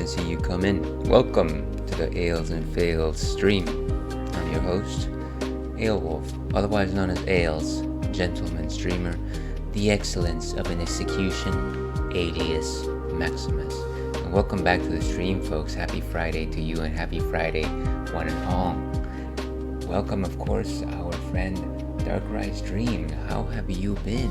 didn't see you come in. Welcome to the Ales and Fails stream. I'm your host, Aelwolf, otherwise known as Ales, gentleman streamer, the excellence of an execution, alias Maximus. And welcome back to the stream, folks. Happy Friday to you and happy Friday, one and all. Welcome, of course, our friend Dark Rise Dream. How have you been?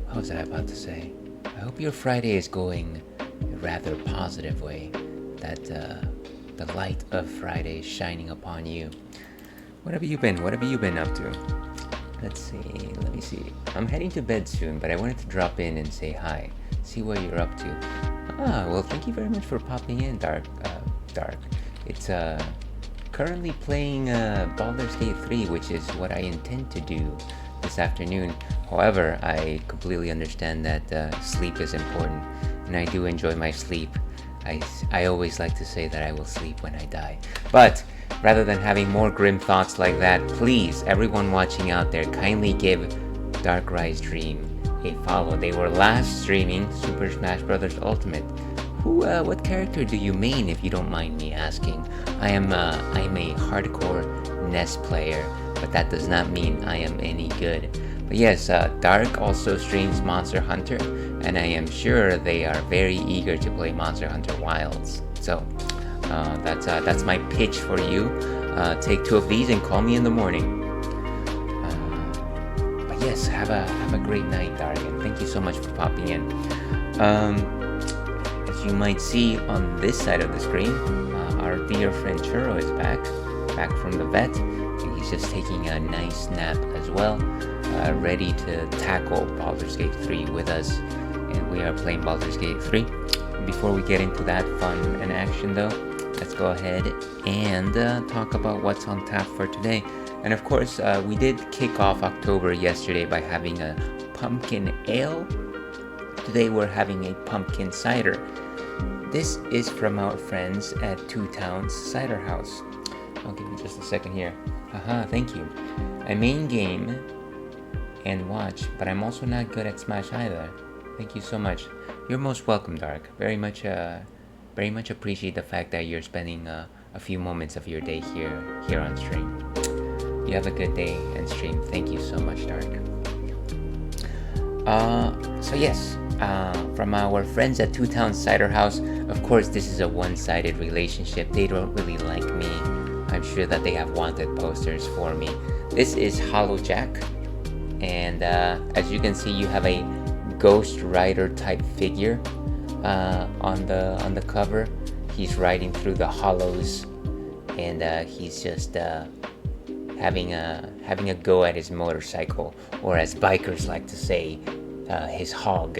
What was I about to say? I hope your Friday is going a rather positive way, that the light of Friday is shining upon you. What have you been up to? Let me see. I'm heading to bed soon, but I wanted to drop in and say hi, see what you're up to. Well, thank you very much for popping in, Dark. It's currently playing Baldur's Gate 3, which is what I intend to do this afternoon. However, I completely understand that sleep is important, and I do enjoy my sleep. I always like to say that I will sleep when I die. But rather than having more grim thoughts like that, please, everyone watching out there, kindly give Dark Rise Dream a follow. They were last streaming Super Smash Bros. Ultimate. What character do you main, if you don't mind me asking? I'm a hardcore NES player, but that does not mean I am any good. But yes, Dark also streams Monster Hunter, and I am sure they are very eager to play Monster Hunter Wilds. So that's my pitch for you. Take 2 of these and call me in the morning. But yes, have a great night, Dark, and thank you so much for popping in. As you might see on this side of the screen, our dear friend Churro is back from the vet, and he's just taking a nice nap as well, ready to tackle Baldur's Gate 3 with us, and we are playing Baldur's Gate 3. Before we get into that fun and action though, let's go ahead and talk about what's on tap for today. And of course, we did kick off October yesterday by having a pumpkin ale. Today we're having a pumpkin cider. This is from our friends at Two Towns Cider House. I'll give you just a second here. Thank you. I main game and watch, but I'm also not good at Smash either. Thank you so much. You're most welcome, Dark. Very much appreciate the fact that you're spending a few moments of your day here on stream. You have a good day and stream. Thank you so much, Dark. So yes, from our friends at Two Towns Cider House, of course this is a one-sided relationship. They don't really like me. I'm sure that they have wanted posters for me. This is Hollow Jack, and as you can see, you have a Ghost Rider type figure on the cover. He's riding through the hollows, and he's just having a go at his motorcycle, or as bikers like to say, his hog.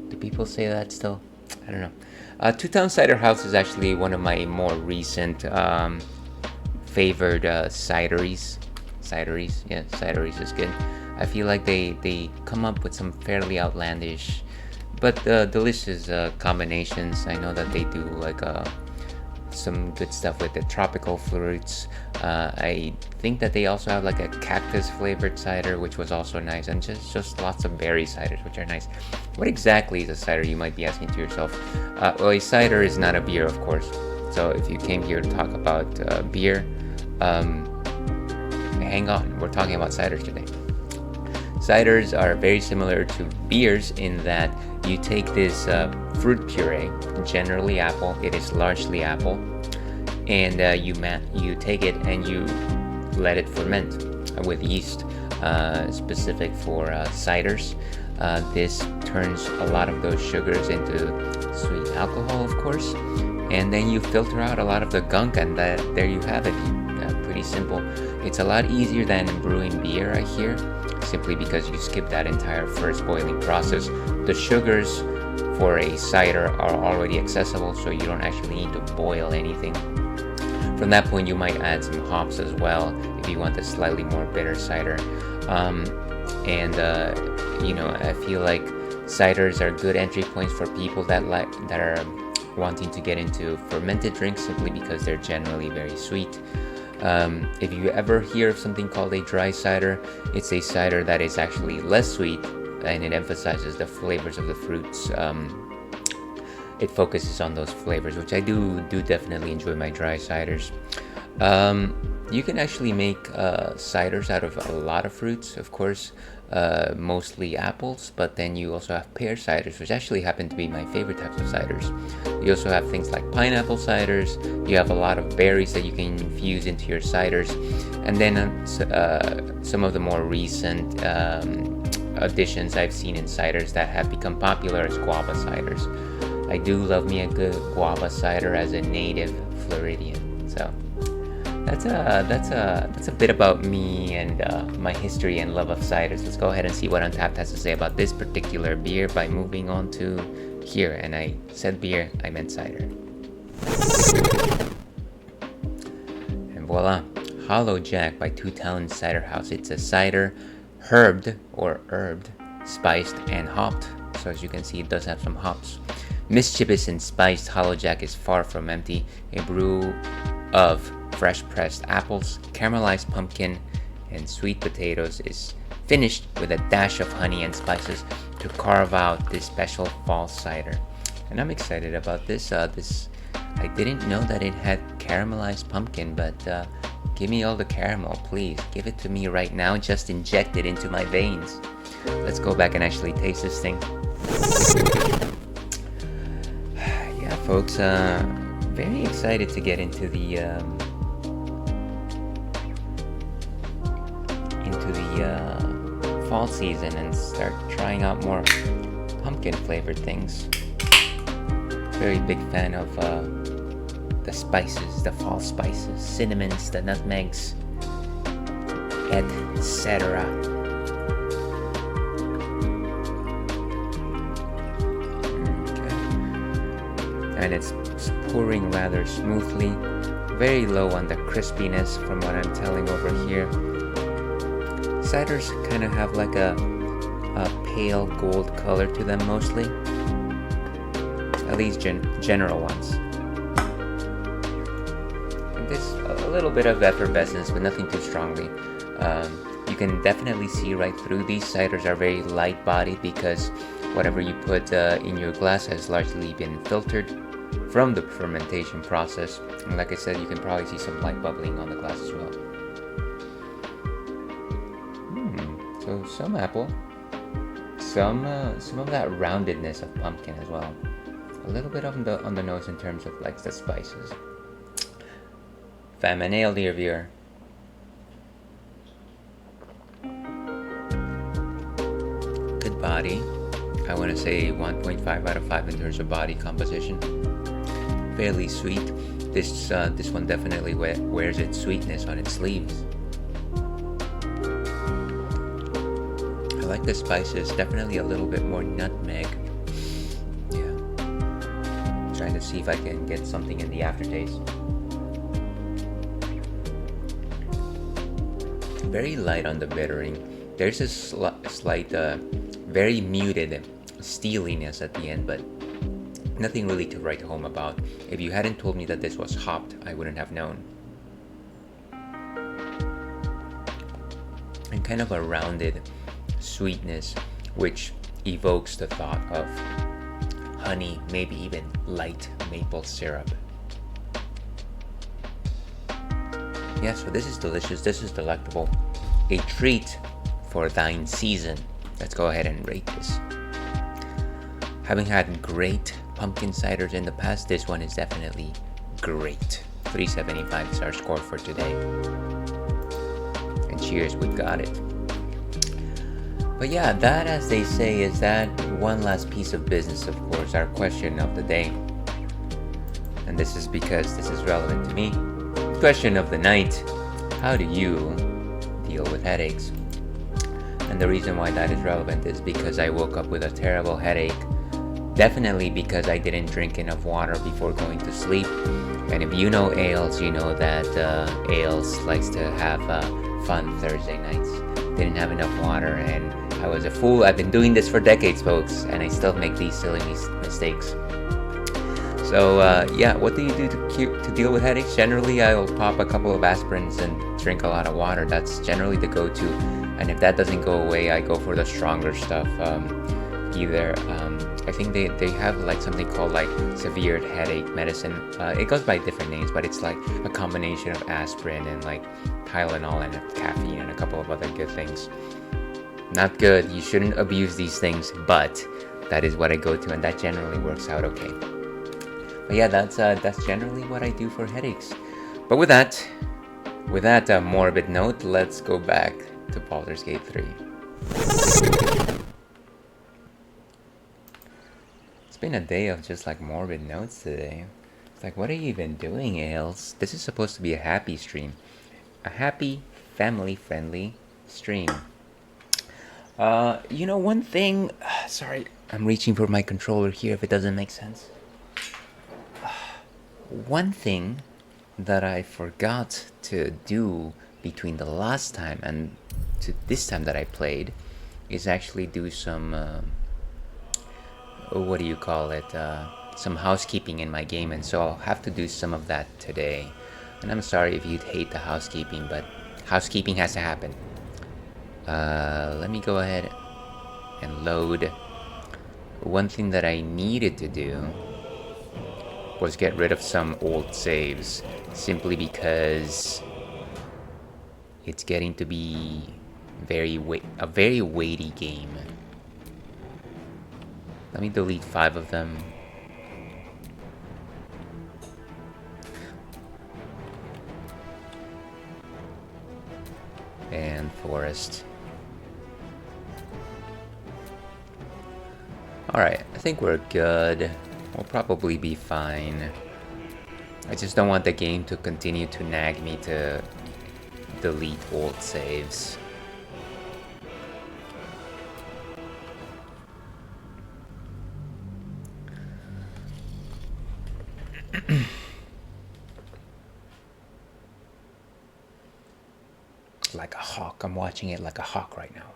Do people say that still? I don't know. Two Town Cider House is actually one of my more recent favored cideries. Yeah, cideries is good. I feel like they come up with some fairly outlandish but delicious combinations. I know that they do like some good stuff with the tropical fruits. I think that they also have like a cactus flavored cider, which was also nice, and just lots of berry ciders, which are nice. What exactly is a cider, you might be asking to yourself? Well, a cider is not a beer, of course. So if you came here to talk about beer, hang on, we're talking about ciders today. Ciders are very similar to beers in that you take this fruit puree, generally apple, it is largely apple, and you take it and you let it ferment with yeast, specific for ciders. This turns a lot of those sugars into sweet alcohol, of course, and then you filter out a lot of the gunk, and there you have it. Pretty simple. It's a lot easier than brewing beer, I hear, simply because you skip that entire first boiling process. The sugars for a cider are already accessible, so you don't actually need to boil anything. From that point, you might add some hops as well if you want a slightly more bitter cider. I feel like ciders are good entry points for people that are wanting to get into fermented drinks, simply because they're generally very sweet. If you ever hear of something called a dry cider, it's a cider that is actually less sweet and it emphasizes the flavors of the fruits. It focuses on those flavors, which I do definitely enjoy my dry ciders. You can actually make ciders out of a lot of fruits, of course, mostly apples, but then you also have pear ciders, which actually happen to be my favorite types of ciders. You also have things like pineapple ciders. You have a lot of berries that you can infuse into your ciders, and then some of the more recent additions I've seen in ciders that have become popular is guava ciders. I do love me a good guava cider as a native Floridian. So that's a bit about me and my history and love of ciders. Let's go ahead and see what Untapped has to say about this particular beer by moving on to here. And I said beer, I meant cider. And voila, Hollow Jack by Two Talons Cider House. It's a cider herbed, spiced, and hopped. So as you can see, it does have some hops. Mischievous and spiced, Hollow Jack is far from empty. A brew of fresh pressed apples, caramelized pumpkin, and sweet potatoes is finished with a dash of honey and spices to carve out this special fall cider. And I'm excited about this. I didn't know that it had caramelized pumpkin, but give me all the caramel, please. Give it to me right now. Just inject it into my veins. Let's go back and actually taste this thing. Yeah, folks, very excited to get into the fall season and start trying out more pumpkin flavored things. Very big fan of the spices, the fall spices, cinnamons, the nutmegs, etc. Okay. And it's pouring rather smoothly, very low on the crispiness from what I'm telling over here. Ciders kind of have like a pale gold color to them mostly, at least general ones. And this a little bit of effervescence, but nothing too strongly. You can definitely see right through these. Ciders are very light bodied because whatever you put in your glass has largely been filtered from the fermentation process. And like I said, you can probably see some light bubbling on the glass as well. So some apple, some of that roundedness of pumpkin as well. A little bit on the nose in terms of like the spices. Fam, I nailed your viewer. Good body. I want to say 1.5 out of 5 in terms of body composition. Fairly sweet. This one definitely wears its sweetness on its sleeves. I like the spices, definitely a little bit more nutmeg. Yeah. Trying to see if I can get something in the aftertaste. Very light on the bittering. There's a slight, very muted steeliness at the end, but nothing really to write home about. If you hadn't told me that this was hopped, I wouldn't have known. And kind of a rounded sweetness, which evokes the thought of honey, maybe even light maple syrup. Yeah, so this is delicious. This is delectable. A treat for thine season. Let's go ahead and rate this. Having had great pumpkin ciders in the past, this one is definitely great. 375 is our score for today. And cheers, we've got it. But yeah, that, as they say, is that one last piece of business, of course, our question of the day. And this is because this is relevant to me. Question of the night: how do you deal with headaches? And the reason why that is relevant is because I woke up with a terrible headache. Definitely because I didn't drink enough water before going to sleep. And if you know Ales, you know that Ales likes to have fun Thursday nights. Didn't have enough water, and I was a fool. I've been doing this for decades, folks, and I still make these silly mistakes. So yeah, what do you do to deal with headaches? Generally, I'll pop a couple of aspirins and drink a lot of water. That's generally the go-to. And if that doesn't go away, I go for the stronger stuff. Either I think they have like something called like severe headache medicine. It goes by different names, but it's like a combination of aspirin and like Tylenol and caffeine and a couple of other good things. Not good. You shouldn't abuse these things, but that is what I go to, and that generally works out okay. But yeah, that's generally what I do for headaches. But with that morbid note, let's go back to Baldur's Gate 3. It's been a day of just like morbid notes today. It's like, what are you even doing, Ailes? This is supposed to be a happy stream. A happy, family-friendly stream. You know, one thing... sorry, I'm reaching for my controller here if it doesn't make sense. One thing that I forgot to do between the last time and to this time that I played is actually do some... what do you call it? Some housekeeping in my game, and so I'll have to do some of that today. And I'm sorry if you'd hate the housekeeping, but housekeeping has to happen. Let me go ahead and load. One thing that I needed to do was get rid of some old saves, simply because it's getting to be a very weighty game. Let me delete 5 of them. And forest. Alright, I think we're good. We'll probably be fine. I just don't want the game to continue to nag me to delete old saves. Like a hawk. I'm watching it like a hawk right now.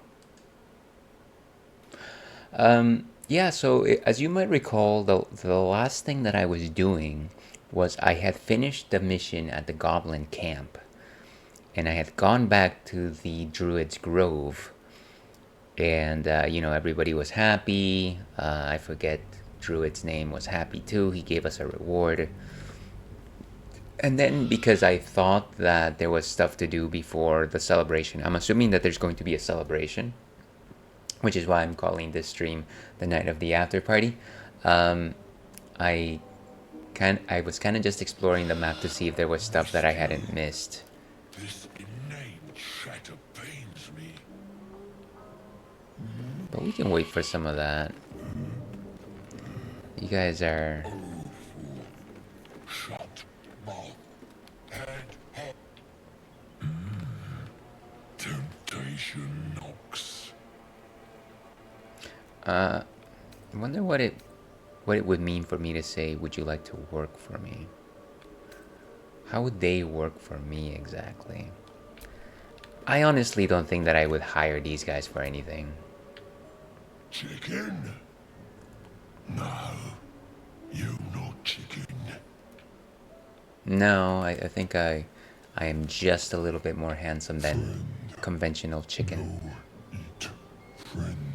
Yeah, so as you might recall, the last thing that I was doing was I had finished the mission at the Goblin Camp. And I had gone back to the Druid's Grove. And, you know, everybody was happy. I forget Druid's name was happy too. He gave us a reward. And then, because I thought that there was stuff to do before the celebration, I'm assuming that there's going to be a celebration, which is why I'm calling this stream the night of the after party. I was kind of just exploring the map to see if there was stuff that I hadn't missed. This inane chatter pains me. But we can wait for some of that. You guys are... Shut mouth and hop. Temptation knocks. I wonder what it would mean for me to say, would you like to work for me? How would they work for me exactly? I honestly don't think that I would hire these guys for anything. Chicken? No, you not chicken. No, I think I am just a little bit more handsome than conventional chicken. No eat friend.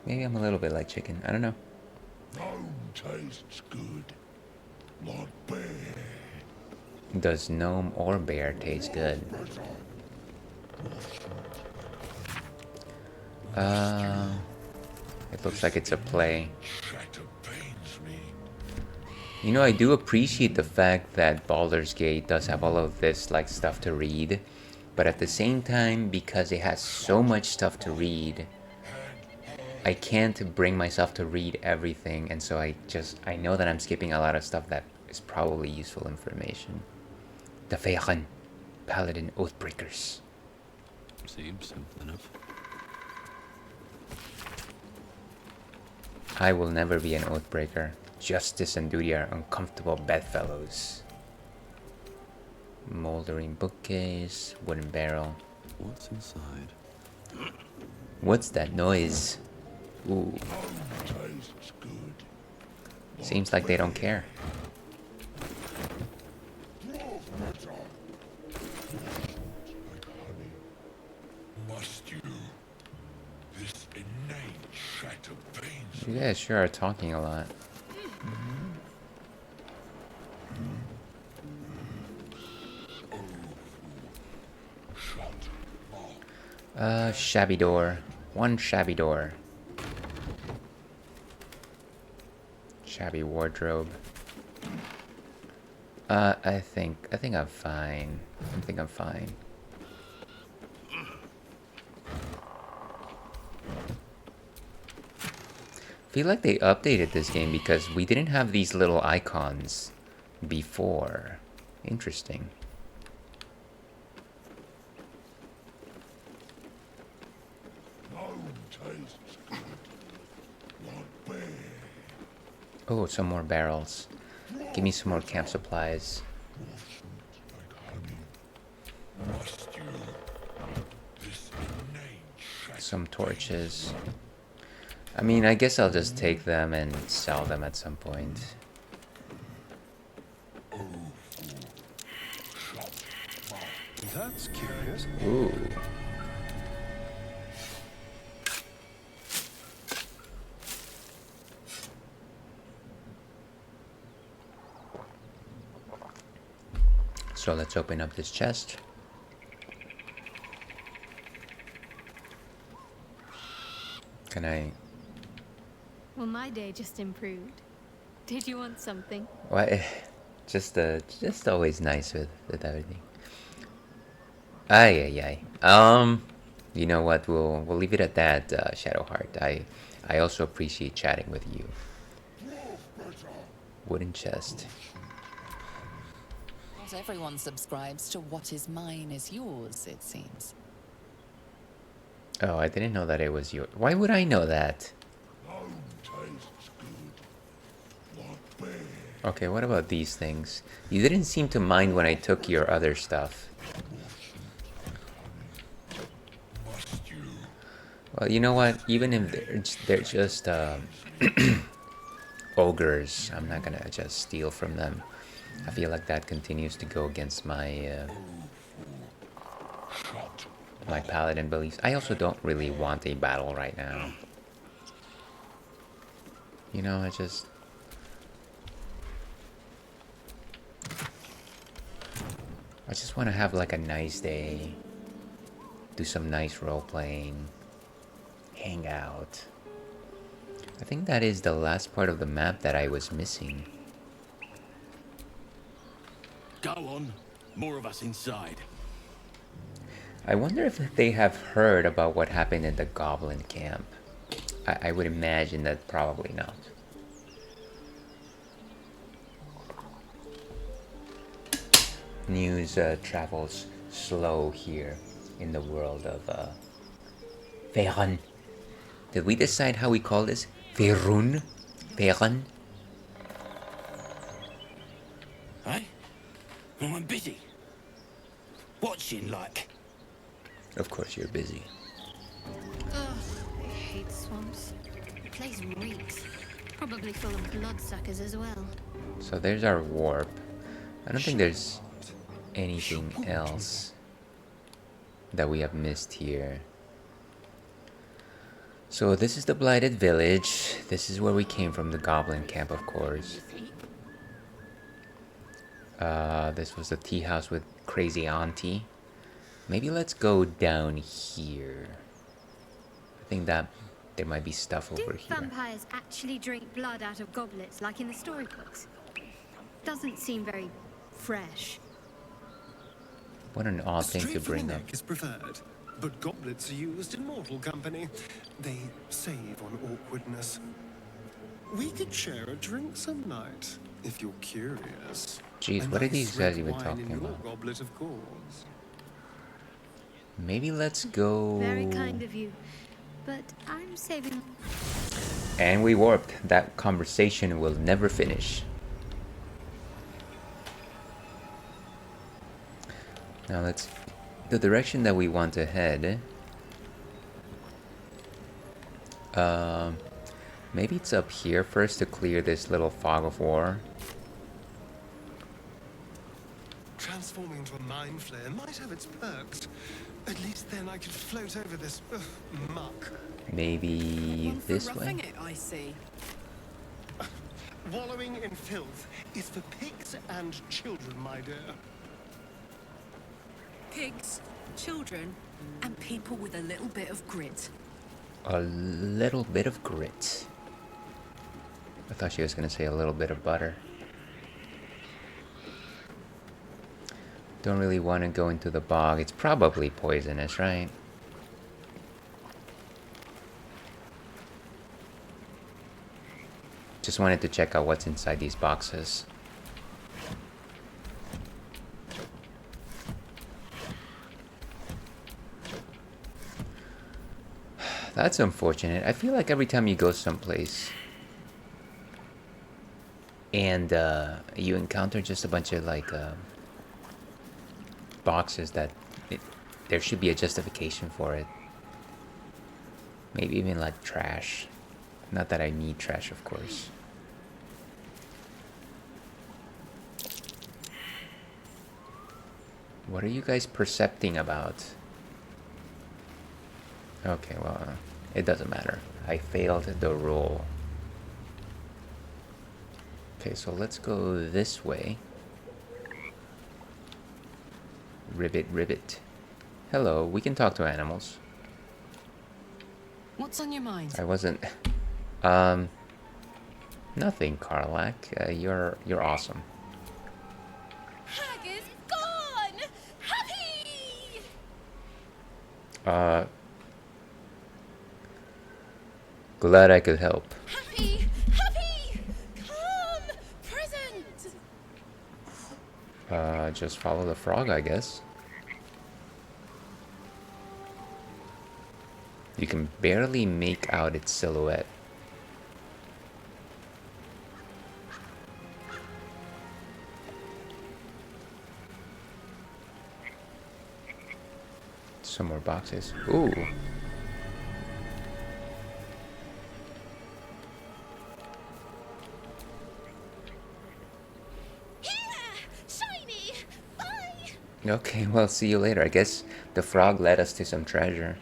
Maybe I'm a little bit like chicken. I don't know. Bone tastes good. Like bear. Does gnome or bear taste good? It looks like it's a play. Chatter pains me. You know, I do appreciate the fact that Baldur's Gate does have all of this like stuff to read, but at the same time, because it has so much stuff to read, I can't bring myself to read everything, and so I know that I'm skipping a lot of stuff that is probably useful information. The Feychen, Paladin Oathbreakers. Seems simple enough. I will never be an Oathbreaker. Justice and duty are uncomfortable bedfellows. Moldering bookcase, wooden barrel. What's inside? What's that noise? Ooh. Tastes good. Seems like they don't care. You guys sure are talking a lot. Shabby door. One shabby door. Shabby wardrobe. I think I'm fine. I think I'm fine. Feel like they updated this game because we didn't have these little icons before. Interesting. Oh, some more barrels. Give me some more camp supplies. Some torches. I mean, I guess I'll just take them and sell them at some point. That's curious. Ooh. So let's open up this chest. Can I? Well, my day just improved. Did you want something? Why? Just always nice with everything. Ay. You know what? We'll leave it at that, Shadowheart. I also appreciate chatting with you. Wooden chest. Not everyone subscribes to what is mine is yours, it seems. Oh, I didn't know that it was yours. Why would I know that? Okay, what about these things? You didn't seem to mind when I took your other stuff. Well, you know what? Even if they're just ogres, I'm not gonna just steal from them. I feel like that continues to go against my my paladin beliefs. I also don't really want a battle right now. You know, I just want to have like a nice day, do some nice role playing, hang out. I think that is the last part of the map that I was missing. Go on, more of us inside. I wonder if they have heard about what happened in the goblin camp. I would imagine that probably not. News travels slow here in the world of Faerun. Did we decide how we call this? Faerun? Faerun? Eh? Well, I'm busy. Watching, like. Of course you're busy. Ugh, I hate swamps. The place reeks. Probably full of bloodsuckers as well. So there's our warp. I don't think there's anything else that we have missed here. So this is the Blighted Village. This is where we came from, the Goblin Camp, of course. This was the tea house with Crazy Auntie. Maybe let's go down here. I think that there might be stuff over Do here. vampires actually drink blood out of goblets like in the storybooks? Doesn't seem very fresh. What an odd thing to Straight from bring the up. neck is preferred, but goblets are used in mortal company. They save on awkwardness. We could share a drink some night, if you're curious. Jeez, A what are nice these red guys even wine talking in your about? goblet, of course. Maybe let's go... Very kind of you. But I'm saving... And we warped. That conversation will never finish. Now let's... The direction that we want to head... maybe it's up here first to clear this little fog of war. Transforming into a mind flayer might have its perks. At least then I could float over this muck. Maybe One for this roughing way? it, I see. Wallowing in filth is for pigs and children, my dear. Pigs, children, and people with a little bit of grit. A little bit of grit. I thought she was gonna say a little bit of butter. Don't really want to go into the bog. It's probably poisonous, right? Just wanted to check out what's inside these boxes. That's unfortunate. I feel like every time you go someplace and you encounter just a bunch of like boxes that there should be a justification for it. Maybe even like trash. Not that I need trash, of course. What are you guys percepting about? Okay, well, it doesn't matter. I failed the roll. Okay, so let's go this way. Ribbit, ribbit. Hello, we can talk to animals. What's on your mind? I wasn't... Nothing, Karlak. You're awesome. Hag is gone! Happy! Glad I could help. Happy! Happy! Come! Present! Just follow the frog, I guess. You can barely make out its silhouette. Some more boxes. Ooh. Shiny! Bye! Okay, well, see you later. I guess the frog led us to some treasure.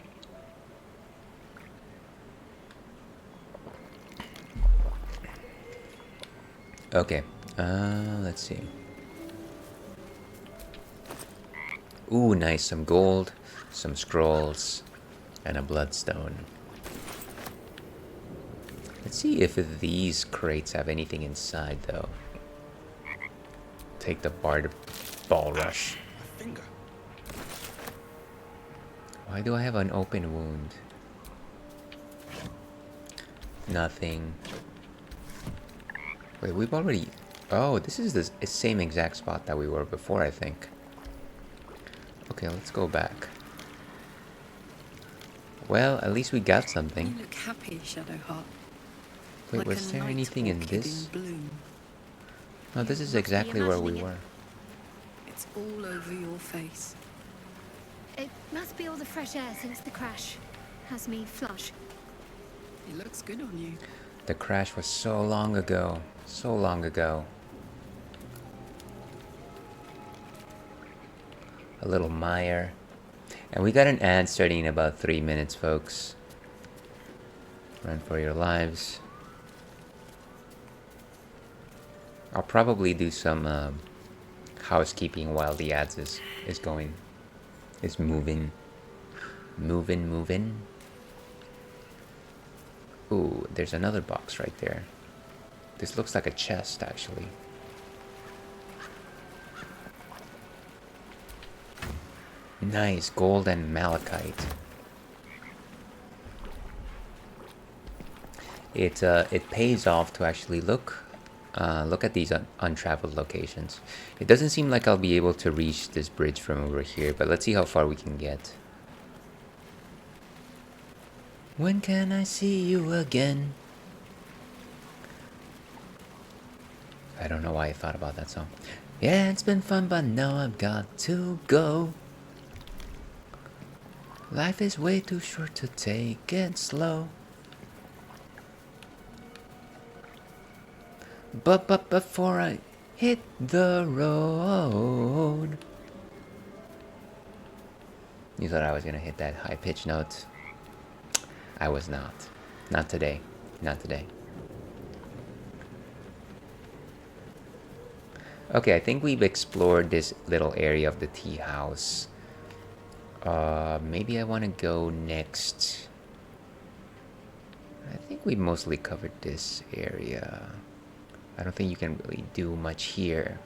Okay, let's see. Ooh, nice. Some gold, some scrolls, and a bloodstone. Let's see if these crates have anything inside, though. Take the ball rush. My finger. Why do I have an open wound? Nothing. Wait, we've already... Oh, this is the same exact spot that we were before, I think. Okay, let's go back. Well, at least we got something. You look happy, Shadowheart. Wait, Like was a there night anything in orchid this? bloom. No, this is Must be exactly where we imagining it. were. It's all over your face. It must be all the fresh air since the crash. Has me flush. It looks good on you. The crash was so long ago. So long ago. A little mire. And we got an ad starting in about 3 minutes, folks. Run for your lives. I'll probably do some housekeeping while the ads is going. Is moving. Moving. Ooh, there's another box right there. This looks like a chest, actually. Nice, gold and malachite. It pays off to actually look at these untraveled locations. It doesn't seem like I'll be able to reach this bridge from over here, but let's see how far we can get. When can I see you again? I don't know why I thought about that song. Yeah, it's been fun, but now I've got to go. Life is way too short to take it slow. But before I hit the road, You thought I was gonna hit that high pitch note. I was not. Not today. Not today. Okay, I think we've explored this little area of the tea house. Maybe I want to go next. I think we mostly covered this area. I don't think you can really do much here.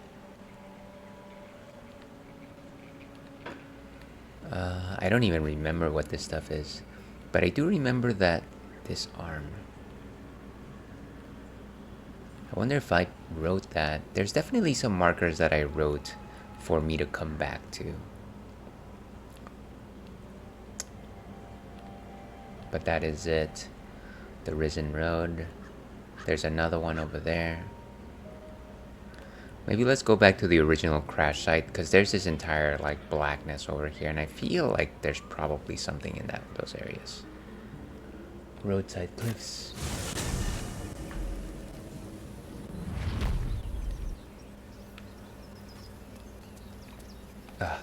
I don't even remember what this stuff is. But I do remember that this arm. I wonder if I wrote that. There's definitely some markers that I wrote for me to come back to. But that is it. The Risen Road. There's another one over there. Maybe let's go back to the original crash site, because there's this entire like blackness over here, and I feel like there's probably something in those areas. Roadside cliffs.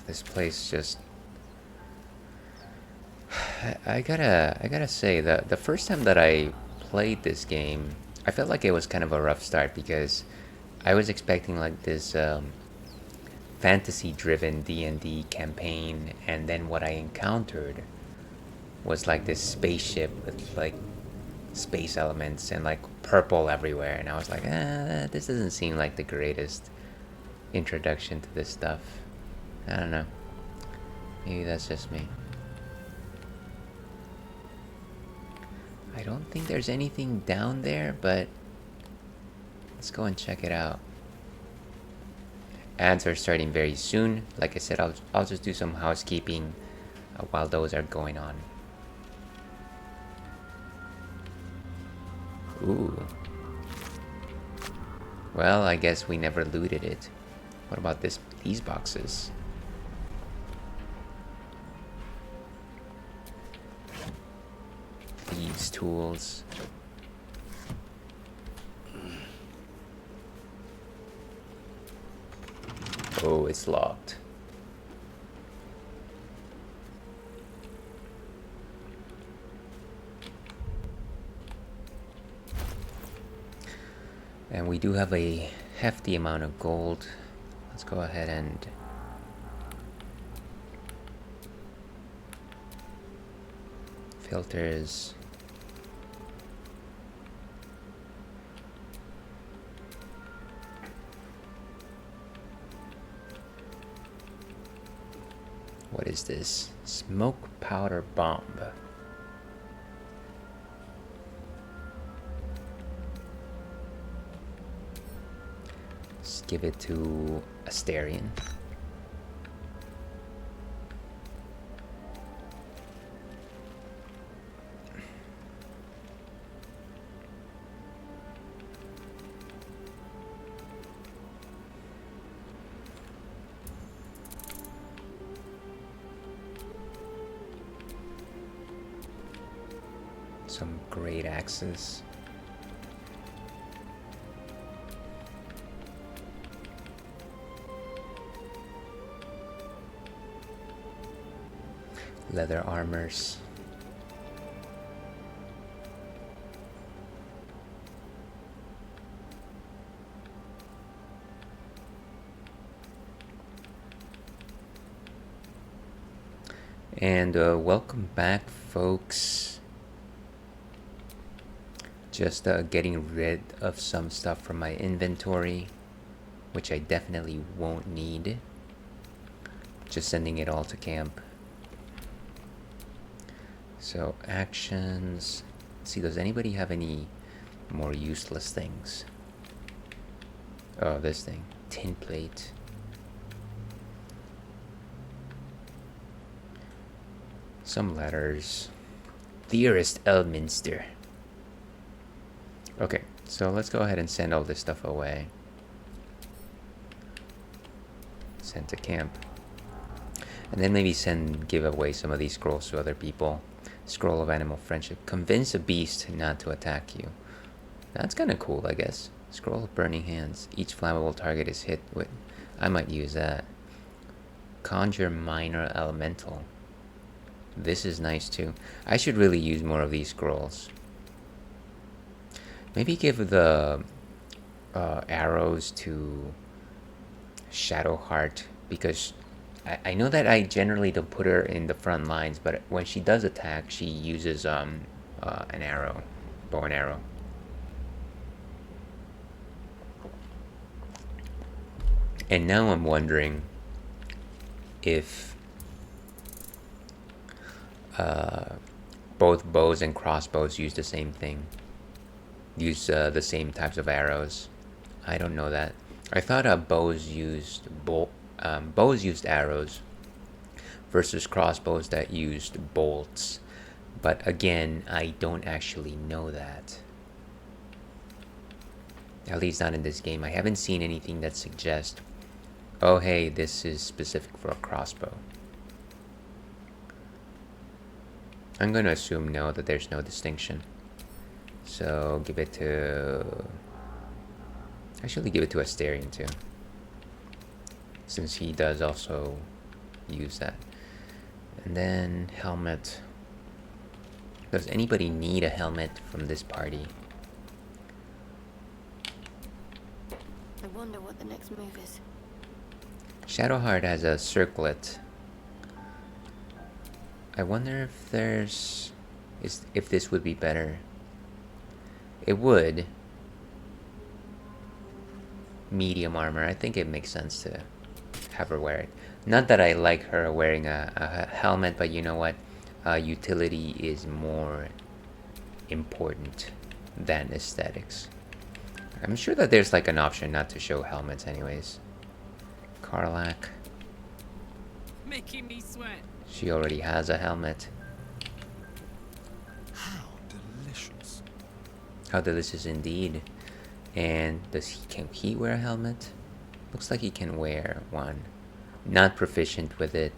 This place just... I gotta say that the first time that I played this game, I felt like it was kind of a rough start, because I was expecting like this fantasy-driven D&D campaign, and then what I encountered was like this spaceship with like space elements and like purple everywhere, and I was like, this doesn't seem like the greatest introduction to this stuff. I don't know. Maybe that's just me. I don't think there's anything down there, but let's go and check it out. Ads are starting very soon. Like I said, I'll just do some housekeeping while those are going on. Ooh. Well, I guess we never looted it. What about these boxes? These tools. Oh, it's locked. And we do have a hefty amount of gold. Let's go ahead and filters. What is this? Smoke powder bomb. Let's give it to Asterion. Some great axes. Leather armors. And welcome back, folks. Just getting rid of some stuff from my inventory, which I definitely won't need. Just sending it all to camp. So actions. Let's see, does anybody have any more useless things? Oh, this thing. Tin plate. Some letters. Dearest Elminster. Okay, so let's go ahead and send all this stuff away. Send to camp. And then maybe give away some of these scrolls to other people. Scroll of Animal Friendship. Convince a beast not to attack you. That's kind of cool, I guess. Scroll of Burning Hands. Each flammable target is hit with... I might use that. Conjure Minor Elemental. This is nice too. I should really use more of these scrolls. Maybe give the arrows to Shadowheart, because I know that I generally don't put her in the front lines, but when she does attack, she uses an arrow, bow and arrow. And now I'm wondering if both bows and crossbows use the same thing, use the same types of arrows. I don't know that. I thought bows used arrows versus crossbows that used bolts, but again, I don't actually know that. At least not in this game. I haven't seen anything that suggests, oh hey, this is specific for a crossbow. I'm gonna assume no, that there's no distinction. So give it to... Actually give it to Asterion too, since he does also use that. And then helmet. Does anybody need a helmet from this party? I wonder what the next move is. Shadowheart has a circlet. I wonder if if this would be better. It would. Medium armor. I think it makes sense to have her wear it. Not that I like her wearing a helmet, but you know what? Utility is more important than aesthetics. I'm sure that there's like an option not to show helmets anyways. Karlach. Making me sweat. She already has a helmet. How delicious. How delicious indeed. And can he wear a helmet? Looks like he can wear one. Not proficient with it,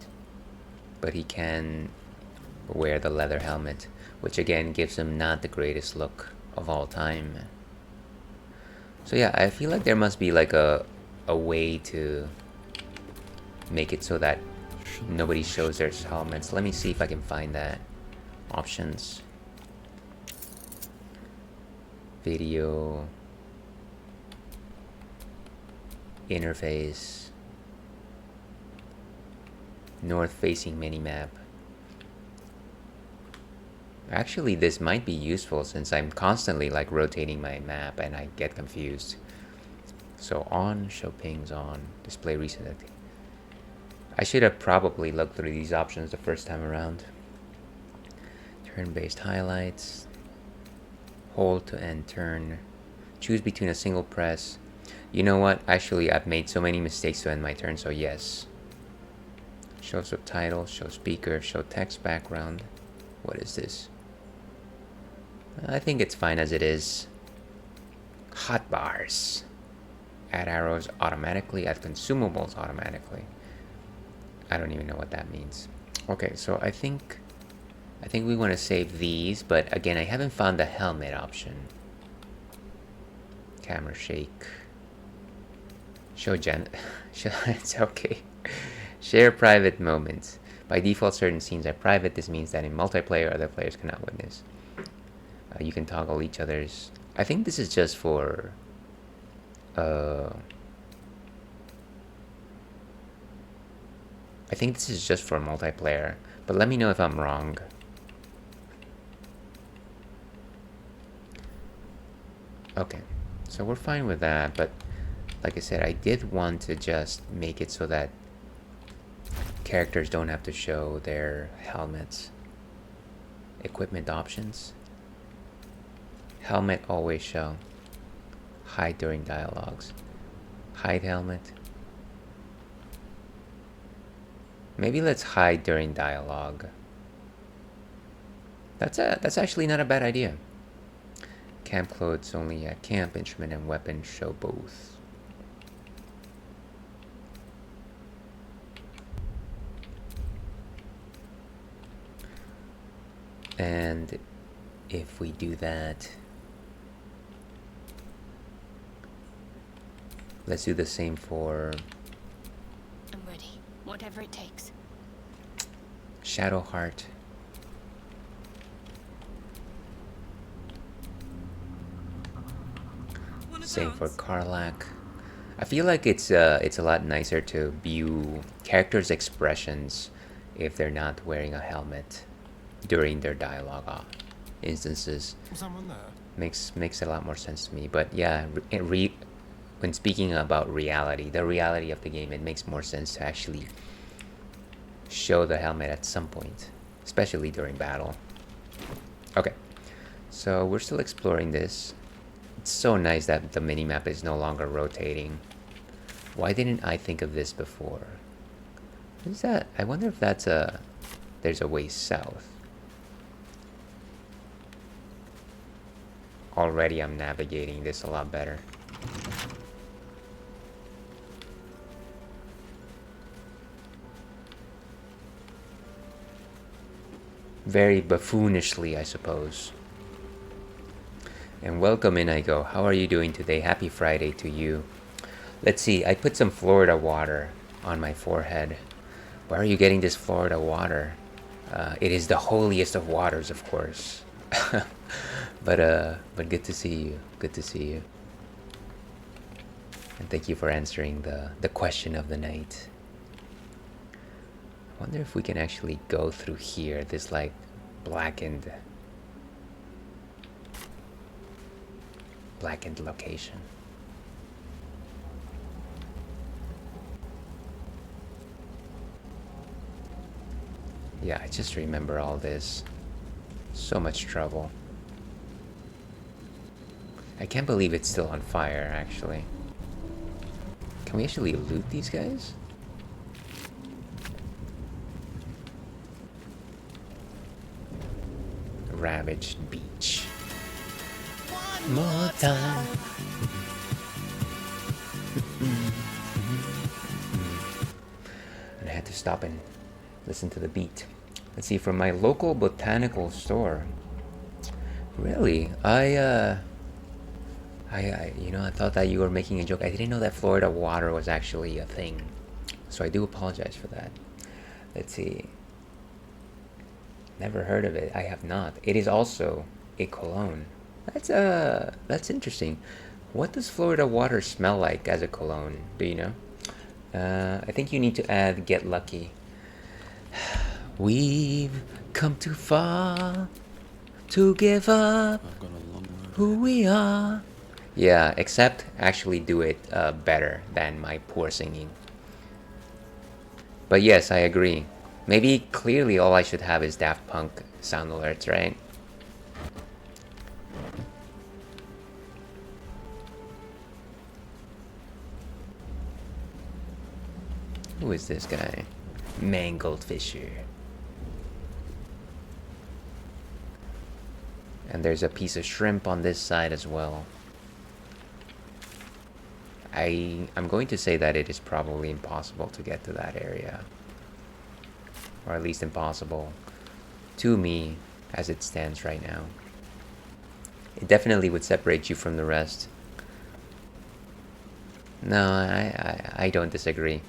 but he can wear the leather helmet, which again gives him not the greatest look of all time. So yeah, I feel like there must be like a way to make it so that nobody shows their helmets. Let me see if I can find that. Options. Video. Interface. North facing minimap. Actually, this might be useful since I'm constantly like rotating my map and I get confused. So on, show pings on, display recent activity. I should have probably looked through these options the first time around. Turn-based highlights. Hold to end turn. Choose between a single press. You know what? Actually, I've made so many mistakes to end my turn, so yes. Show subtitle, show speaker, show text background. What is this? I think it's fine as it is. Hotbars. Add arrows automatically, add consumables automatically. I don't even know what that means. Okay, so I think we want to save these, but again, I haven't found the helmet option. Camera shake. Show it's okay. Share private moments. By default, certain scenes are private. This means that in multiplayer, other players cannot witness. You can toggle each other's. I think this is just for. I think this is just for multiplayer, but let me know if I'm wrong. Okay, so we're fine with that, but like I said, I did want to just make it so that characters don't have to show their helmets. Equipment options. Helmet always show. Hide during dialogues. Hide helmet. Maybe let's hide during dialogue. That's actually not a bad idea. Camp clothes only at camp. Instrument and weapon show both. And if we do that, let's do the same for I'm ready. Whatever it takes. Shadowheart. Same for Karlak. I feel like it's a lot nicer to view characters' expressions if they're not wearing a helmet during their dialogue instances. Someone there. Makes a lot more sense to me. But yeah, when speaking about reality, the reality of the game, it makes more sense to actually show the helmet at some point, especially during battle. Okay, so we're still exploring this. It's so nice that the minimap is no longer rotating. Why didn't I think of this before? What is that? I wonder if that's there's a way south. Already I'm navigating this a lot better. Very buffoonishly, I suppose. And welcome in, I go. How are you doing today? Happy Friday to you. Let's see, I put some Florida water on my forehead. Where are you getting this Florida water? It is the holiest of waters, of course. But good to see you. Good to see you. And thank you for answering the question of the night. I wonder if we can actually go through here, this like blackened location. Yeah, I just remember all this. So much trouble. I can't believe it's still on fire, actually. Can we actually loot these guys? Ravaged beach. One more time. And I had to stop and listen to the beat. Let's see, from my local botanical store. Really? I you know, I thought that you were making a joke. I didn't know that Florida water was actually a thing. So I do apologize for that. Let's see. Never heard of it. I have not. It is also a cologne. That's interesting. What does Florida water smell like as a cologne? Do you know? I think you need to add Get Lucky. We've come too far to give up I've got a long road who we are. Yeah, except actually do it better than my poor singing. But yes, I agree. Maybe clearly all I should have is Daft Punk sound alerts, right? Who is this guy? Mangled Fisher. And there's a piece of shrimp on this side as well. I'm going to say that it is probably impossible to get to that area. Or at least impossible to me as it stands right now. It definitely would separate you from the rest. No, I don't disagree.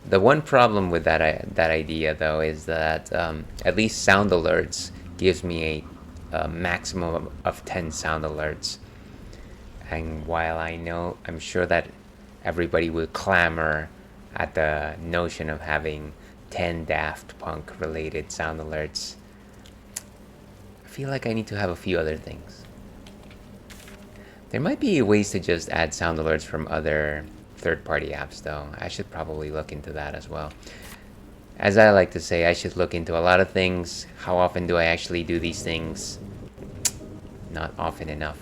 The one problem with that idea though is that at least sound alerts gives me a maximum of 10 sound alerts. And while I'm sure that everybody will clamor at the notion of having 10 Daft Punk related sound alerts, I feel like I need to have a few other things. There might be ways to just add sound alerts from other third-party apps though. I should probably look into that as well. As I like to say, I should look into a lot of things. How often do I actually do these things? Not often enough.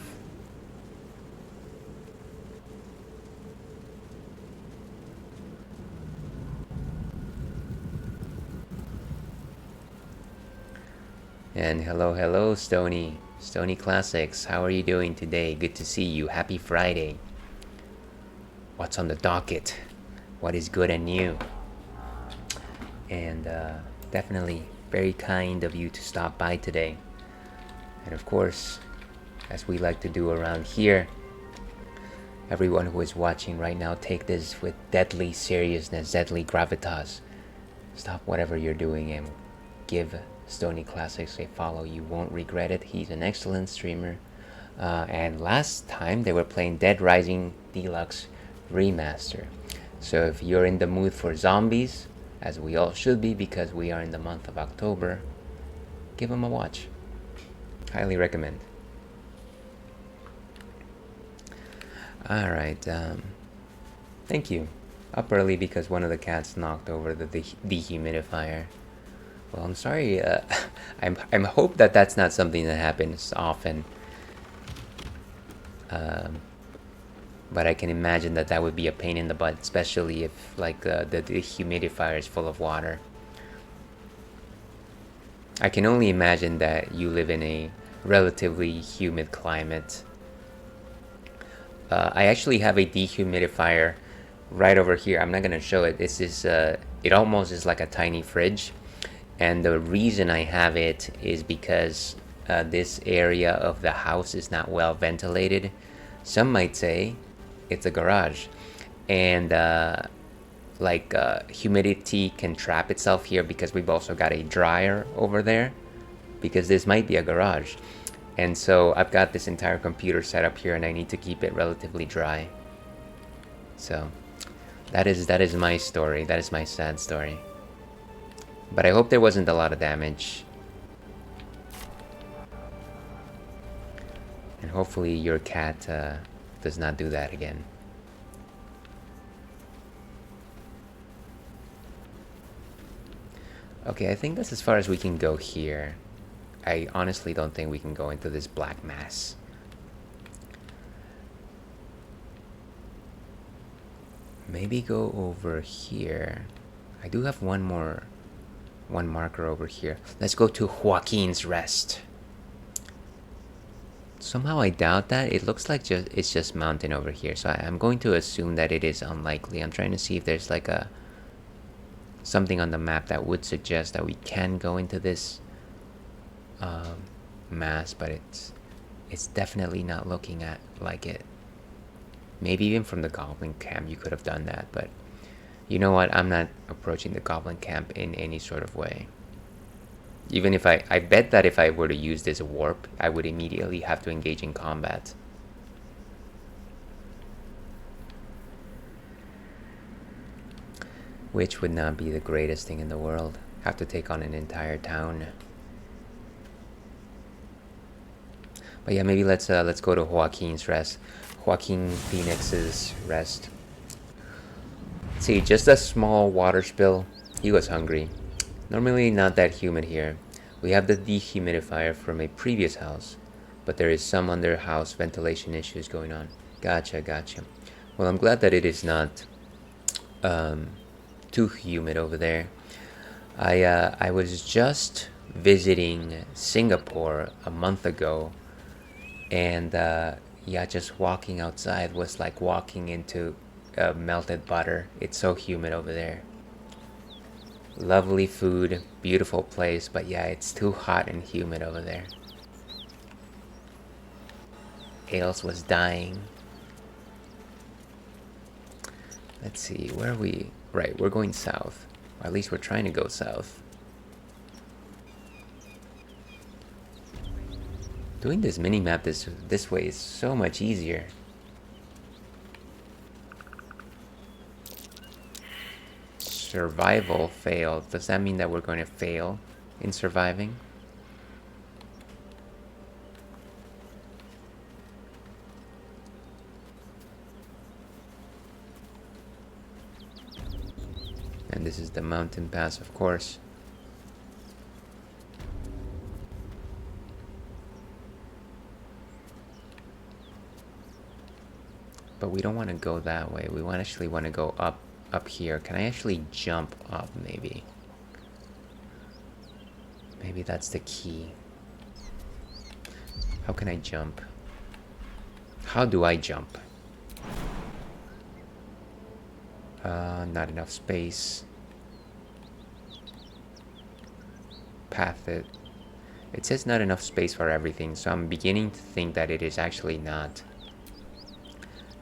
And hello, Stony Classics. How are you doing today? Good to see you. Happy Friday. What's on the docket? What is good and new? And definitely very kind of you to stop by today. And of course, as we like to do around here, everyone who is watching right now, take this with deadly seriousness, deadly gravitas. Stop whatever you're doing and give Stony Classics a follow. You won't regret it. He's an excellent streamer, And last time they were playing Dead Rising Deluxe Remaster. So if you're in the mood for zombies, as we all should be because we are in the month of October, give them a watch. Highly recommend. Alright, thank you. Up early because one of the cats knocked over the dehumidifier. Well, I'm sorry, I'm hope that that's not something that happens often. But I can imagine that that would be a pain in the butt, especially if like the dehumidifier is full of water. I can only imagine that you live in a relatively humid climate. I actually have a dehumidifier right over here. I'm not gonna show it. This is it almost is like a tiny fridge, and the reason I have it is because this area of the house is not well ventilated. Some might say it's a garage, and humidity can trap itself here because we've also got a dryer over there, because this might be a garage. And so I've got this entire computer set up here and I need to keep it relatively dry. So that is my story. That is my sad story. But I hope there wasn't a lot of damage. And hopefully your cat does not do that again. Okay, I think that's as far as we can go here. I honestly don't think we can go into this black mass. Maybe go over here. I do have one marker over here. Let's go to Joaquin's Rest. Somehow I doubt that. It looks like it's just mountain over here. So I'm going to assume that it is unlikely. I'm trying to see if there's like something on the map that would suggest that we can go into this mass, but it's definitely not looking like it. Maybe even from the goblin camp you could have done that, but you know what, I'm not approaching the goblin camp in any sort of way. Even if I bet that if I were to use this warp, I would immediately have to engage in combat. Which would not be the greatest thing in the world. Have to take on an entire town. But yeah, maybe let's go to Joaquin's Rest. Joaquin Phoenix's Rest. See, just a small water spill. He was hungry. Normally not that humid here. We have the dehumidifier from a previous house, but there is some under house ventilation issues going on. Gotcha. Well, I'm glad that it is not too humid over there. I was just visiting Singapore a month ago, and yeah, just walking outside was like walking into melted butter. It's so humid over there. Lovely food, beautiful place, but yeah, it's too hot and humid over there. Ales was dying. Let's see, where are we? Right, we're going south. Or at least we're trying to go south. Doing this mini-map this way is so much easier. Survival failed. Does that mean that we're going to fail in surviving? And this is the mountain pass, of course. But we don't want to go that way. We actually want to go up here. Can I actually jump up, maybe? Maybe that's the key. How can I jump? How do I jump? Not enough space. Path it. It says not enough space for everything, so I'm beginning to think that it is actually not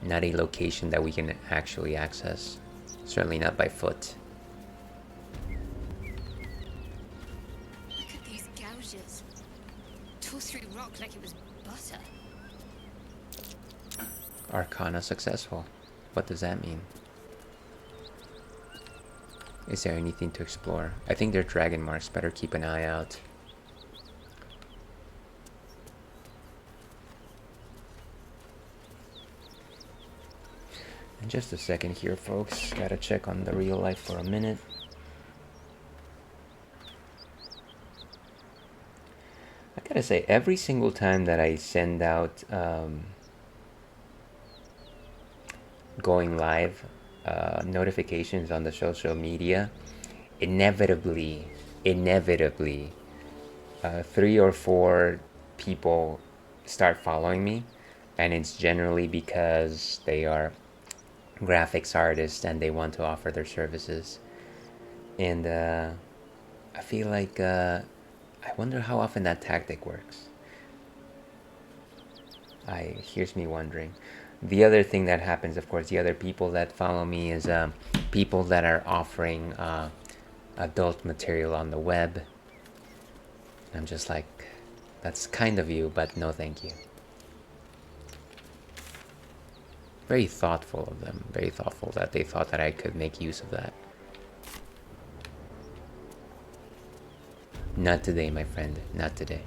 a location that we can actually access. Certainly not by foot. Look at these gouges. Tore through rock like it was butter. Arcana successful. What does that mean? Is there anything to explore? I think they're dragon marks. Better keep an eye out. And just a second here, folks. Gotta check on the real life for a minute. I gotta say, every single time that I send out going live notifications on the social media, inevitably 3 or 4 people start following me, and it's generally because they are graphics artists and they want to offer their services. And I feel like I wonder how often that tactic works. Here's me wondering. The other thing that happens, of course, the other people that follow me is people that are offering adult material on the web. I'm just like, that's kind of you, but no thank you. Very thoughtful of them. Very thoughtful that they thought that I could make use of that. Not today, my friend. Not today.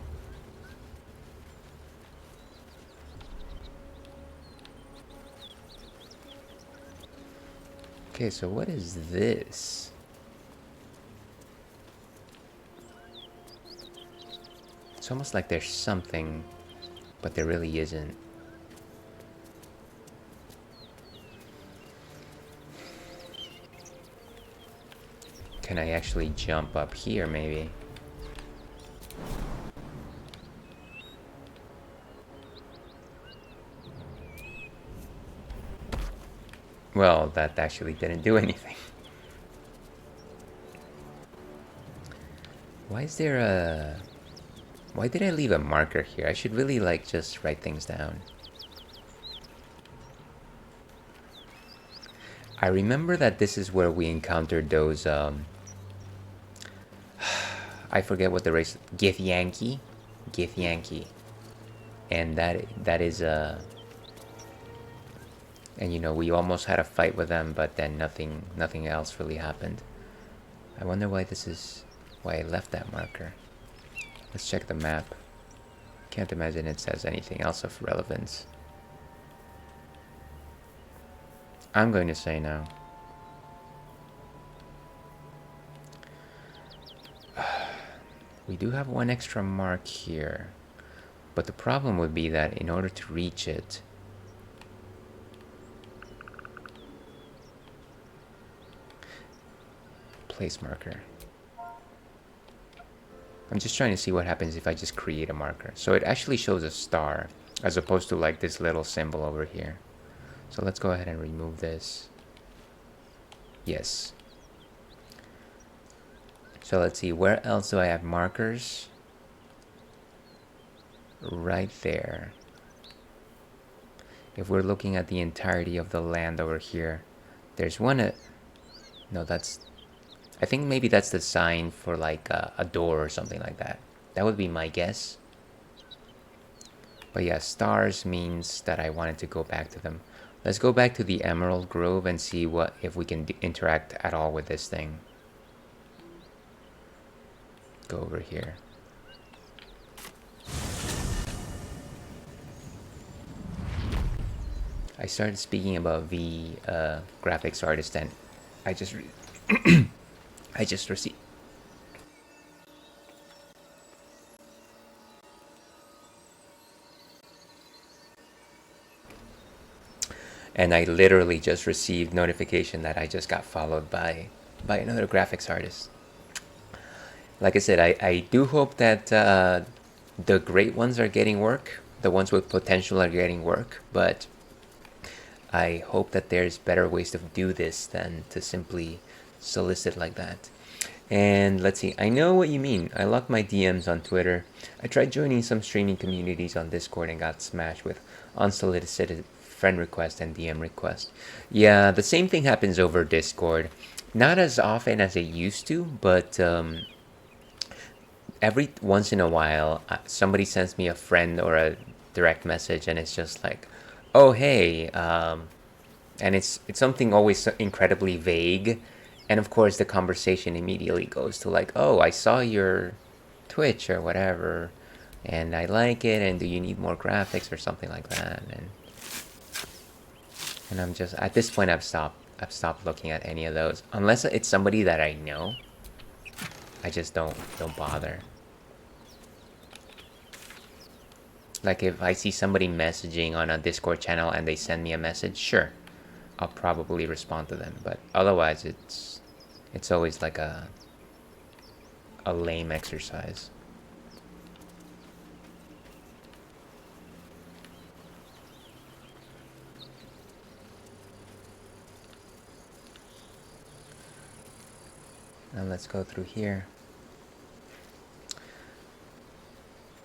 Okay, so what is this? It's almost like there's something, but there really isn't. Can I actually jump up here, maybe? Well, that actually didn't do anything. Why is there a... Why did I leave a marker here? I should really, like, just write things down. I remember that this is where we encountered those, I forget what the race... Githyanki? Githyanki. And that is, and you know, we almost had a fight with them, but then nothing else really happened. I wonder why this is... why I left that marker. Let's check the map. Can't imagine it says anything else of relevance. I'm going to say no. We do have one extra mark here, but the problem would be that in order to reach it, place marker. I'm just trying to see what happens if I just create a marker. So it actually shows a star as opposed to like this little symbol over here. So let's go ahead and remove this. Yes. So let's see, where else do I have markers? Right there. If we're looking at the entirety of the land over here, there's one no, that's... I think maybe that's the sign for like a door or something like that. That would be my guess. But yeah, stars means that I wanted to go back to them. Let's go back to the Emerald Grove and see what if we can interact at all with this thing. Go over here. I started speaking about the graphics artist, and I just I just received. And I literally just received notification that I just got followed by another graphics artist. Like I said, I do hope that the great ones are getting work. The ones with potential are getting work. But I hope that there's better ways to do this than to simply solicit like that. And let's see, I know what you mean. I locked my DMs on Twitter. I tried joining some streaming communities on Discord and got smashed with unsolicited friend request and DM request. Yeah, the same thing happens over Discord. Not as often as it used to, but every once in a while somebody sends me a friend or a direct message, and it's just like, oh hey, and it's something always so incredibly vague, and of course the conversation immediately goes to like, oh, I saw your Twitch or whatever, and I like it, and do you need more graphics or something like that, and I'm just at this point I've stopped looking at any of those unless it's somebody that I know. I just don't bother. Like if I see somebody messaging on a Discord channel and they send me a message, sure, I'll probably respond to them. But otherwise, it's always like a lame exercise. Now let's go through here.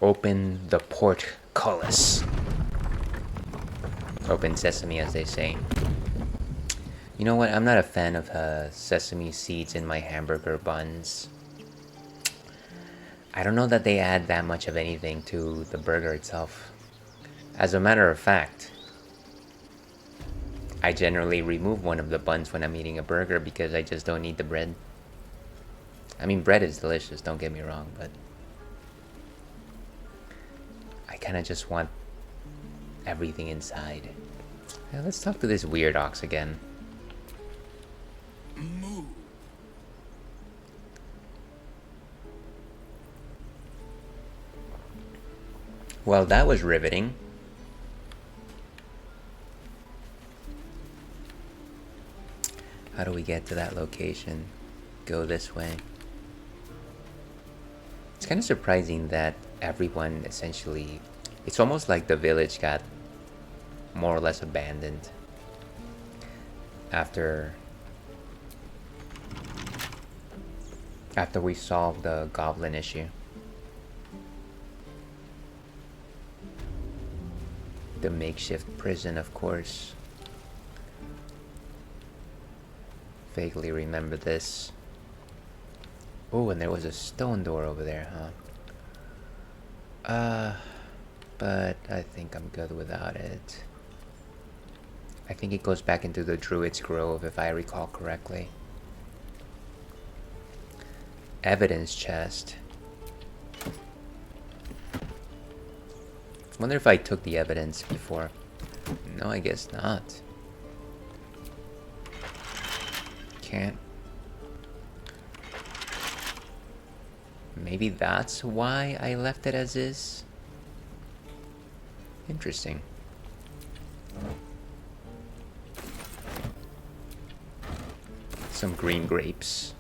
Open the portcullis. Open sesame, as they say. You know what? I'm not a fan of sesame seeds in my hamburger buns. I don't know that they add that much of anything to the burger itself. As a matter of fact, I generally remove one of the buns when I'm eating a burger because I just don't need the bread. I mean, bread is delicious, don't get me wrong, but I kind of just want everything inside. Yeah, let's talk to this weird ox again. Moo. Well, that was riveting. How do we get to that location? Go this way. It's kind of surprising that everyone essentially... It's almost like the village got more or less abandoned after we solved the goblin issue. The makeshift prison, of course. Vaguely remember this. Oh, and there was a stone door over there, huh? But I think I'm good without it. I think it goes back into the Druid's Grove, if I recall correctly. Evidence chest. Wonder if I took the evidence before. No, I guess not. Can't. Maybe that's why I left it as is. Interesting. Some green grapes.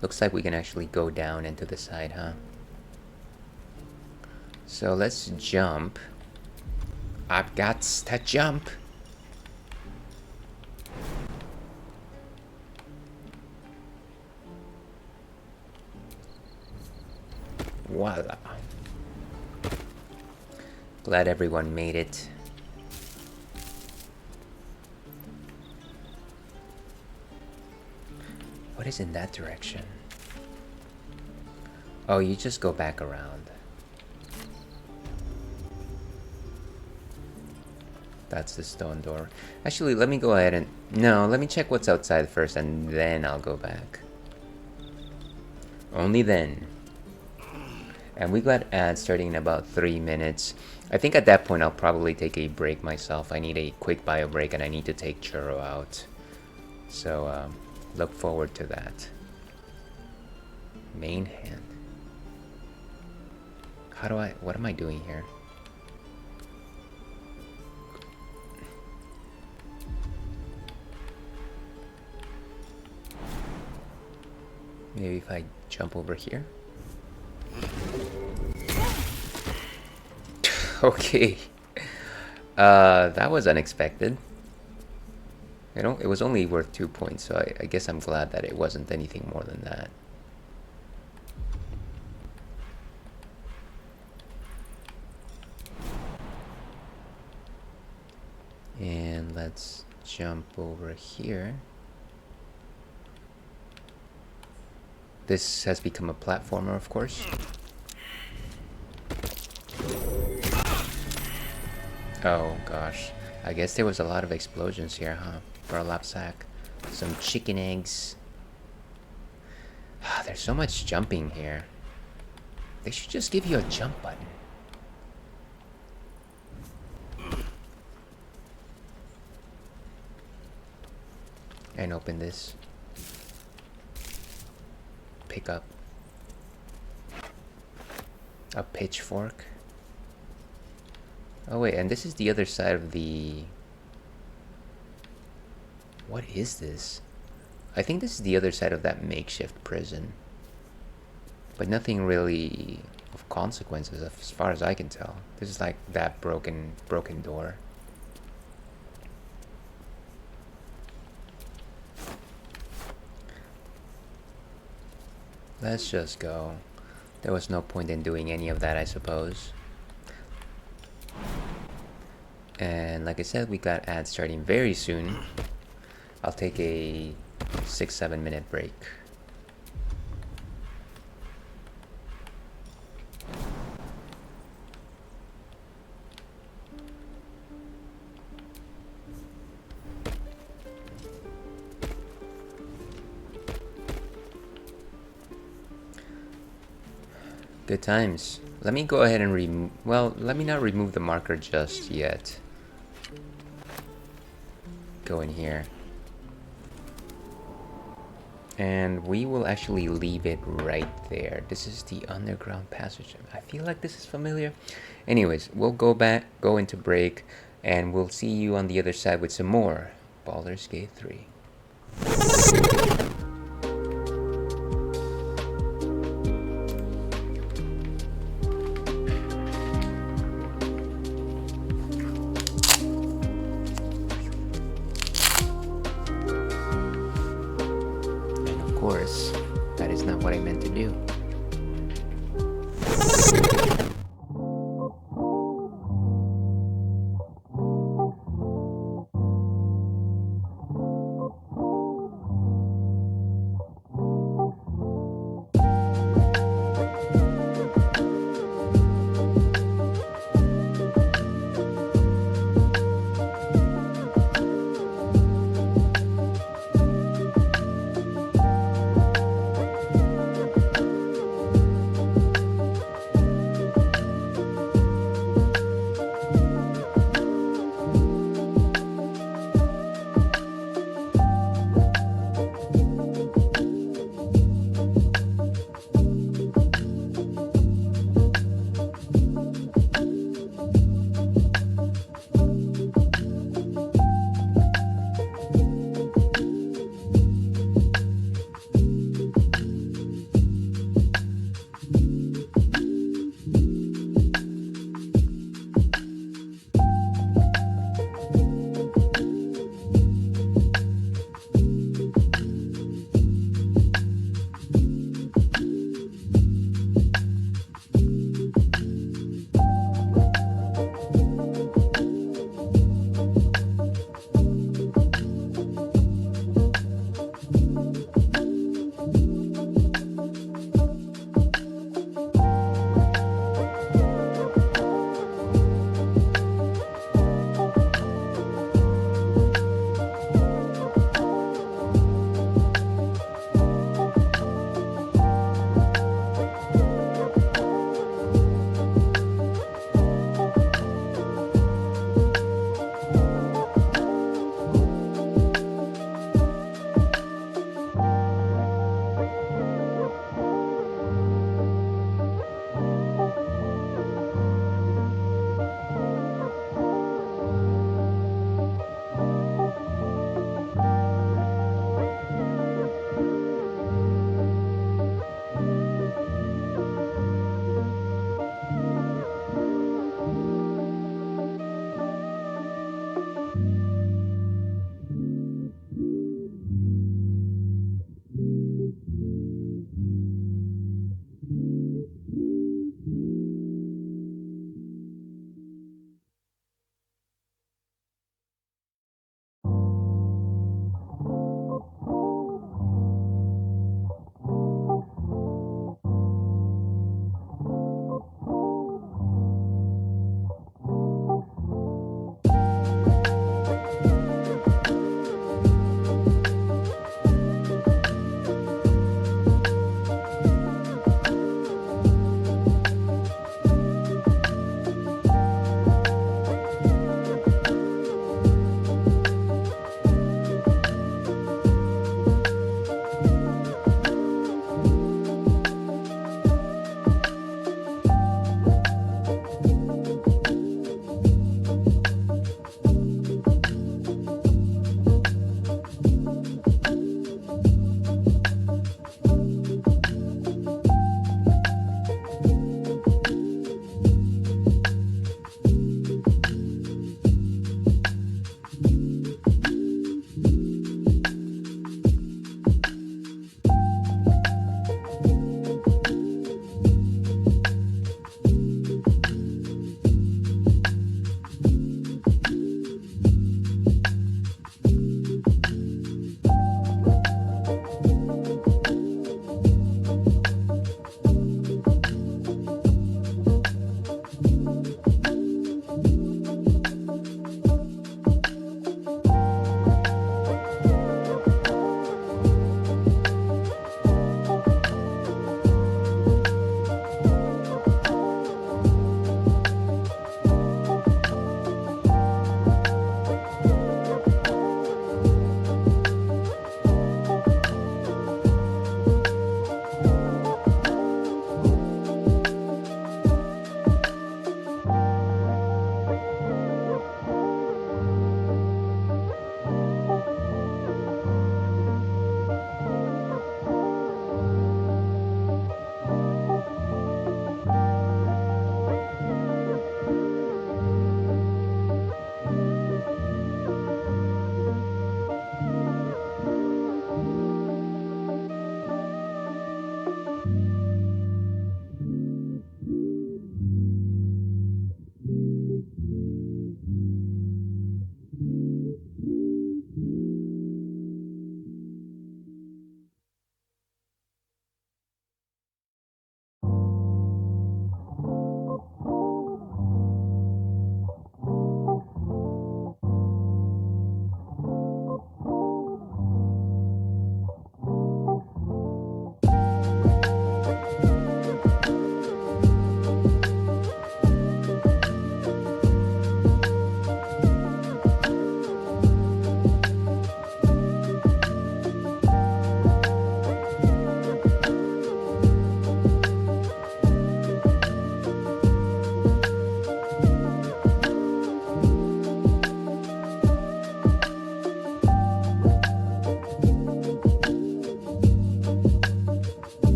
Looks like we can actually go down into the side, huh? So let's jump. I've got to jump. Voila. Glad everyone made it. What is in that direction? Oh, you just go back around. That's the stone door. Actually, let me go ahead and... No, let me check what's outside first and then I'll go back. Only then. And we got ads starting in about 3 minutes. I think at that point I'll probably take a break myself. I need a quick bio break and I need to take Churro out. So, look forward to that. Main hand. How do I... What am I doing here? Maybe if I jump over here? Okay. That was unexpected. It was only worth 2 points, so I guess I'm glad that it wasn't anything more than that. And let's jump over here. This has become a platformer, of course. Oh gosh. I guess there was a lot of explosions here, huh? Burlap sack. Some chicken eggs. There's so much jumping here. They should just give you a jump button. And open this. Pick up a pitchfork. Oh wait, and this is the other side of the... What is this? I think this is the other side of that makeshift prison. But nothing really of consequences as far as I can tell. This is like that broken door. Let's just go. There was no point in doing any of that, I suppose. And like I said, we got ads starting very soon. I'll take a 6-7 minute break. Good times. Let me go ahead and remove... Well, let me not remove the marker just yet. Go in here. And we will actually leave it right there. This is the underground passage. I feel like this is familiar. Anyways, we'll go into break, and we'll see you on the other side with some more Baldur's Gate 3. That is not what I meant to do.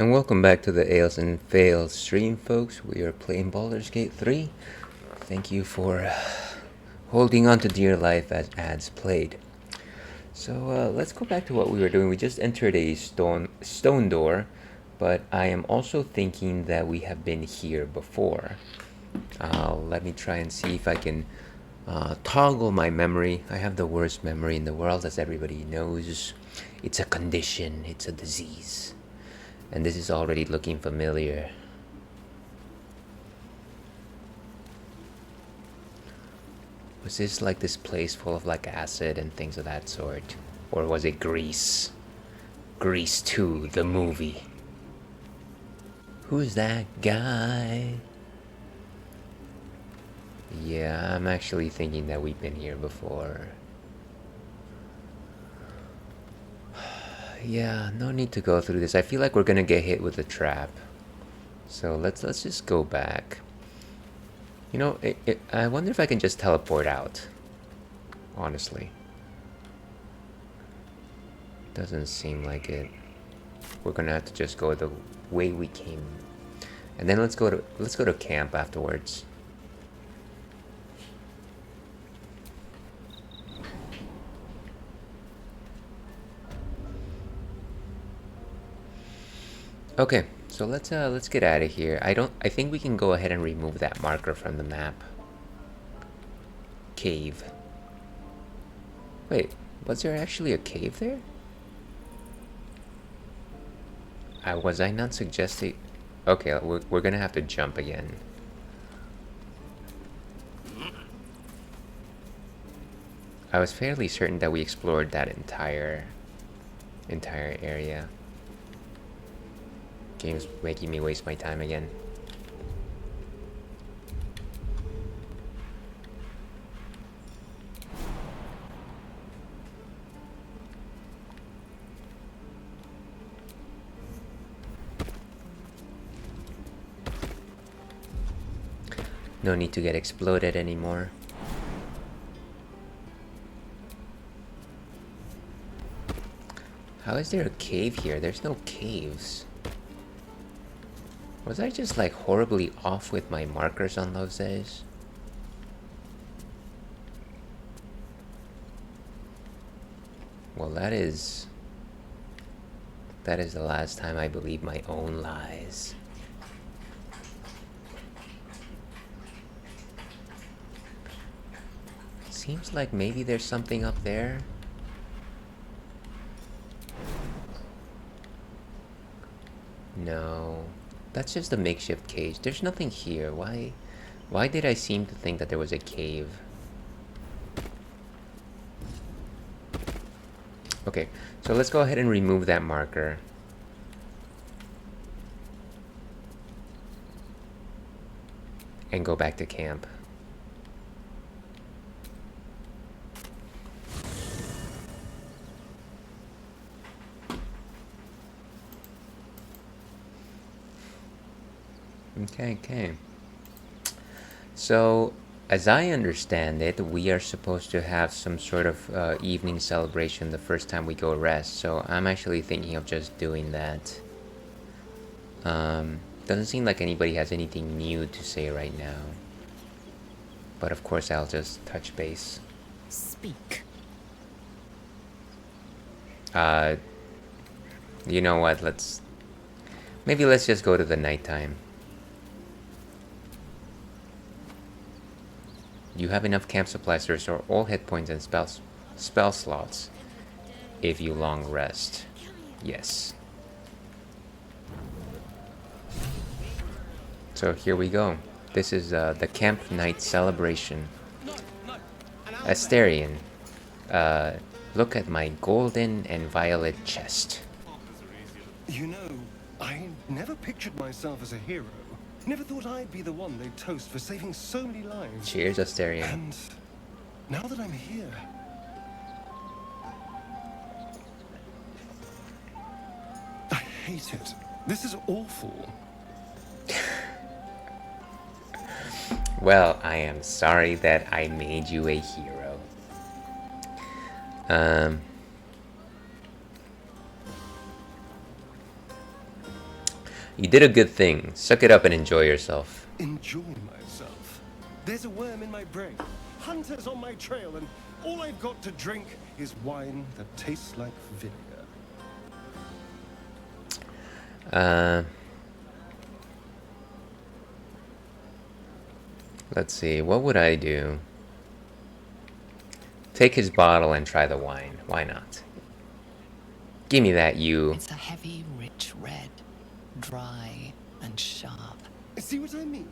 And welcome back to the Ales and Fails stream, folks. We are playing Baldur's Gate 3. Thank you for holding on to dear life as ads played. So let's go back to what we were doing. We just entered a stone door, but I am also thinking that we have been here before. Let me try and see if I can toggle my memory. I have the worst memory in the world, as everybody knows. It's a condition, it's a disease. And this is already looking familiar. Was this like this place full of like acid and things of that sort? Or was it Grease? Grease 2, the movie. Who's that guy? Yeah, I'm actually thinking that we've been here before. Yeah, no need to go through this. I feel like we're gonna get hit with a trap. So let's just go back. You know, I wonder if I can just teleport out. Honestly. Doesn't seem like it. We're gonna have to just go the way we came. And then let's go to camp afterwards. Okay, so let's get out of here. I think we can go ahead and remove that marker from the map. Cave. Wait, was there actually a cave there? Was I not suggesting? Okay, we're gonna have to jump again. I was fairly certain that we explored that entire area. Game's making me waste my time again. No need to get exploded anymore. How is there a cave here? There's no caves. Was I just like horribly off with my markers on those days? Well, that is the last time I believe my own lies. Seems like maybe there's something up there. No. That's just a makeshift cage. There's nothing here. Why did I seem to think that there was a cave? Okay, so let's go ahead and remove that marker. And go back to camp. Okay. So, as I understand it, we are supposed to have some sort of evening celebration the first time we go rest. So I'm actually thinking of just doing that. Doesn't seem like anybody has anything new to say right now. But of course I'll just touch base. Speak. You know what, maybe let's just go to the nighttime. You have enough camp supplies to restore all hit points and spell slots if you long rest. Yes. So here we go. This is the camp night celebration. Asterion, look at my golden and violet chest. You know, I never pictured myself as a hero. Never thought I'd be the one they'd toast for saving so many lives. Cheers, Asterion. And now that I'm here, I hate it. This is awful. Well, I am sorry that I made you a hero. You did a good thing. Suck it up and enjoy yourself. Enjoy myself. There's a worm in my brain, hunters on my trail, and all I've got to drink is wine that tastes like vinegar. Let's see. What would I do? Take his bottle and try the wine. Why not? Give me that, you. It's a heavy, rich red, dry and sharp. See what I mean?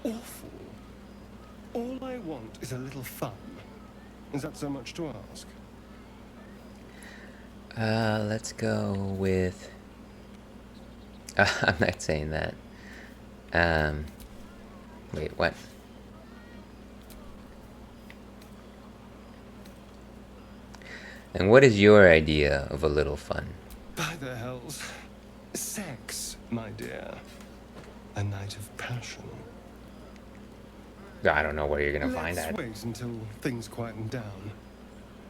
Awful. All I want is a little fun. Is that so much to ask? Let's go with... I'm not saying that. Wait, what? And what is your idea of a little fun? By the hells. Sex, my dear. A night of passion. I don't know where you're gonna find that. Let's wait until things quieten down.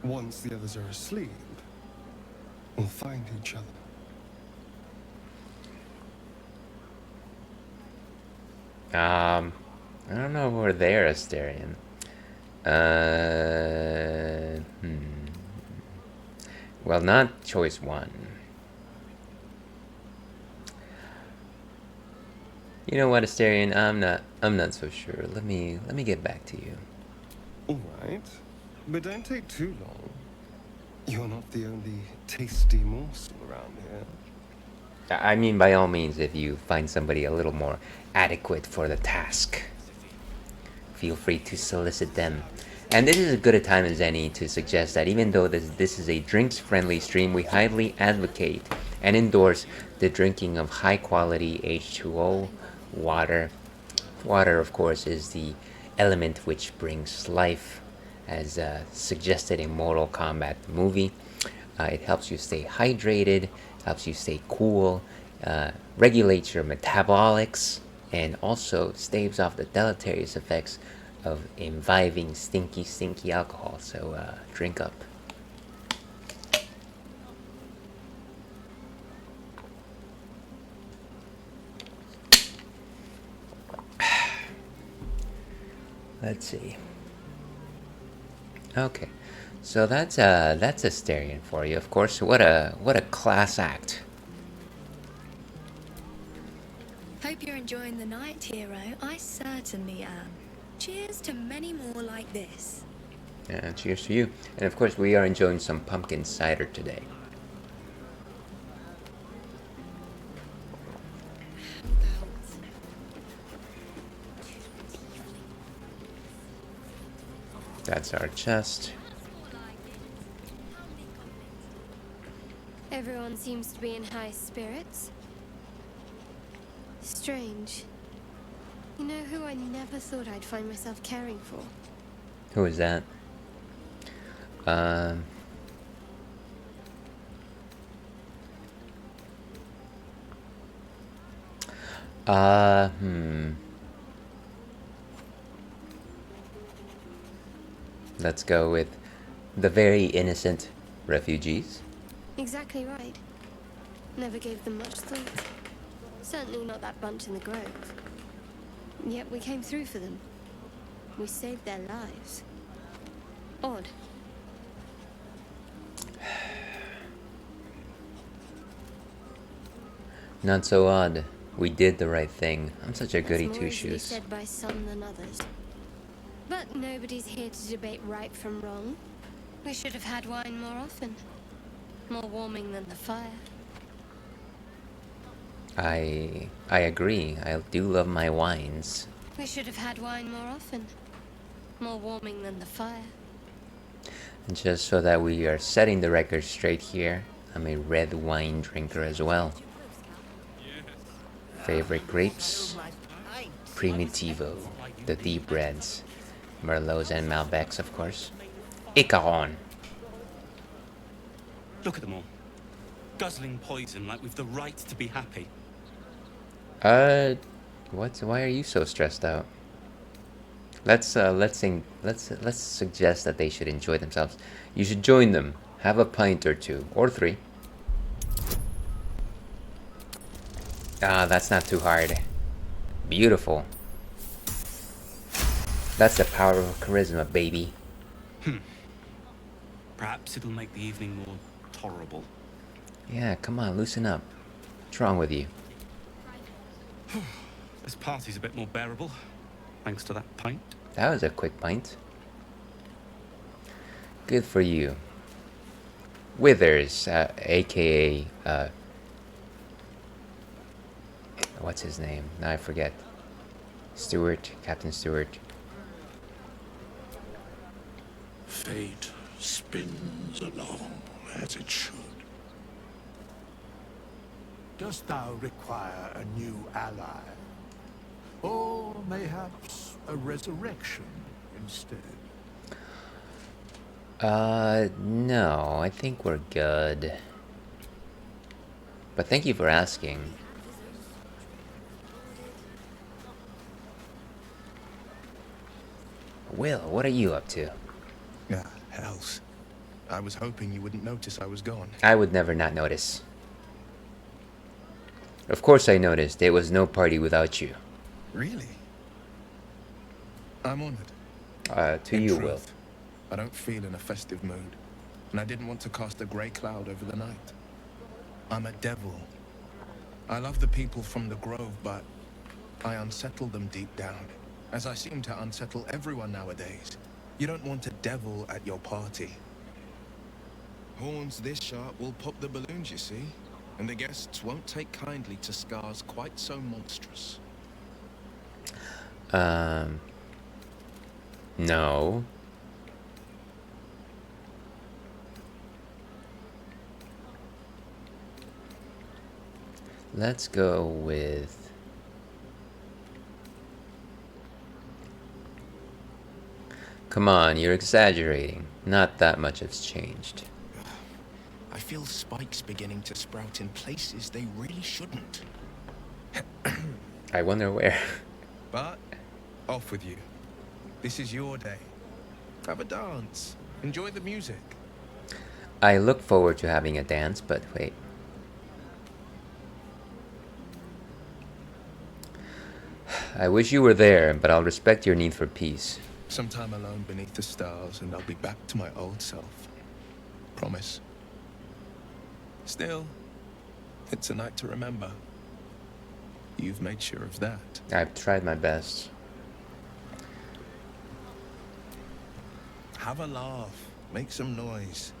Once the others are asleep, we'll find each other. I don't know if we're there, Asterion. Well, not choice one. You know what, Asterion? I'm not so sure. Let me get back to you. All right, but don't take too long. You're not the only tasty morsel around here. I mean, by all means, if you find somebody a little more adequate for the task, feel free to solicit them. And this is as good a time as any to suggest that even though this is a drinks-friendly stream, we highly advocate and endorse the drinking of high-quality H2O water. Water, of course, is the element which brings life, as suggested in Mortal Kombat the movie. It helps you stay hydrated, helps you stay cool, regulates your metabolics, and also staves off the deleterious effects of imbibing stinky alcohol. So drink up. Let's see. Okay, so that's Asterion for you. Of course, what a class act. Hope you're enjoying the night, hero. I certainly am. Cheers to many more like this. Yeah, cheers to you. And of course, we are enjoying some pumpkin cider today. That's our chest. Everyone seems to be in high spirits. Strange. You know who I never thought I'd find myself caring for? Who is that? Let's go with the very innocent refugees. Exactly right. Never gave them much thought. Certainly not that bunch in the grove. Yet we came through for them. We saved their lives. Odd. Not so odd. We did the right thing. I'm such a goody That's more two-shoes. easily said by some than others. But nobody's here to debate right from wrong. We should have had wine more often. More warming than the fire. I agree. I do love my wines. We should have had wine more often. More warming than the fire. And just so that we are setting the record straight here, I'm a red wine drinker as well. Favorite grapes? Primitivo, the deep reds. Merlots and Malbecs, of course. Icaron. Look at them all. Guzzling poison like we've the right to be happy. Why are you so stressed out? Let's suggest that they should enjoy themselves. You should join them. Have a pint or two, or three. Ah, that's not too hard. Beautiful. That's the power of charisma, baby. Perhaps it'll make the evening more tolerable. Yeah, come on, loosen up. What's wrong with you? This party's a bit more bearable, thanks to that pint. That was a quick pint. Good for you. Withers, aka, what's his name? Now I forget. Stewart, Captain Stewart. Fate spins along as it should. Dost thou require a new ally? Or mayhaps a resurrection instead? No, I think we're good. But thank you for asking. Will, what are you up to? Ah, hells. I was hoping you wouldn't notice I was gone. I would never not notice. Of course I noticed. There was no party without you. Really? I'm honored. To In you, truth, Will. I don't feel in a festive mood, and I didn't want to cast a grey cloud over the night. I'm a devil. I love the people from the Grove, but I unsettle them deep down, as I seem to unsettle everyone nowadays. You don't want a devil at your party. Horns this sharp will pop the balloons, you see, and the guests won't take kindly to scars quite so monstrous. No. Let's go with... Come on, you're exaggerating. Not that much has changed. I feel spikes beginning to sprout in places they really shouldn't. I wonder where. But, off with you. This is your day. Have a dance. Enjoy the music. I look forward to having a dance, but wait. I wish you were there, but I'll respect your need for peace. Sometime alone beneath the stars, and I'll be back to my old self. Promise. Still, it's a night to remember. You've made sure of that. I've tried my best. Have a laugh. Make some noise.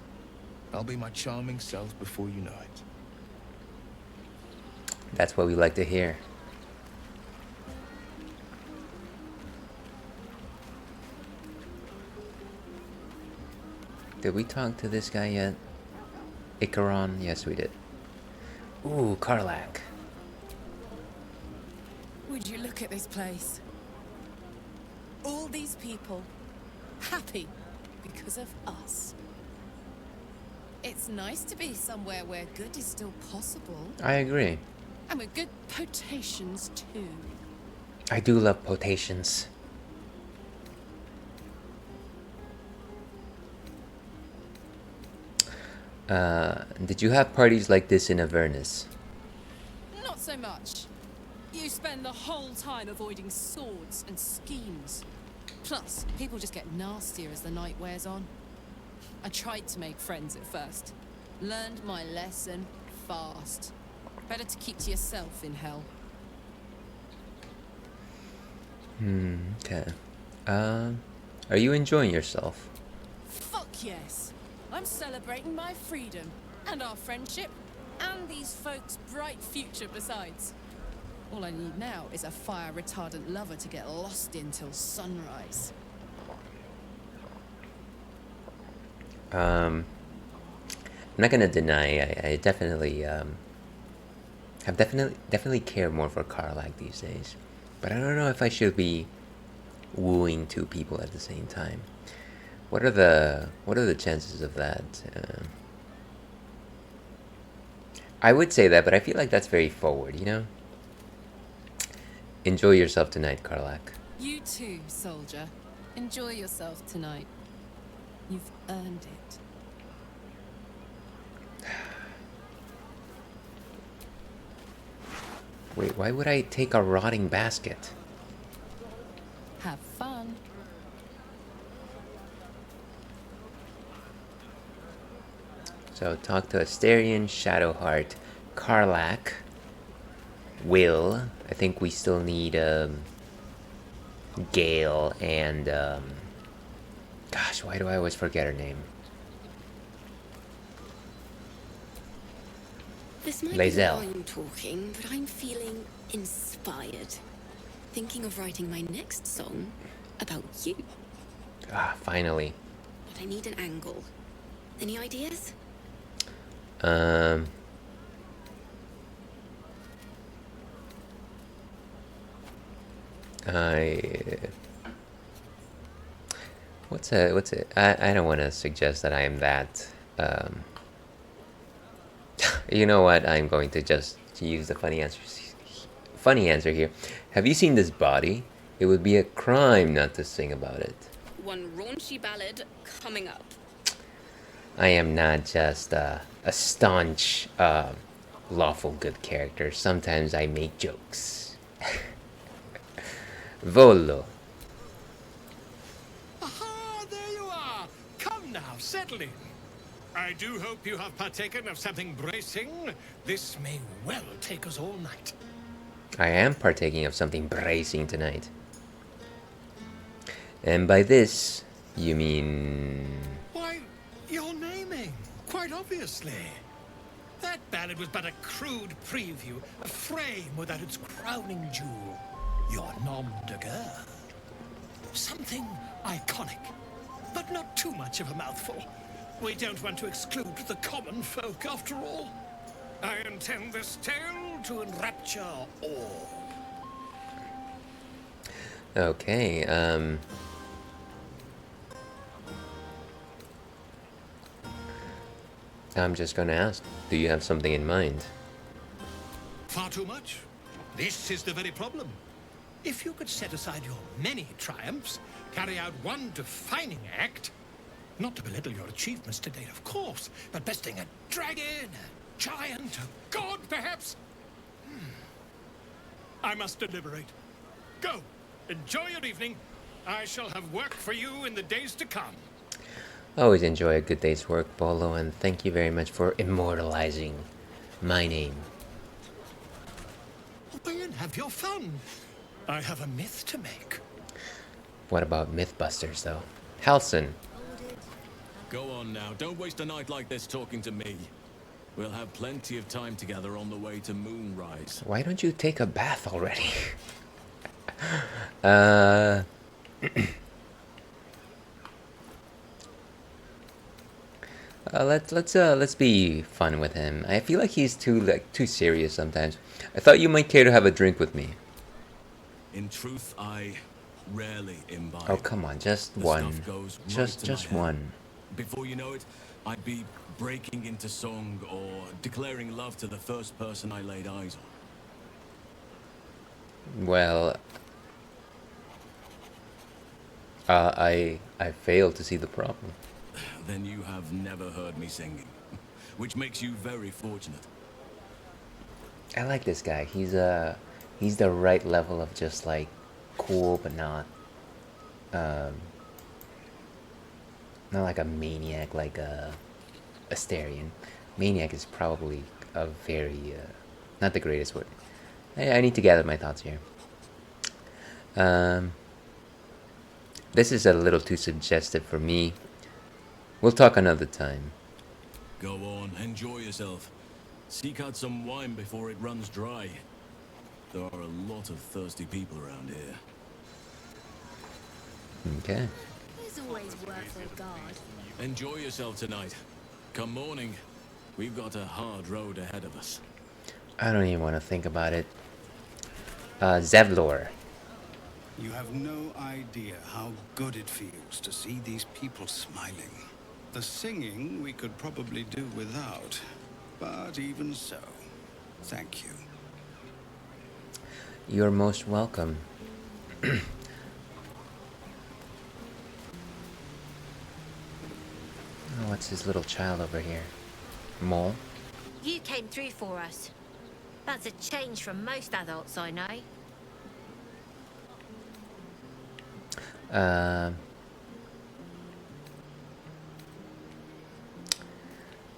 I'll be my charming self before you know it. That's what we like to hear. Did we talk to this guy yet? Icaron? Yes, we did. Ooh, Karlak. Would you look at this place? All these people happy because of us. It's nice to be somewhere where good is still possible. I agree. And with good potations too. I do love potations. Did you have parties like this in Avernus? Not so much. You spend the whole time avoiding swords and schemes. Plus, people just get nastier as the night wears on. I tried to make friends at first. Learned my lesson fast. Better to keep to yourself in hell. Okay. Are you enjoying yourself? Fuck yes. I'm celebrating my freedom, and our friendship, and these folks' bright future besides. All I need now is a fire-retardant lover to get lost in till sunrise. I'm not gonna deny I definitely have definitely care more for Karlak these days, but I don't know if I should be wooing two people at the same time. What are the chances of that? I would say that, but I feel like that's very forward, you know? Enjoy yourself tonight, Karlak. You too, soldier. Enjoy yourself tonight. You've earned it. Wait, why would I take a rotting basket? Have fun. So talk to Asterion, Shadowheart, Karlach, Will. I think we still need Gale and gosh, why do I always forget her name? This might Lae'zel. be I'm talking, but I'm feeling inspired. Thinking of writing my next song about you. Ah, finally. But I need an angle. Any ideas? What's it? I don't want to suggest that I am that. You know what? I'm going to just use the funny answer. Funny answer here. Have you seen this body? It would be a crime not to sing about it. One raunchy ballad coming up. I am not just a staunch, lawful good character. Sometimes I make jokes. Volo. Aha, there you are. Come now, settle in. I do hope you have partaken of something bracing. This may well take us all night. I am partaking of something bracing tonight. And by this, you mean... Why, you're naming, quite obviously. That ballad was but a crude preview, a frame without its crowning jewel. Your nom de guerre. Something iconic, but not too much of a mouthful. We don't want to exclude the common folk, after all. I intend this tale to enrapture all. Okay, I'm just gonna ask, do you have something in mind? Far too much. This is the very problem. If you could set aside your many triumphs, carry out one defining act, not to belittle your achievements to date, of course, but besting a dragon, a giant, a god, perhaps. I must deliberate. Go, enjoy your evening. I shall have work for you in the days to come. Always enjoy a good day's work, Bolo, and thank you very much for immortalizing my name. Away and have your fun. I have a myth to make. What about Mythbusters, though? Halson. Go on now, don't waste a night like this talking to me. We'll have plenty of time together on the way to Moonrise. Why don't you take a bath already? Let's be fun with him. I feel like he's too serious sometimes. I thought you might care to have a drink with me. In truth, I rarely imbibe. Oh, come on, just The one. stuff goes right Just to my head. one. Before you know it, I'd be breaking into song or declaring love to the first person I laid eyes on. Well, I failed to see the problem. Then you have never heard me singing, which makes you very fortunate. I like this guy. He's the right level of just like cool, but not like a maniac like a Asterion. Maniac is probably a very not the greatest word. I need to gather my thoughts here. This is a little too suggestive for me. We'll talk another time. Go on, enjoy yourself. Seek out some wine before it runs dry. There are a lot of thirsty people around here. Okay. There's always work for a guard. Enjoy yourself tonight. Come morning, we've got a hard road ahead of us. I don't even want to think about it. Zevlor. You have no idea how good it feels to see these people smiling. The singing we could probably do without, but even so, thank you. You're most welcome. Oh, what's this little child over here? Mole? You came through for us. That's a change from most adults I know.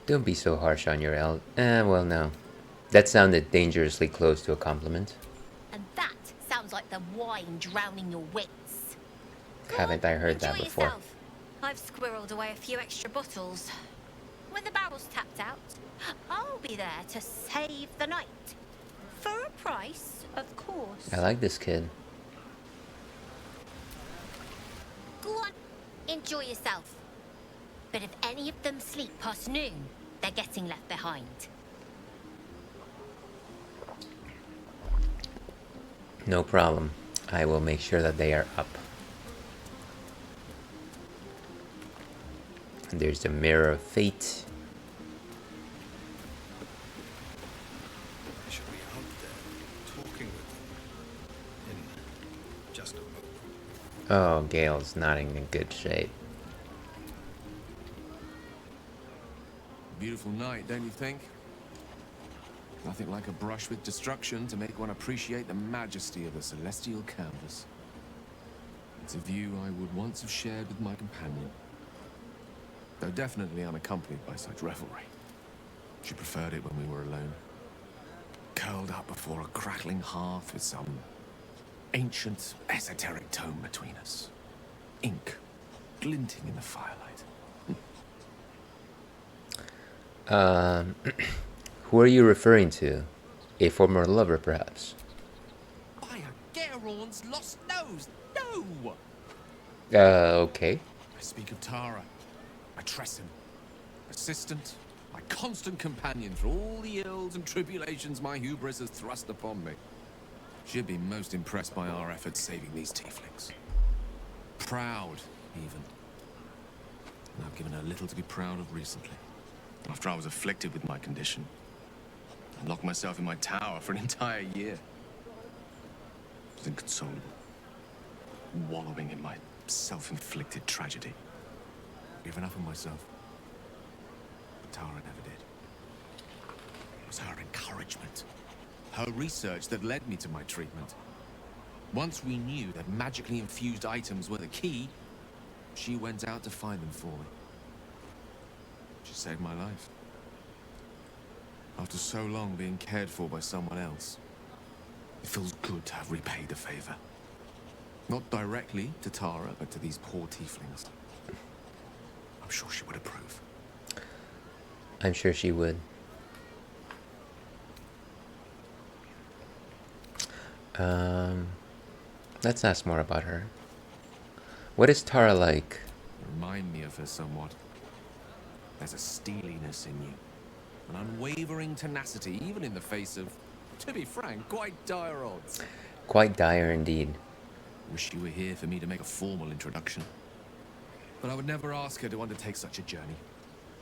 Don't be so harsh on your well, no. That sounded dangerously close to a compliment. And that sounds like the wine drowning your wits. Haven't I heard that Enjoy before? yourself. I've squirreled away a few extra bottles. When the barrel's tapped out, I'll be there to save the night. For a price, of course. I like this kid. Go on, enjoy yourself. But if any of them sleep past noon, they're getting left behind. No problem. I will make sure that they are up. And there's the Mirror of Fate. I shall be out there, talking with them. In just a moment. Oh, Gale's not in good shape. Beautiful night, don't you think? Nothing like a brush with destruction to make one appreciate the majesty of a celestial canvas. It's a view I would once have shared with my companion. Though definitely unaccompanied by such revelry. She preferred it when we were alone. Curled up before a crackling hearth with some ancient, esoteric tome between us. Ink glinting in the firelight. Who are you referring to? A former lover, perhaps? By a Garon's lost nose! No! Okay. I speak of Tara, my Tressin, assistant, my constant companion through all the ills and tribulations my hubris has thrust upon me. She'd be most impressed by our efforts saving these tieflings. Proud, even. And I've given her little to be proud of recently. After I was afflicted with my condition, I locked myself in my tower for an entire year. I was inconsolable, wallowing in my self-inflicted tragedy. Give enough of myself. But Tara never did. It was her encouragement, her research that led me to my treatment. Once we knew that magically infused items were the key, she went out to find them for me. She saved my life. After so long being cared for by someone else, it feels good to have repaid the favor. Not directly to Tara, but to these poor tieflings. I'm sure she would approve. I'm sure she would. Let's ask more about her. What is Tara like? Remind me of her somewhat. There's a steeliness in you. An unwavering tenacity, even in the face of, to be frank, quite dire odds. Quite dire indeed. Wish you were here for me to make a formal introduction. But I would never ask her to undertake such a journey.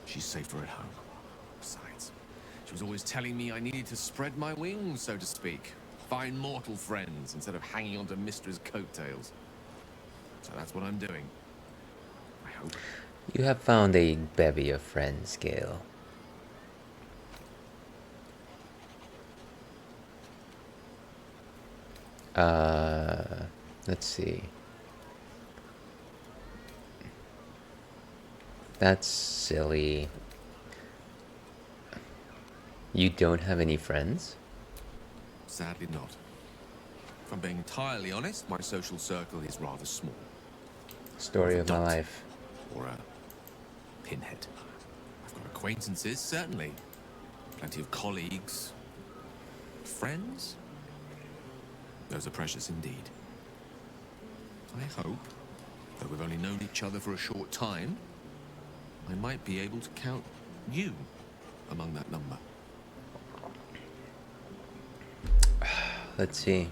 She's safer at home. Besides, she was always telling me I needed to spread my wings, so to speak. Find mortal friends instead of hanging onto Mistra's coattails. So that's what I'm doing. I hope. You have found a bevy of friends, Gale. Let's see. That's silly. You don't have any friends? Sadly not. If I'm being entirely honest, my social circle is rather small. Story of my life. Or a pinhead. I've got acquaintances, certainly. Plenty of colleagues. Friends? Those are precious indeed. I hope, though we've only known each other for a short time, I might be able to count you among that number. Let's see.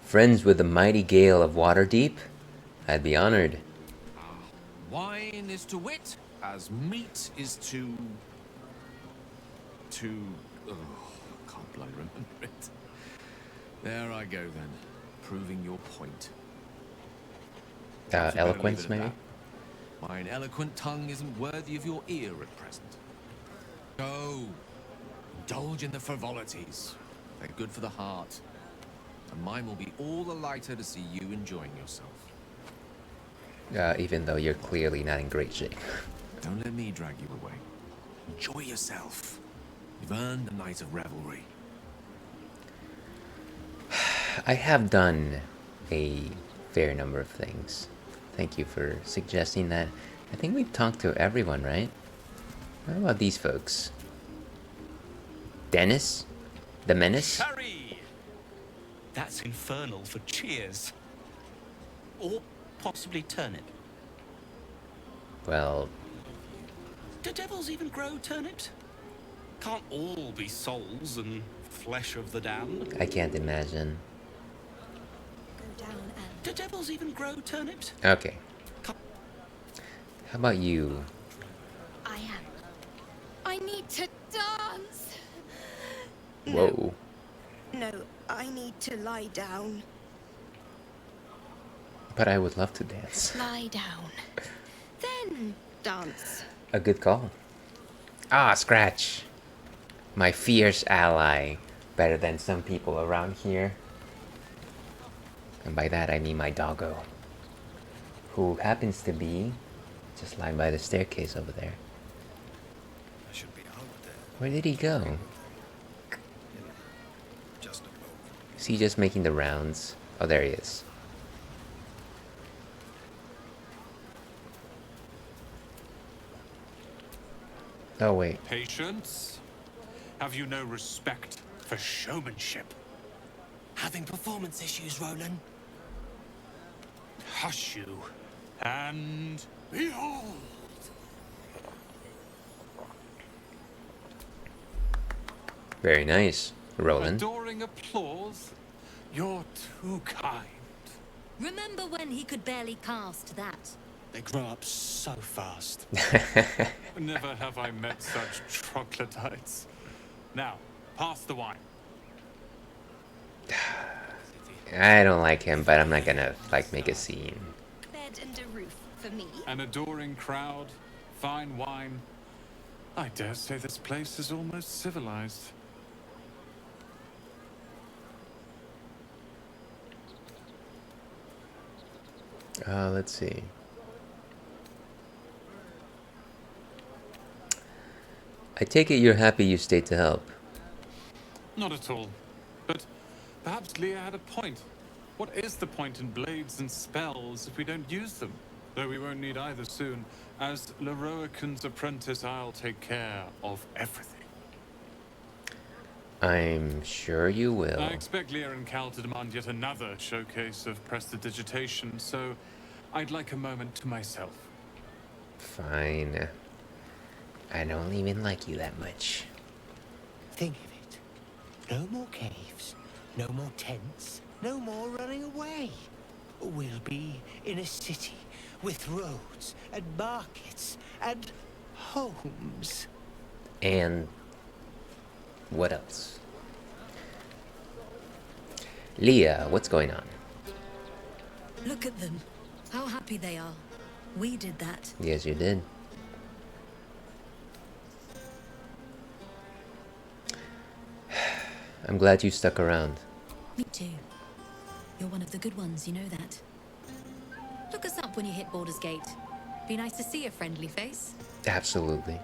Friends with the mighty Gale of Waterdeep? I'd be honored. Wine is to wit, as meat is to... Oh, can't bloody remember it. There I go then, proving your point. Eloquence, maybe? Mine eloquent tongue isn't worthy of your ear at present. Go. Indulge in the frivolities. They're good for the heart. And mine will be all the lighter to see you enjoying yourself. Even though you're clearly not in great shape. Don't let me drag you away. Enjoy yourself. You've earned a night of revelry. I have done a fair number of things. Thank you for suggesting that. I think we've talked to everyone, right? What about these folks? Dennis? The Menace? Curry! That's infernal for cheers. Or possibly turnip. Well... Do devils even grow turnips? Can't all be souls and flesh of the damned. I can't imagine. Do devils even grow turnips? Okay. How about you? I am. I need to dance. Whoa. No, I need to lie down. But I would love to dance. Lie down. Then dance. A good call. Ah, Scratch. My fierce ally. Better than some people around here. And by that I mean my doggo. Who happens to be just lying by the staircase over there. I should be out there. Where did he go? Just a moment. Is he just making the rounds? Oh, there he is. Oh, wait. Patience? Have you no respect for showmanship? Having performance issues, Roland? Hush you. And behold! Very nice, Roland. Adoring applause? You're too kind. Remember when he could barely cast that? They grow up so fast. Never have I met such troglodytes. Now, pass the wine. I don't like him, but I'm not gonna, like, make a scene. Bed and a roof for me. An adoring crowd, fine wine. I dare say this place is almost civilized. Let's see. I take it you're happy you stayed to help. Not at all. But perhaps Leah had a point. What is the point in blades and spells if we don't use them? Though we won't need either soon. As Leroican's apprentice, I'll take care of everything. I'm sure you will. I expect Leah and Cal to demand yet another showcase of prestidigitation, so I'd like a moment to myself. Fine. I don't even like you that much. Think of it. No more caves, no more tents, no more running away. We'll be in a city with roads and markets and homes. And what else? Leah, what's going on? Look at them. How happy they are. We did that. Yes, you did. I'm glad you stuck around. Me too. You're one of the good ones, you know that. Look us up when you hit Baldur's Gate. Be nice to see a friendly face. Absolutely.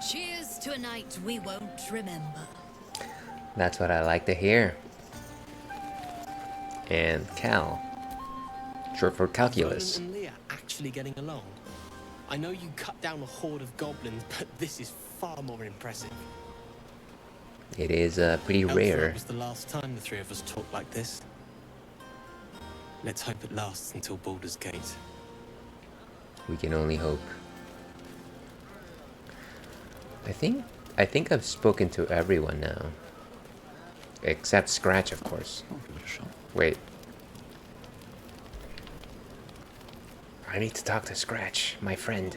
Cheers to a night we won't remember. That's what I like to hear. And Cal. Short for calculus. Roland and Leah actually getting along. I know you cut down a horde of goblins, but this is far more impressive. It is pretty Elfra rare. was the last time the three of us talked like this. Let's hope it lasts until Baldur's Gate. We can only hope. I think I've spoken to everyone now. Except Scratch, of course. I'll give it a shot. Wait. I need to talk to Scratch, my friend.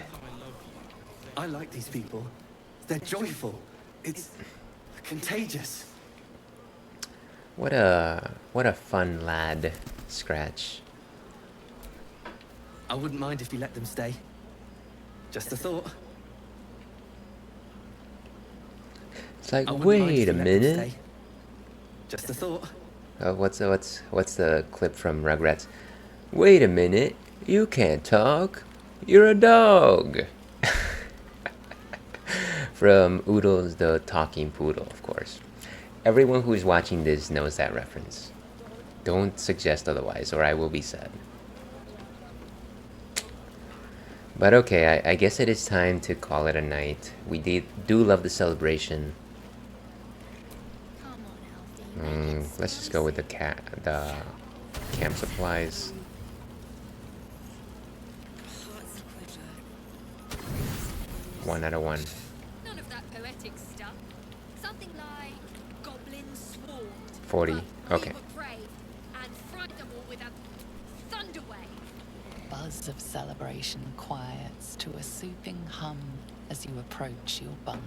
I like these people. They're joyful. It's contagious. What a fun lad, Scratch. I wouldn't mind if you let them stay. Just a thought. It's like, I wouldn't mind wait if a you let them minute. stay. Just a thought. What's the clip from Rugrats? Wait a minute, you can't talk. You're a dog. From Oodles the Talking Poodle, of course. Everyone who's watching this knows that reference. Don't suggest otherwise, or I will be sad. But okay, I guess it is time to call it a night. We do love the celebration. Let's just go with the camp supplies. One out of one. None of that poetic stuff. Something like goblins swarmed. 40. Okay. We were brave and frightened them all with a thunder wave. Buzz of celebration quiets to a soothing hum as you approach your bunk.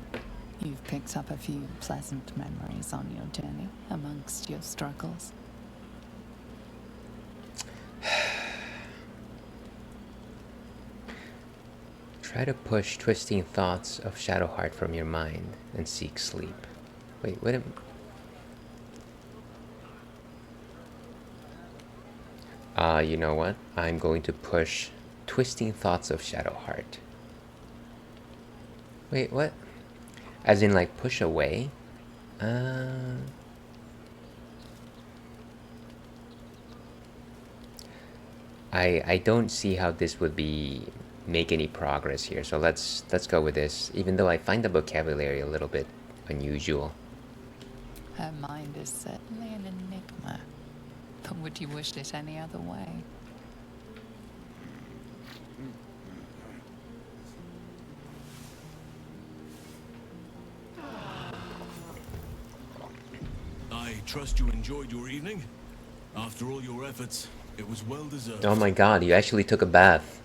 You've picked up a few pleasant memories on your journey amongst your struggles. Try to push twisting thoughts of Shadowheart from your mind and seek sleep. Wait a minute. You know what? I'm going to push twisting thoughts of Shadowheart. Wait, what? As in, like, push away? I don't see how this would make any progress here, so let's go with this, even though I find the vocabulary a little bit unusual. Her mind is certainly an enigma, but would you wish it any other way? I trust you enjoyed your evening. After all your efforts, it was well deserved. Oh my god, you actually took a bath.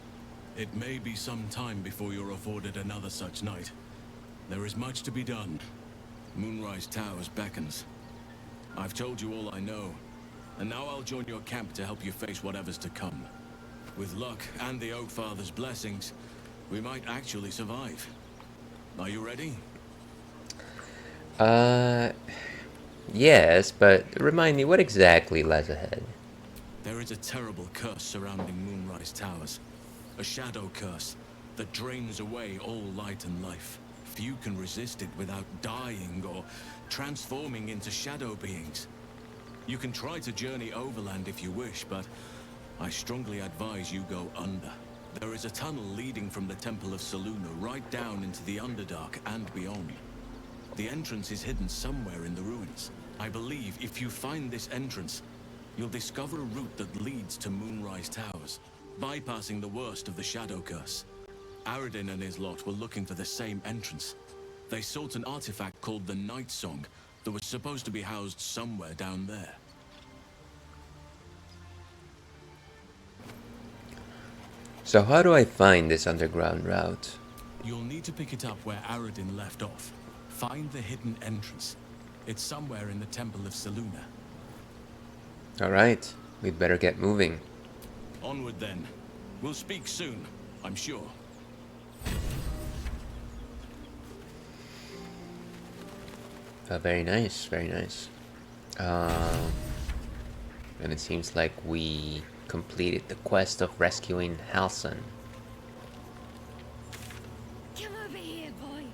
It may be some time before you're afforded another such night. There is much to be done. Moonrise Towers beckons. I've told you all I know, and now I'll join your camp to help you face whatever's to come. With luck and the Oak Father's blessings, we might actually survive. Are you ready? Yes, but remind me, what exactly lies ahead? There is a terrible curse surrounding Moonrise Towers. A shadow curse that drains away all light and life. Few can resist it without dying or transforming into shadow beings. You can try to journey overland if you wish, but I strongly advise you go under. There is a tunnel leading from the Temple of Selûne right down into the Underdark and beyond. The entrance is hidden somewhere in the ruins. I believe if you find this entrance, you'll discover a route that leads to Moonrise Towers, bypassing the worst of the Shadow Curse. Aradin and his lot were looking for the same entrance. They sought an artifact called the Night Song that was supposed to be housed somewhere down there. So how do I find this underground route? You'll need to pick it up where Aradin left off. Find the hidden entrance. It's somewhere in the Temple of Selûne. Alright, we'd better get moving. Onward then. We'll speak soon, I'm sure. Very nice, very nice. And it seems like we completed the quest of rescuing Halson. Come over here, boy.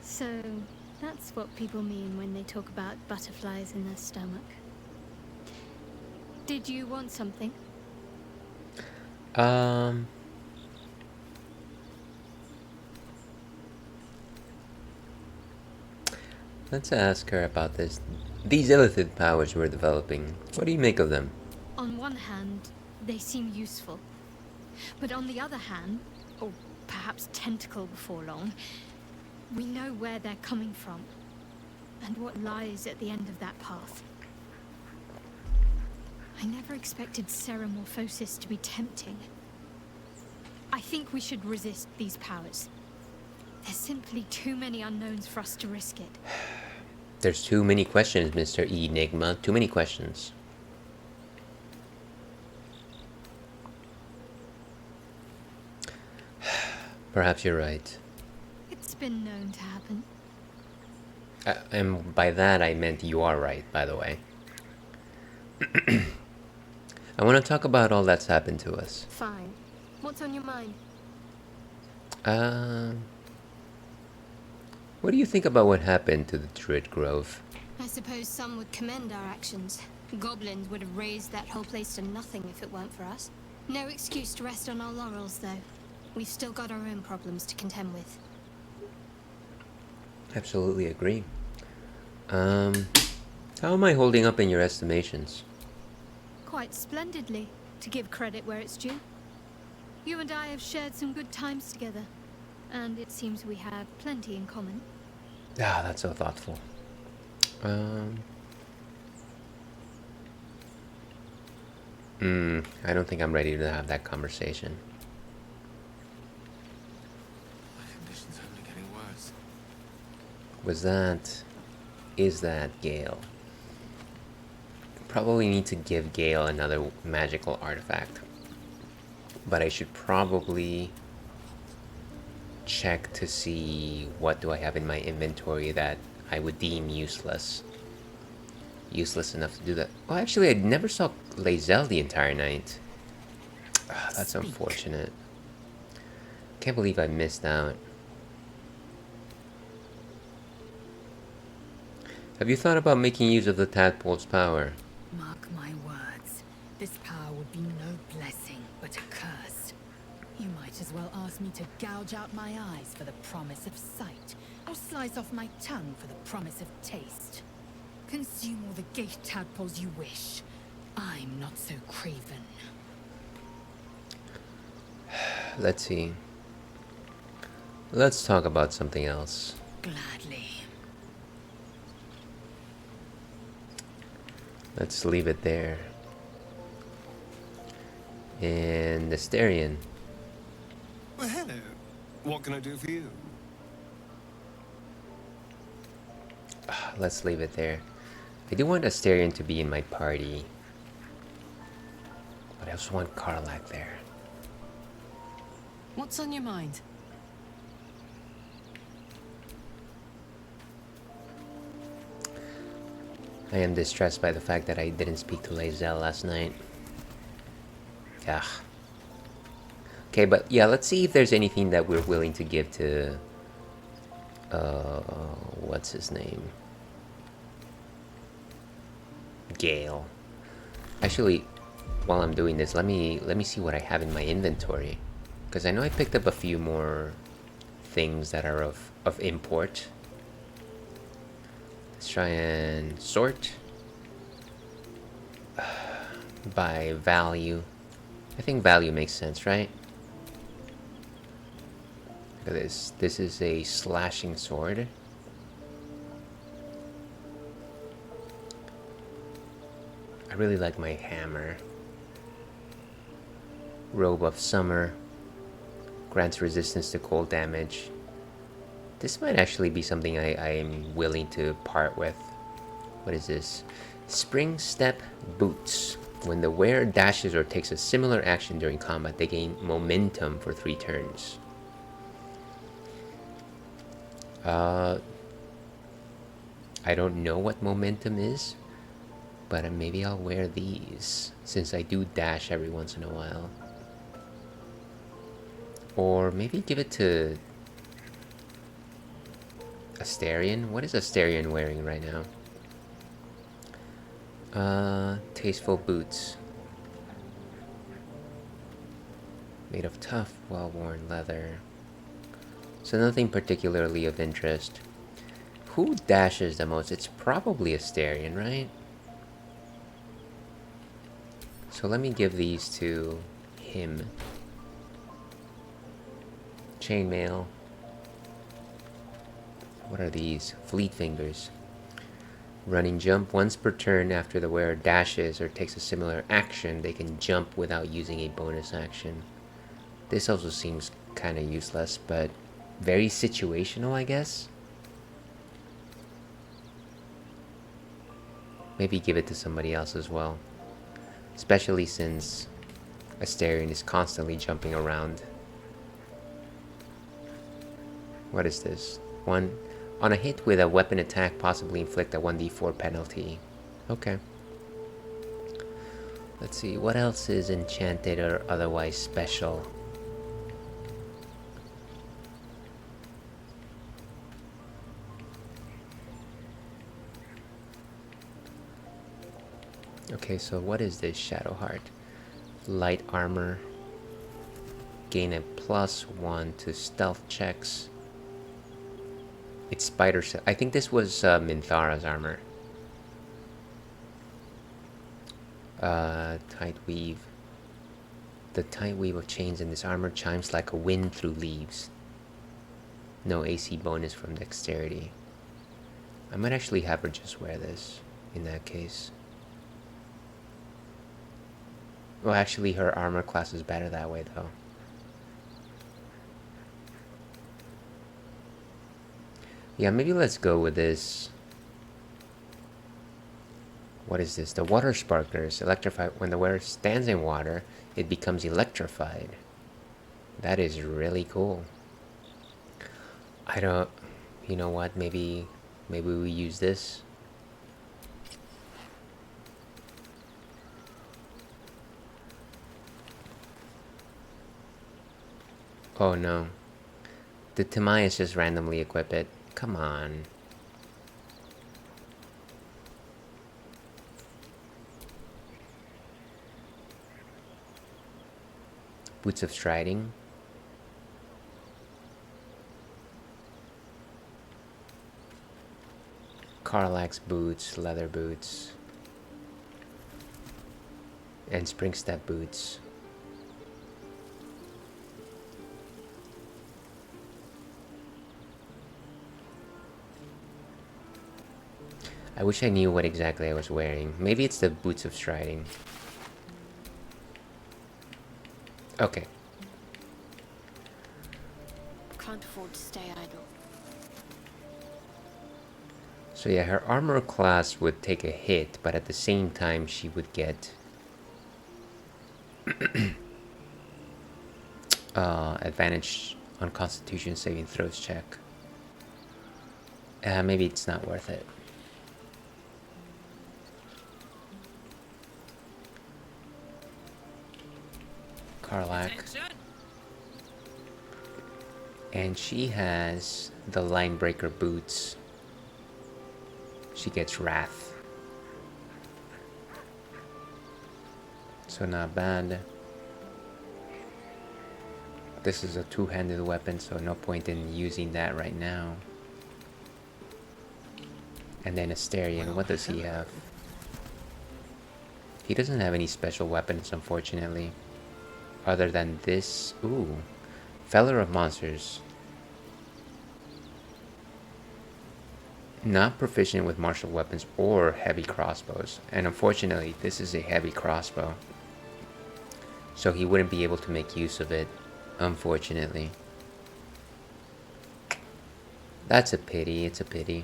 So, that's what people mean when they talk about butterflies in their stomach. Did you want something? Let's ask her about this. These illithid powers we're developing, what do you make of them? On one hand, they seem useful. But on the other hand, or perhaps tentacle before long, we know where they're coming from, and what lies at the end of that path. I never expected seromorphosis to be tempting. I think we should resist these powers. There's simply too many unknowns for us to risk it. There's too many questions, Mr. Enigma. Too many questions. Perhaps you're right. It's been known to happen. And by that I meant you are right, by the way. I want to talk about all that's happened to us. Fine. What's on your mind? What do you think about what happened to the Druid Grove? I suppose some would commend our actions. Goblins would have razed that whole place to nothing if it weren't for us. No excuse to rest on our laurels, though. We've still got our own problems to contend with. Absolutely agree. How am I holding up in your estimations? Quite splendidly, to give credit where it's due. You and I have shared some good times together, and it seems we have plenty in common. Ah, that's so thoughtful. I don't think I'm ready to have that conversation. My condition's only getting worse. Is that Gale? Probably need to give Gale another magical artifact. But I should probably check to see what do I have in my inventory that I would deem useless. Useless enough to do that. Well, actually, I never saw Lae'zel the entire night. Ah, that's unfortunate. Can't believe I missed out. Have you thought about making use of the tadpole's power? Mark my words. This power would be no blessing, but a curse. You might as well ask me to gouge out my eyes for the promise of sight, or slice off my tongue for the promise of taste. Consume all the gate tadpoles you wish. I'm not so craven. Let's see. Let's talk about something else. Gladly. Let's leave it there. And Asterion. Well, hello. What can I do for you? Let's leave it there. I do want Asterion to be in my party. But I also want Karlach there. What's on your mind? I am distressed by the fact that I didn't speak to Lae'zel last night. Yeah. Okay, but yeah, let's see if there's anything that we're willing to give to... what's his name? Gale. Actually, while I'm doing this, let me see what I have in my inventory. Because I know I picked up a few more things that are of import. Let's try and sort by value. I think value makes sense, right? Look at this. This is a slashing sword. I really like my hammer. Robe of Summer. Grants resistance to cold damage. This might actually be something I'm willing to part with. What is this? Spring Step Boots. When the wearer dashes or takes a similar action during combat, they gain momentum for 3 turns. I don't know what momentum is, but maybe I'll wear these, since I do dash every once in a while. Or maybe give it to Asterion. What is Asterion wearing right now? Tasteful boots. Made of tough, well-worn leather. So nothing particularly of interest. Who dashes the most? It's probably Asterion, right? So let me give these to him. Chainmail. What are these? Fleet Fingers. Running jump. Once per turn after the wearer dashes or takes a similar action, they can jump without using a bonus action. This also seems kind of useless, but very situational, I guess. Maybe give it to somebody else as well. Especially since Asterion is constantly jumping around. What is this? One on a hit with a weapon attack, possibly inflict a 1d4 penalty. Okay. Let's see, what else is enchanted or otherwise special? Okay, so what is this Shadowheart? Light armor. Gain a +1 to stealth checks. It's spider. I think this was Minthara's armor. Tight weave. The tight weave of chains in this armor chimes like a wind through leaves. No AC bonus from dexterity. I might actually have her just wear this in that case. Well, actually, her armor class is better that way, though. Yeah, maybe let's go with this. What is this? The water sparklers electrify. When the wearer stands in water, it becomes electrified. That is really cool. I don't... You know what? Maybe we use this. Oh no. Did Timaeus just randomly equip it? Come on. Boots of Striding. Carlax boots, leather boots. And spring step boots. I wish I knew what exactly I was wearing. Maybe it's the boots of striding. Okay. Can't afford to stay idle. So yeah, her armor class would take a hit, but at the same time she would get advantage on Constitution saving throws check. Maybe it's not worth it. Carlac. And she has the Linebreaker boots. She gets Wrath. So not bad. This is a two-handed weapon, so no point in using that right now. And then Asterion, what does he have? He doesn't have any special weapons, unfortunately. Other than this, ooh, Feller of Monsters. Not proficient with martial weapons or heavy crossbows. And unfortunately, this is a heavy crossbow. So he wouldn't be able to make use of it, unfortunately. That's a pity, it's a pity.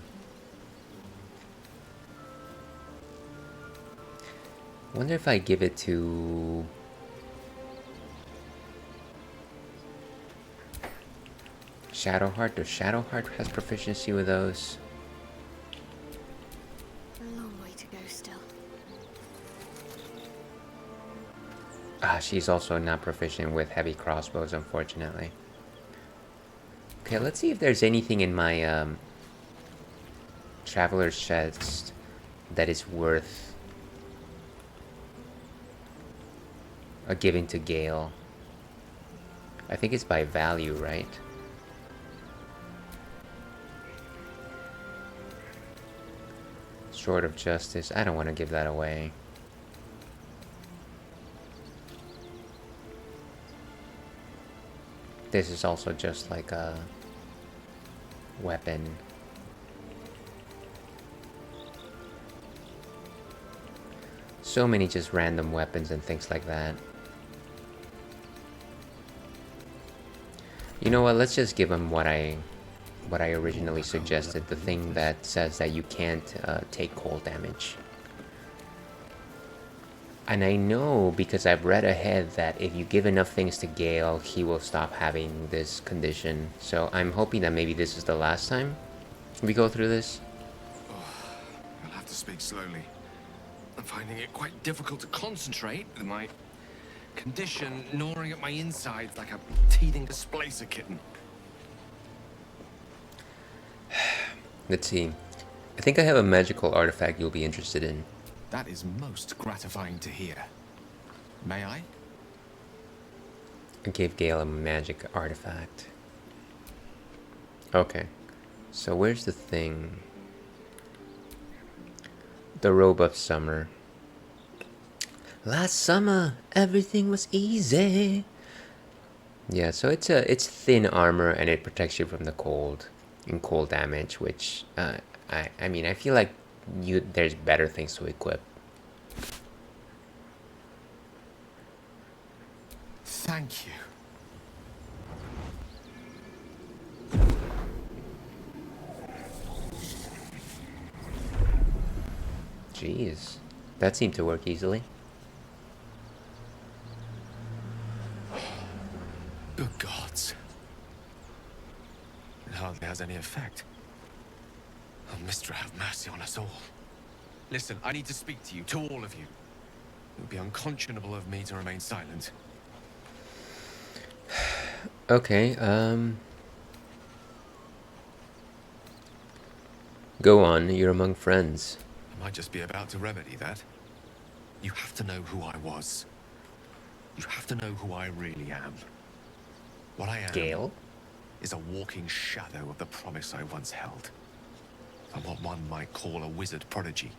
Wonder if I give it to... Shadowheart, or Shadowheart has proficiency with those. A long way to go still. She's also not proficient with heavy crossbows, unfortunately. Okay, let's see if there's anything in my Traveler's chest that is worth giving to Gale. I think it's by value, right? Sword of Justice. I don't want to give that away. This is also just like a weapon. So many just random weapons and things like that. You know what? Let's just give him what I originally suggested, the thing that says that you can't take cold damage. And I know because I've read ahead that if you give enough things to Gale, he will stop having this condition. So I'm hoping that maybe this is the last time we go through this. I'll have to speak slowly. I'm finding it quite difficult to concentrate with my condition gnawing at my insides like a teething displacer kitten. Let's see. I think I have a magical artifact you'll be interested in. That is most gratifying to hear. May I? I gave Gale a magic artifact. Okay. So where's the thing? The robe of summer. Last summer, everything was easy. Yeah, so it's thin armor and it protects you from the cold and cold damage, which I mean I feel like there's better things to equip. Thank you. Jeez, that seemed to work easily. Good gods. It hardly has any effect. Oh, Mistra, have mercy on us all. Listen, I need to speak to you, to all of you. It would be unconscionable of me to remain silent. Okay, go on, you're among friends. I might just be about to remedy that. You have to know who I was. You have to know who I really am. What I am Gale is a walking shadow of the promise I once held. I'm what one might call a wizard prodigy.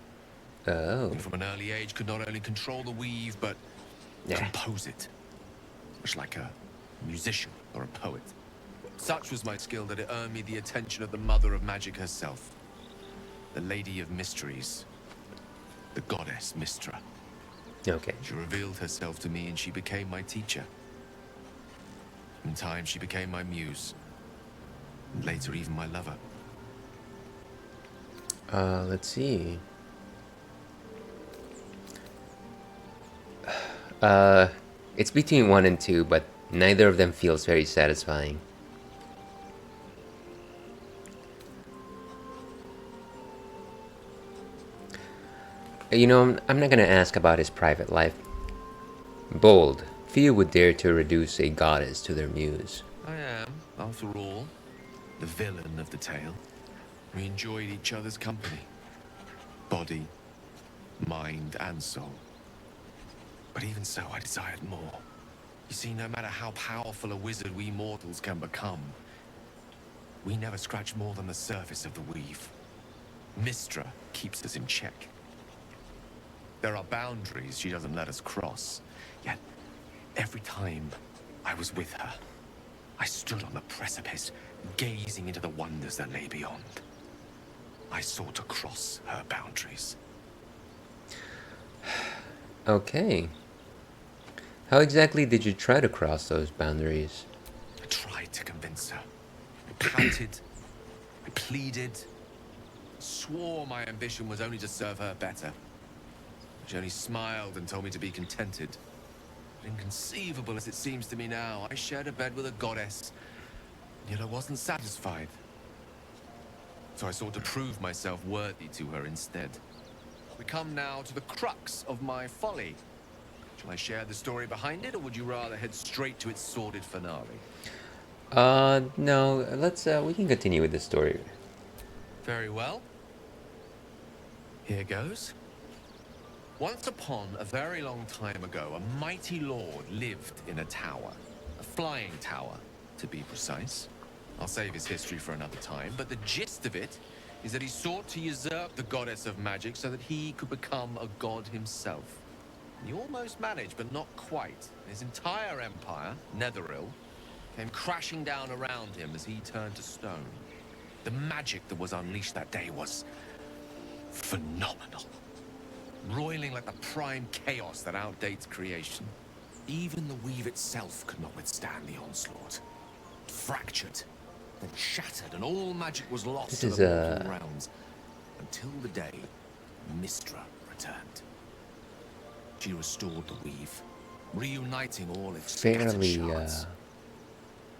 Oh. Who from an early age could not only control the weave, but compose it. Much like a musician or a poet. Such was my skill that it earned me the attention of the mother of magic herself. The Lady of Mysteries. The goddess Mistra. Okay. She revealed herself to me and she became my teacher. In time, she became my muse. And later, even my lover. Let's see. It's between 1 and 2, but neither of them feels very satisfying. You know, I'm not gonna ask about his private life. Bold. Few would dare to reduce a goddess to their muse. I am, after all, the villain of the tale. We enjoyed each other's company. Body, mind, and soul. But even so, I desired more. You see, no matter how powerful a wizard we mortals can become, we never scratch more than the surface of the weave. Mistra keeps us in check. There are boundaries she doesn't let us cross, yet every time I was with her, I stood on the precipice, gazing into the wonders that lay beyond. I sought to cross her boundaries. Okay. How exactly did you try to cross those boundaries? I tried to convince her. I pouted, I pleaded, swore my ambition was only to serve her better. She only smiled and told me to be contented. Inconceivable as it seems to me now, I shared a bed with a goddess, yet I wasn't satisfied. So I sought to prove myself worthy to her instead. We come now to the crux of my folly. Shall I share the story behind it, or would you rather head straight to its sordid finale? No, let's, we can continue with the story. Very well. Here goes. Once upon a very long time ago, a mighty lord lived in a tower. A flying tower, to be precise. I'll save his history for another time, but the gist of it is that he sought to usurp the goddess of magic so that he could become a god himself. And he almost managed, but not quite. His entire empire, Netheril, came crashing down around him as he turned to stone. The magic that was unleashed that day was phenomenal. Roiling like the prime chaos that outdates creation. Even the weave itself could not withstand the onslaught. It fractured, then shattered, and all magic was lost This to is, the mortal realms. Until the day Mistra returned. she restored the weave, reuniting all its fairly, scattered shards.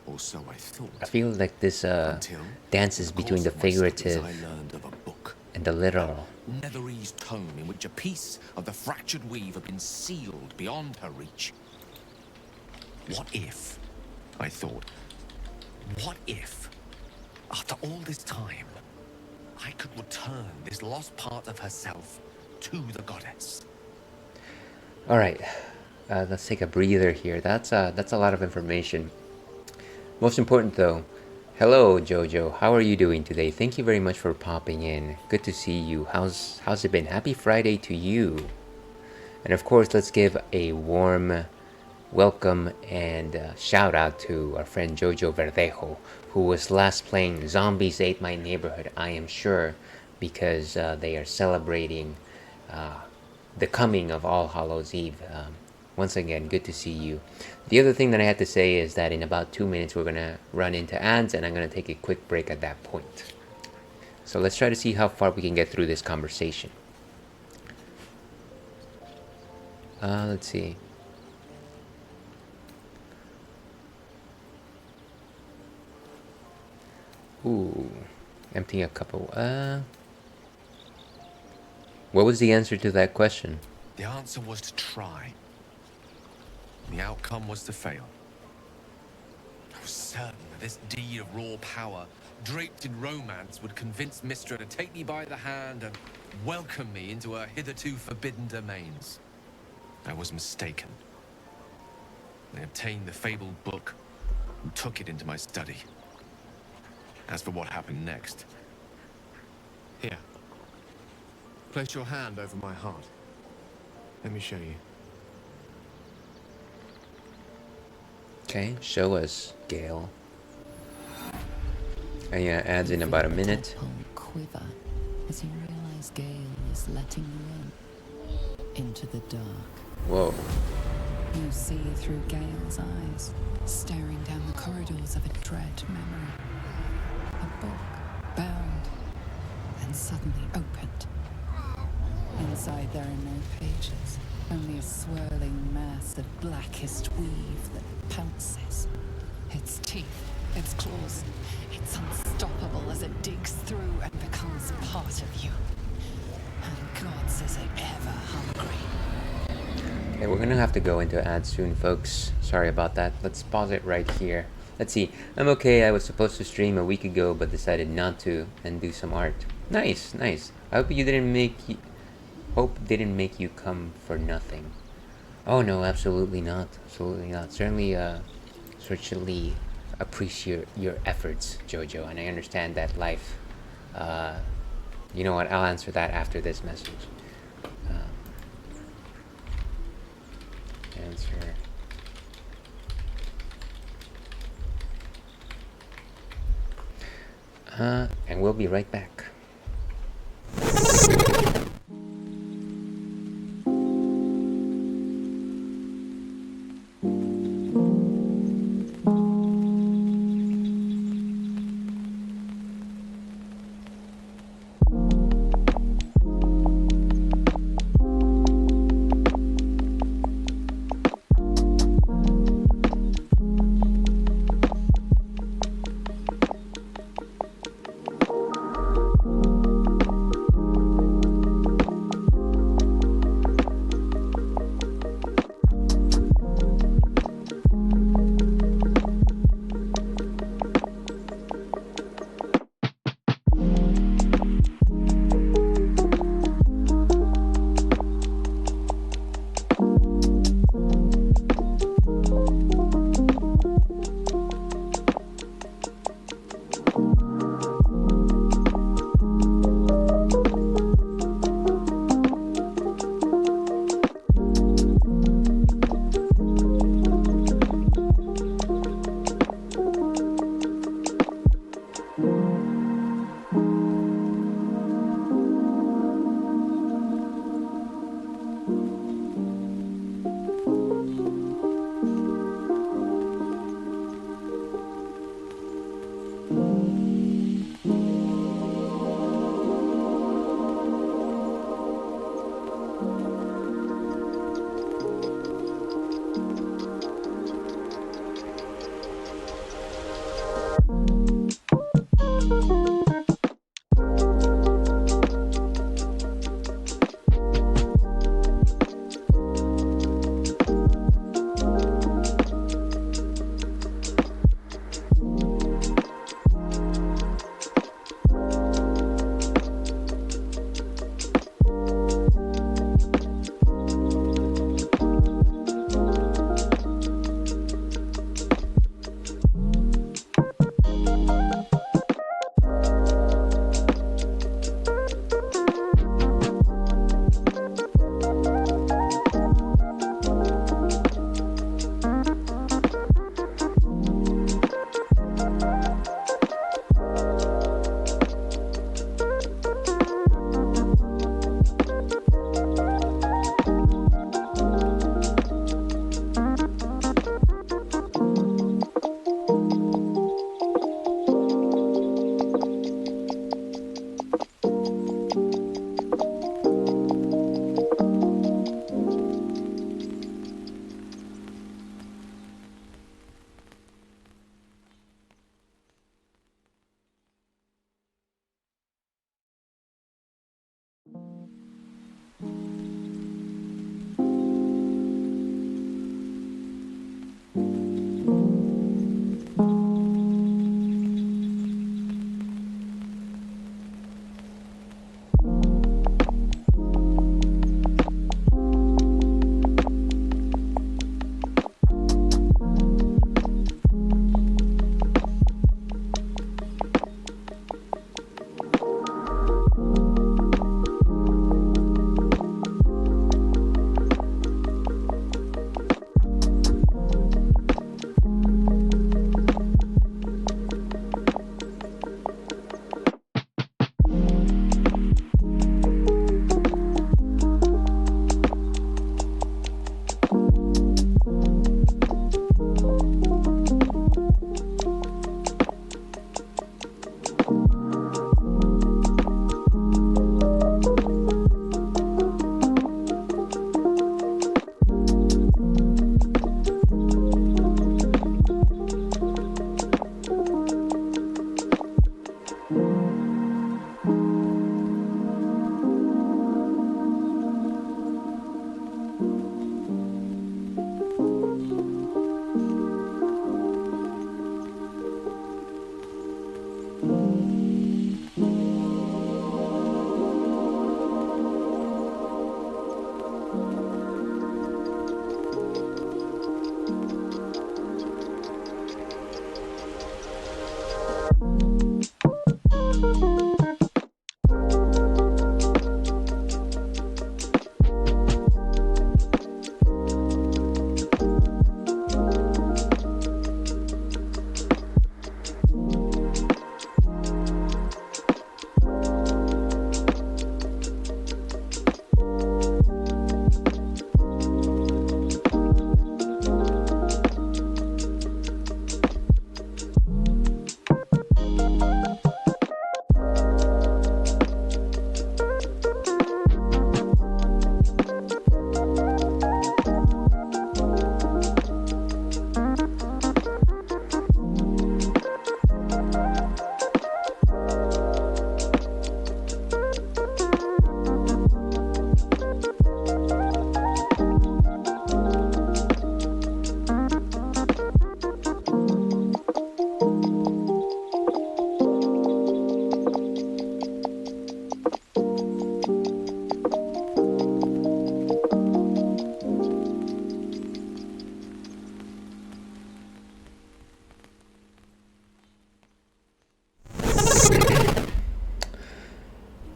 Or so I thought. I feel like this dances between the figurative I learned of a book, and the literal. Netherese tome in which a piece of the fractured weave had been sealed beyond her reach. What if, I thought, what if, after all this time, I could return this lost part of herself to the goddess? All right, let's take a breather here. That's a lot of information. Most important though, hello Jojo, how are you doing today? Thank you very much for popping in. Good to see you. How's it been? Happy Friday to you. And of course, let's give a warm welcome and shout out to our friend Jojo Verdejo, who was last playing Zombies Ate My Neighborhood, I am sure, because they are celebrating the coming of All Hallows Eve. Once again, good to see you. The other thing that I had to say is that in about 2 minutes we're gonna run into ads, and I'm gonna take a quick break at that point. So let's try to see how far we can get through this conversation. Let's see. Ooh, emptying a cup of... What was the answer to that question? The answer was to try. The outcome was to fail. I was certain that this deed of raw power, draped in romance, would convince Mistra to take me by the hand and welcome me into her hitherto forbidden domains. I was mistaken. I obtained the fabled book and took it into my study. As for what happened next... Here. Place your hand over my heart. Let me show you. Okay, show us, Gale. And yeah, ads in about a minute. Quiver as you realize Gale is letting you into the dark. Whoa. You see through Gale's eyes, staring down the corridors of a dread memory. A book, bound, and suddenly opened. Inside there are no pages, only a swirling mass of blackest weave that pounces. Its teeth, its claws, it's unstoppable as it digs through and becomes part of you. And gods, is it ever hungry. Okay, we're gonna have to go into ads soon, folks. Sorry about that. Let's pause it right here. Let's see. I'm okay. I was supposed to stream a week ago, but decided not to and do some art. Nice, nice. I hope you didn't make you come for nothing. Oh no, absolutely not. Absolutely not. Certainly appreciate your efforts, Jojo, and I understand that life. You know what? I'll answer that after this message. Answer. And we'll be right back.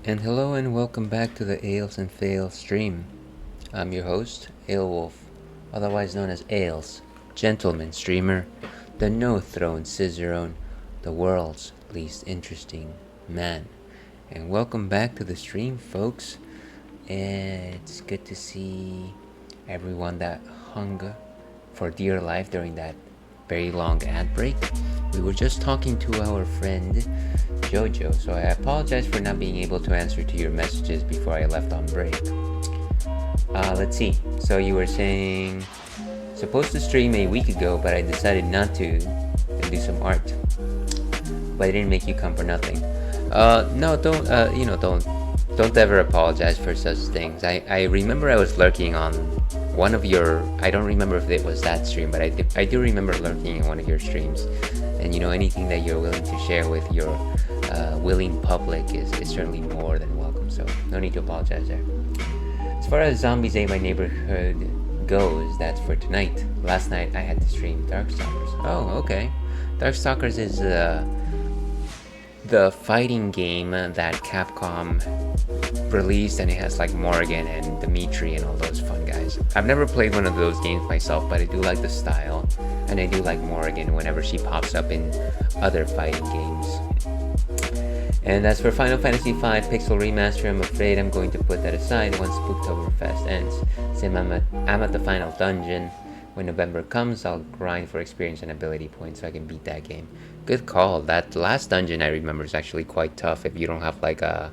And hello and welcome back to the Ales and Fails stream. I'm your host, Aelwolf, otherwise known as Ales, gentleman streamer, the no-throne cicerone, the world's least interesting man. And welcome back to the stream, folks. It's good to see everyone that hung for dear life during that very long ad break. We were just talking to our friend Jojo, so I apologize for not being able to answer to your messages before I left on break. Let's see. So you were saying supposed to stream a week ago, but I decided not to and do some art. But I didn't make you come for nothing. No, don't ever apologize for such things. I remember I was lurking on one of your, I don't remember if it was that stream, but I do remember lurking in one of your streams. And anything that you're willing to share with your willing public is certainly more than welcome, so no need to apologize there. As far as Zombies Ate My Neighborhood goes, that's for tonight. Last night I had to stream Darkstalkers. Oh, okay. Darkstalkers is the fighting game that Capcom released, and it has like Morgan and Dimitri and all those fun guys. I've never played one of those games myself, but I do like the style, and I do like Morgan whenever she pops up in other fighting games. And as for Final Fantasy V Pixel Remaster, I'm afraid I'm going to put that aside once Spooktoberfest ends. Since I'm at the final dungeon. When November comes, I'll grind for experience and ability points so I can beat that game. Good call. That last dungeon I remember is actually quite tough if you don't have like the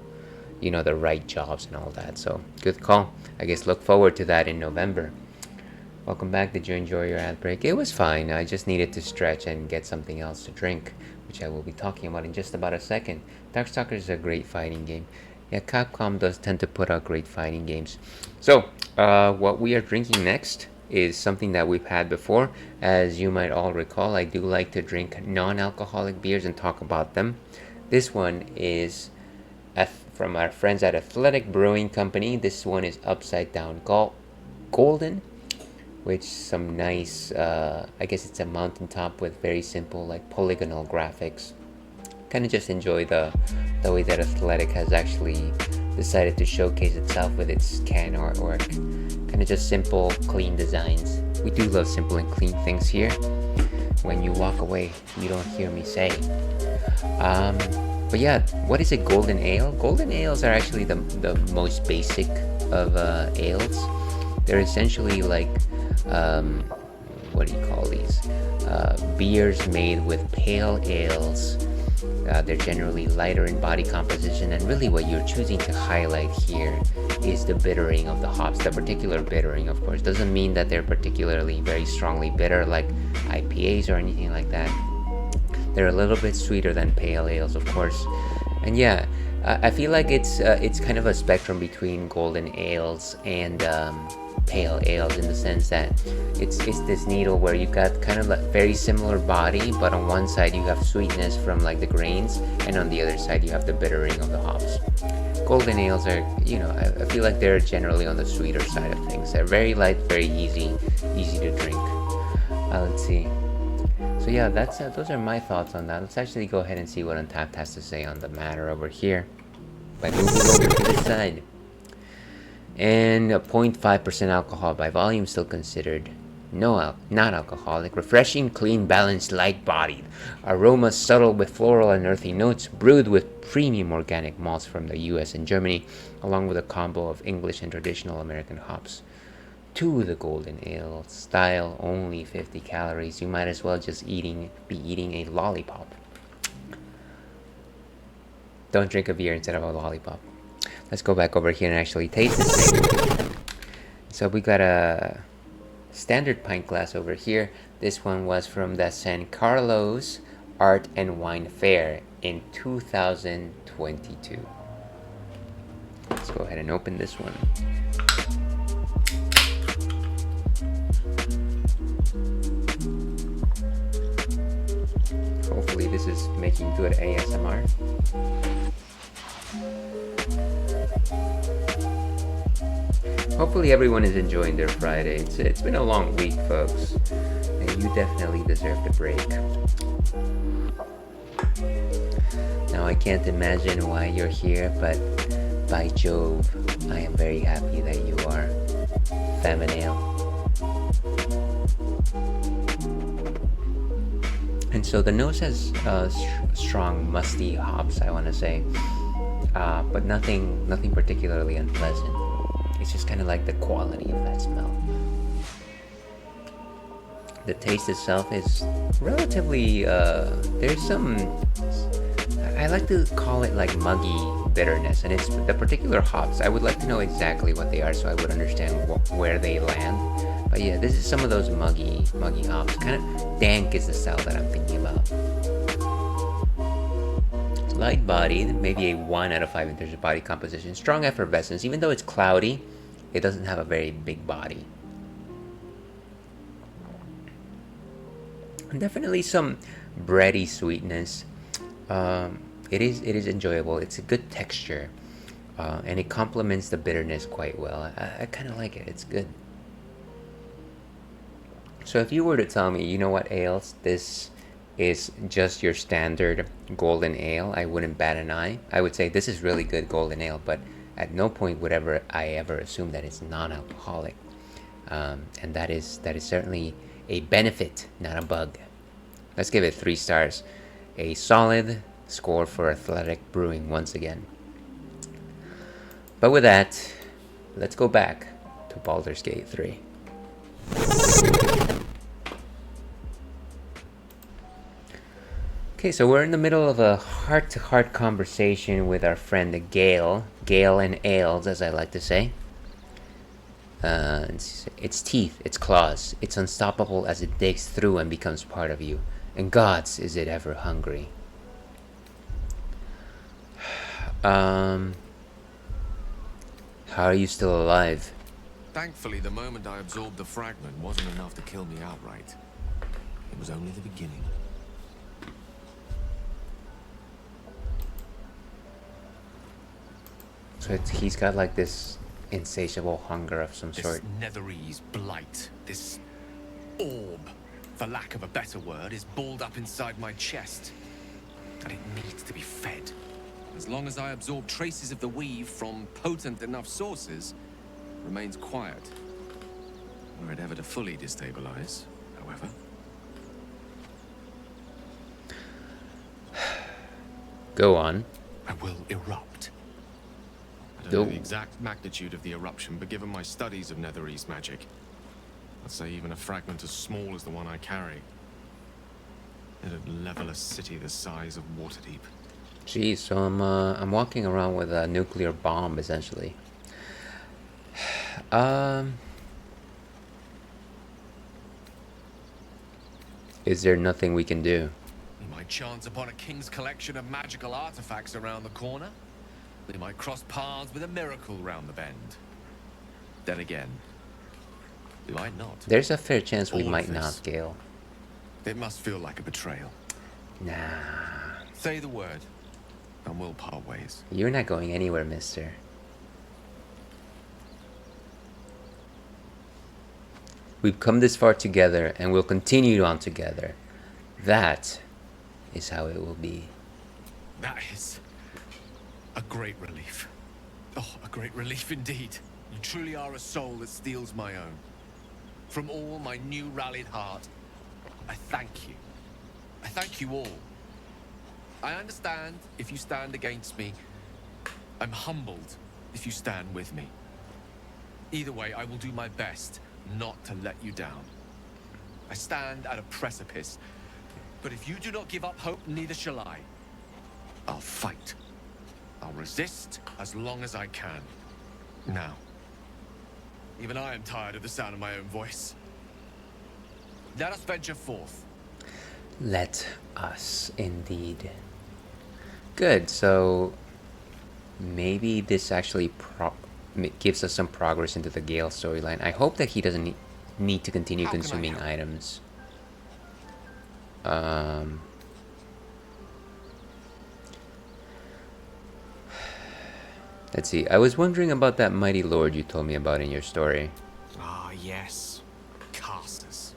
right jobs and all that. So good call. I guess look forward to that in November. Welcome back. Did you enjoy your ad break? It was fine. I just needed to stretch and get something else to drink, which I will be talking about in just about a second. Darkstalkers is a great fighting game. Yeah, Capcom does tend to put out great fighting games. So what we are drinking next is something that we've had before. As you might all recall, I do like to drink non-alcoholic beers and talk about them. This one is from our friends at Athletic Brewing Company. This one is Upside Down Golden, which some nice, I guess it's a mountaintop with very simple like polygonal graphics. Kind of just enjoy the way that Athletic has actually decided to showcase itself with its can artwork. Kind of just simple, clean designs. We do love simple and clean things here. When you walk away, you don't hear me say. But yeah, what is a golden ale? Golden ales are actually the most basic of ales. They're essentially like, what do you call these? Beers made with pale ales. They're generally lighter in body composition, and really what you're choosing to highlight here is the bittering of the hops. The particular bittering, of course, doesn't mean that they're particularly very strongly bitter like IPAs or anything like that. They're a little bit sweeter than pale ales, of course. And yeah, I feel like it's kind of a spectrum between golden ales and pale ales, in the sense that it's this needle where you've got kind of like very similar body, but on one side you have sweetness from like the grains, and on the other side you have the bittering of the hops. Golden ales are, I feel like they're generally on the sweeter side of things. They're very light, very easy to drink. Let's see. So yeah, that's those are my thoughts on that. Let's actually go ahead and see what Untapped has to say on the matter over here by moving over to this side. And 0.5% alcohol by volume, still considered not alcoholic. Refreshing, clean, balanced, light-bodied. Aroma subtle with floral and earthy notes. Brewed with premium organic malts from the US and Germany, along with a combo of English and traditional American hops. To the golden ale style, only 50 calories. You might as well just be eating a lollipop. Don't drink a beer instead of a lollipop. Let's go back over here and actually taste this thing. So we got a standard pint glass over here. This one was from the San Carlos Art and Wine Fair in 2022. Let's go ahead and open this one. Hopefully this is making good ASMR. Hopefully everyone is enjoying their Friday. It's been a long week, folks, and you definitely deserve a break. Now I can't imagine why you're here, but by Jove, I am very happy that you are. Feminine. And so the nose has strong musty hops, I want to say, but nothing particularly unpleasant. It's just kind of like the quality of that smell. The taste itself is relatively, there's some, I like to call it like muggy bitterness, and it's the particular hops. I would like to know exactly what they are so I would understand where they land. But yeah, this is some of those muggy hops. Kind of dank is the style that I'm thinking about. Light-bodied, maybe a 1 out of 5 in terms of body composition. Strong effervescence, even though it's cloudy, it doesn't have a very big body. And definitely some bready sweetness. It is enjoyable. It's a good texture, and it complements the bitterness quite well. I kind of like it. It's good. So if you were to tell me, you know what, ales, this is just your standard golden ale, I wouldn't bat an eye. I would say this is really good golden ale, but at no point would I ever assume that it's non-alcoholic, and that is certainly a benefit, not a bug. Let's give it 3 stars, a solid score for Athletic Brewing once again. But with that, let's go back to Baldur's Gate 3. Okay, so we're in the middle of a heart-to-heart conversation with our friend Gale and Ales, as I like to say. Its teeth, its claws, it's unstoppable as it digs through and becomes part of you. And gods, is it ever hungry. How are you still alive? Thankfully, the moment I absorbed the fragment wasn't enough to kill me outright. It was only the beginning. So he's got like this insatiable hunger of some sort. This Netherese blight, this orb, for lack of a better word, is balled up inside my chest. And it needs to be fed. As long as I absorb traces of the weave from potent enough sources, it remains quiet. Were it ever to fully destabilize, however. Go on. I will erupt. I don't know the exact magnitude of the eruption, but given my studies of Netherese magic, I'd say even a fragment as small as the one I carry, it'd level a city the size of Waterdeep. Geez, so I'm walking around with a nuclear bomb, essentially. Is there nothing we can do? We might chance upon a king's collection of magical artifacts around the corner. We might cross paths with a miracle round the bend. Then again, we might not. There's a fair chance we All might of not, this. Gale. It must feel like a betrayal. Nah. Say the word, and we'll part ways. You're not going anywhere, mister. We've come this far together, and we'll continue on together. That is how it will be. That is a great relief. Oh, a great relief indeed. You truly are a soul that steals my own. From all my new rallied heart, I thank you. I thank you all. I understand if you stand against me. I'm humbled if you stand with me. Either way, I will do my best not to let you down. I stand at a precipice, but if you do not give up hope, neither shall I. I'll fight. I'll resist as long as I can. Now, even I am tired of the sound of my own voice. Let us venture forth. Let us, indeed. Good, so maybe this actually gives us some progress into the Gale storyline. I hope that he doesn't need to continue consuming items. Let's see, I was wondering about that mighty lord you told me about in your story. Ah, yes. Carsus.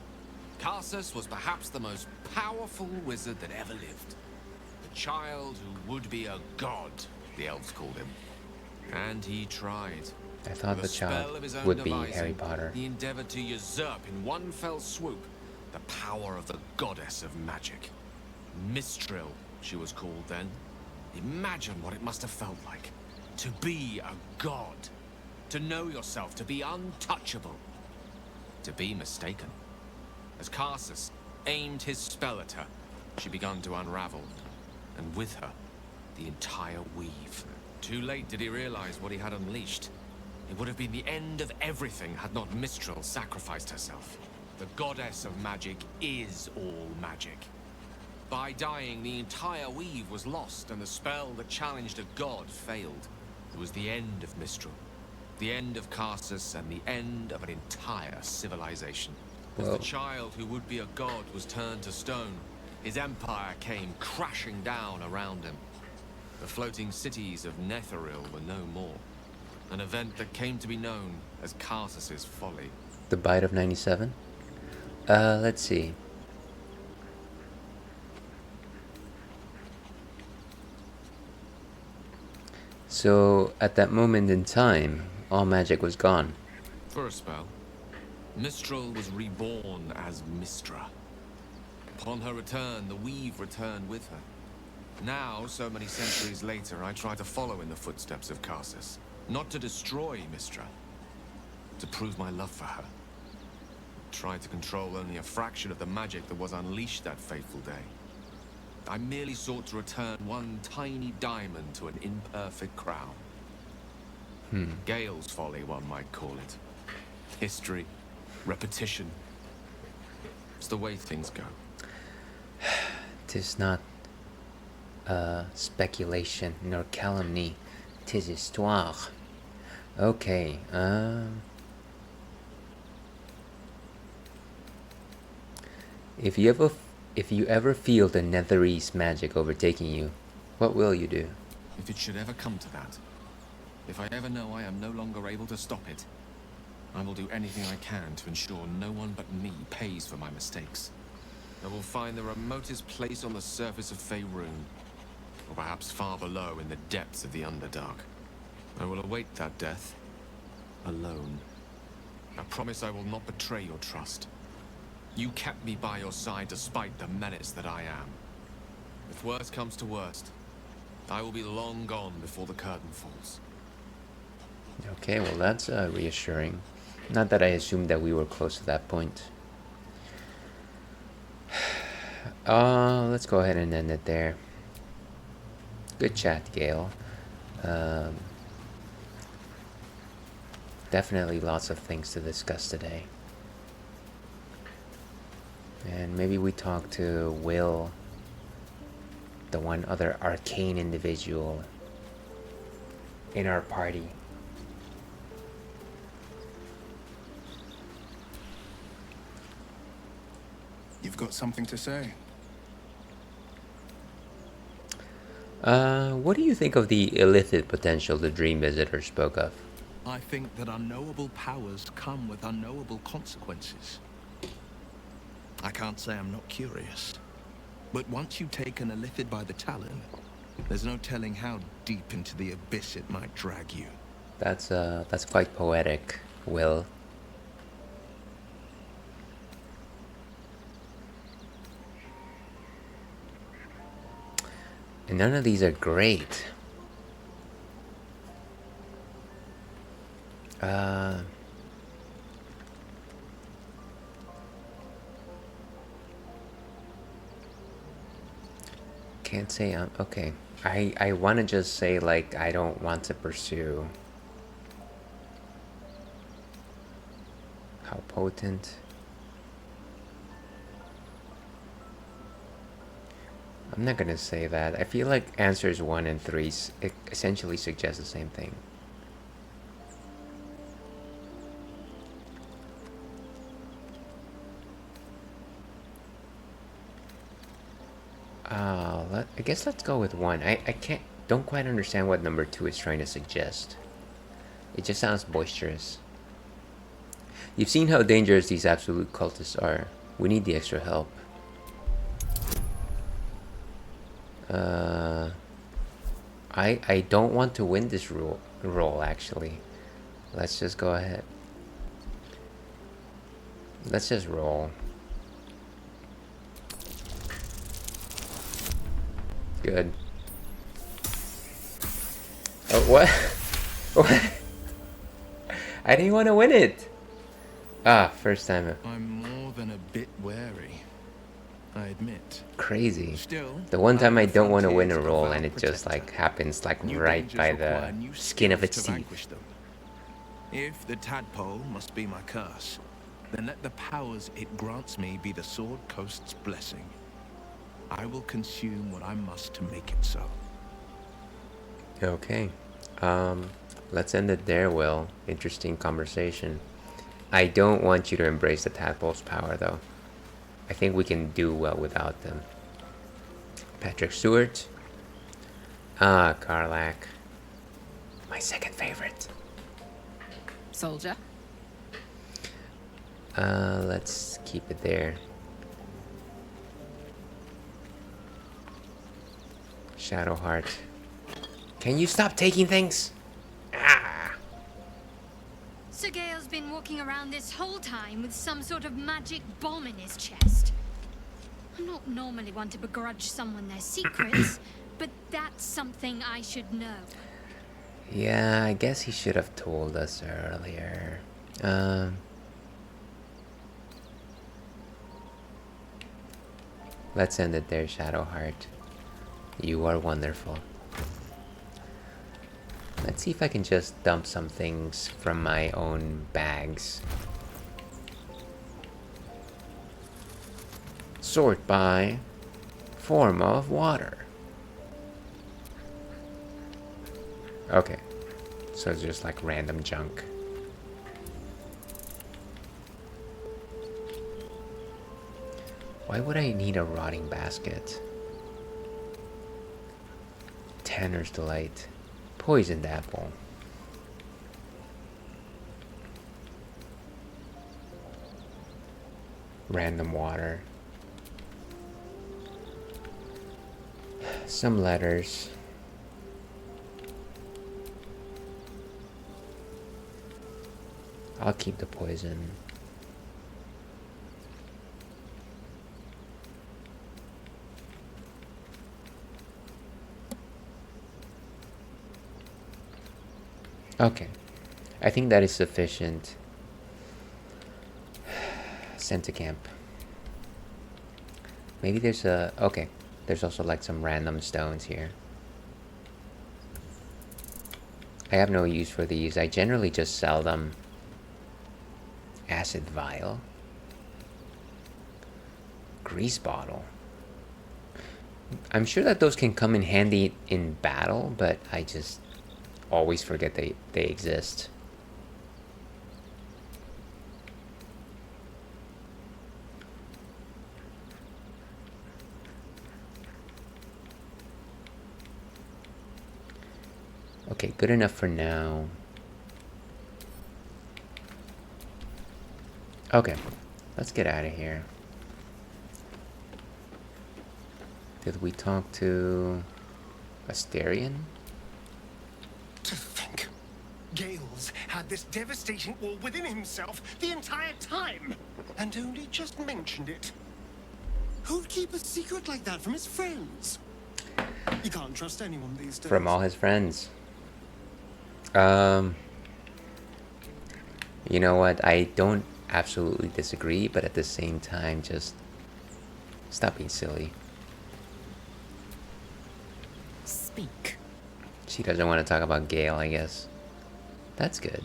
Carsus was perhaps the most powerful wizard that ever lived. The child who would be a god, the elves called him. And he tried. I thought the child would be Harry Potter. He endeavored to usurp in one fell swoop the power of the goddess of magic. Mistral, she was called then. Imagine what it must have felt like. To be a god. To know yourself, to be untouchable. To be mistaken. As Carsus aimed his spell at her, she began to unravel. And with her, the entire weave. Too late did he realize what he had unleashed. It would have been the end of everything had not Mistral sacrificed herself. The goddess of magic is all magic. By dying, the entire weave was lost, and the spell that challenged a god failed. It was the end of Mistral, the end of Carsus, and the end of an entire civilization. As the child who would be a god was turned to stone, his empire came crashing down around him. The floating cities of Netheril were no more. An event that came to be known as Carsus's folly. The Bite of 97? Let's see. So, at that moment in time, all magic was gone. For a spell, Mistral was reborn as Mistra. Upon her return, the weave returned with her. Now, so many centuries later, I try to follow in the footsteps of Carsus. Not to destroy Mistra, to prove my love for her. Try to control only a fraction of the magic that was unleashed that fateful day. I merely sought to return one tiny diamond to an imperfect crown. Gale's folly, one might call it. History, repetition. It's the way things go. 'Tis not speculation nor calumny, 'tis histoire. Okay, if you ever feel the Netherese magic overtaking you, what will you do? If it should ever come to that, if I ever know I am no longer able to stop it, I will do anything I can to ensure no one but me pays for my mistakes. I will find the remotest place on the surface of Faerun, or perhaps far below in the depths of the Underdark. I will await that death, alone. I promise I will not betray your trust. You kept me by your side despite the menace that I am. If worst comes to worst, I will be long gone before the curtain falls. Okay, well that's reassuring. Not that I assumed that we were close to that point. Let's go ahead and end it there. Good chat, Gale. Definitely lots of things to discuss today. And maybe we talk to Will, the one other arcane individual in our party. You've got something to say? What do you think of the illicit potential the Dream Visitor spoke of? I think that unknowable powers come with unknowable consequences. I can't say I'm not curious. But once you've taken a lifted by the talon, there's no telling how deep into the abyss it might drag you. That's quite poetic, Will. And none of these are great. Can't say I'm okay. I want to just say, like, I don't want to pursue. How potent. I'm not gonna say that. I feel like answers 1 and 3 essentially suggest the same thing. I guess let's go with 1. I don't quite understand what number 2 is trying to suggest. It just sounds boisterous. You've seen how dangerous these absolute cultists are. We need the extra help. I don't want to win this roll actually. Let's just go ahead. Let's just roll. Good. Oh, what? What? I didn't want to win it. Ah, first time. I'm more than a bit wary, I admit. Crazy. Still, the one time I don't want to win a roll and it just like happens like right by the skin of its teeth. If the tadpole must be my curse, then let the powers it grants me be the Sword Coast's blessing. I will consume what I must to make it so. Okay. Let's end it there, Will. Interesting conversation. I don't want you to embrace the tadpole's power, though. I think we can do well without them. Patrick Stewart. Ah, Karlach. My second favorite. Soldier. Let's keep it there. Shadowheart. Can you stop taking things? Ah! Sir Gale's been walking around this whole time with some sort of magic bomb in his chest. I'm not normally one to begrudge someone their secrets, but that's something I should know. Yeah, I guess he should have told us earlier. Let's end it there, Shadowheart. You are wonderful. Let's see if I can just dump some things from my own bags. Sort by form of water. Okay, so it's just like random junk. Why would I need a rotting basket? Tanner's Delight. Poisoned apple. Random water. Some letters. I'll keep the poison. Okay, I think that is sufficient. Sent to camp. Maybe there's a... okay, there's also like some random stones here. I have no use for these. I generally just sell them. Acid vial. Grease bottle. I'm sure that those can come in handy in battle, but I just always forget they exist. Okay, good enough for now. Okay, let's get out of here. Did we talk to Asterion? To think, Gales had this devastating all within himself the entire time, and only just mentioned it. Who'd keep a secret like that from his friends? You can't trust anyone these days. From all his friends. You know what? I don't absolutely disagree, but at the same time, just stop being silly. Speak. She doesn't want to talk about Gale, I guess. That's good.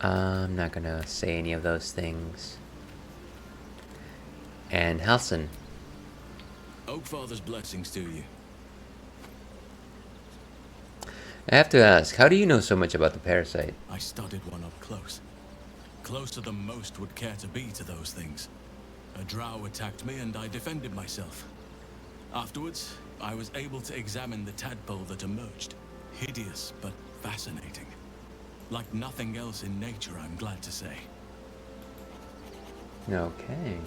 I'm not gonna say any of those things. And Halson. Oakfather's blessings to you. I have to ask, how do you know so much about the parasite? I studied one up close. Closer than most would care to be to those things. A drow attacked me and I defended myself. Afterwards, I was able to examine the tadpole that emerged. Hideous, but fascinating. Like nothing else in nature, I'm glad to say. Okay.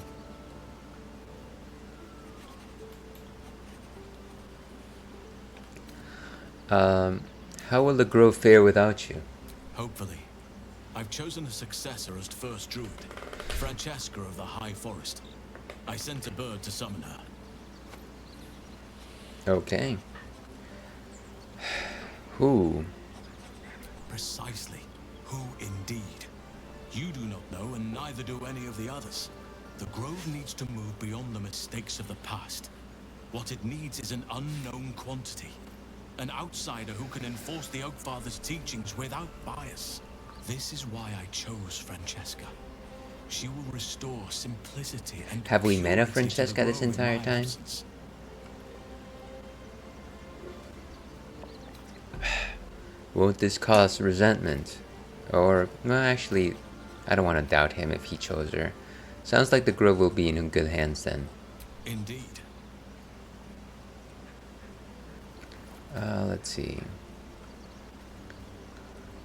How will the grove fare without you? Hopefully. I've chosen a successor as first druid, Francesca of the High Forest. I sent a bird to summon her. Okay. Who? Precisely. Who indeed? You do not know, and neither do any of the others. The grove needs to move beyond the mistakes of the past. What it needs is an unknown quantity. An outsider who can enforce the Oakfather's teachings without bias. This is why I chose Francesca. She will restore simplicity and Have we met a purity to the Francesca this grove in entire my time? absence. Won't this cause resentment? Or, well, actually, I don't want to doubt him if he chose her. Sounds like the grove will be in good hands then. Indeed. Let's see.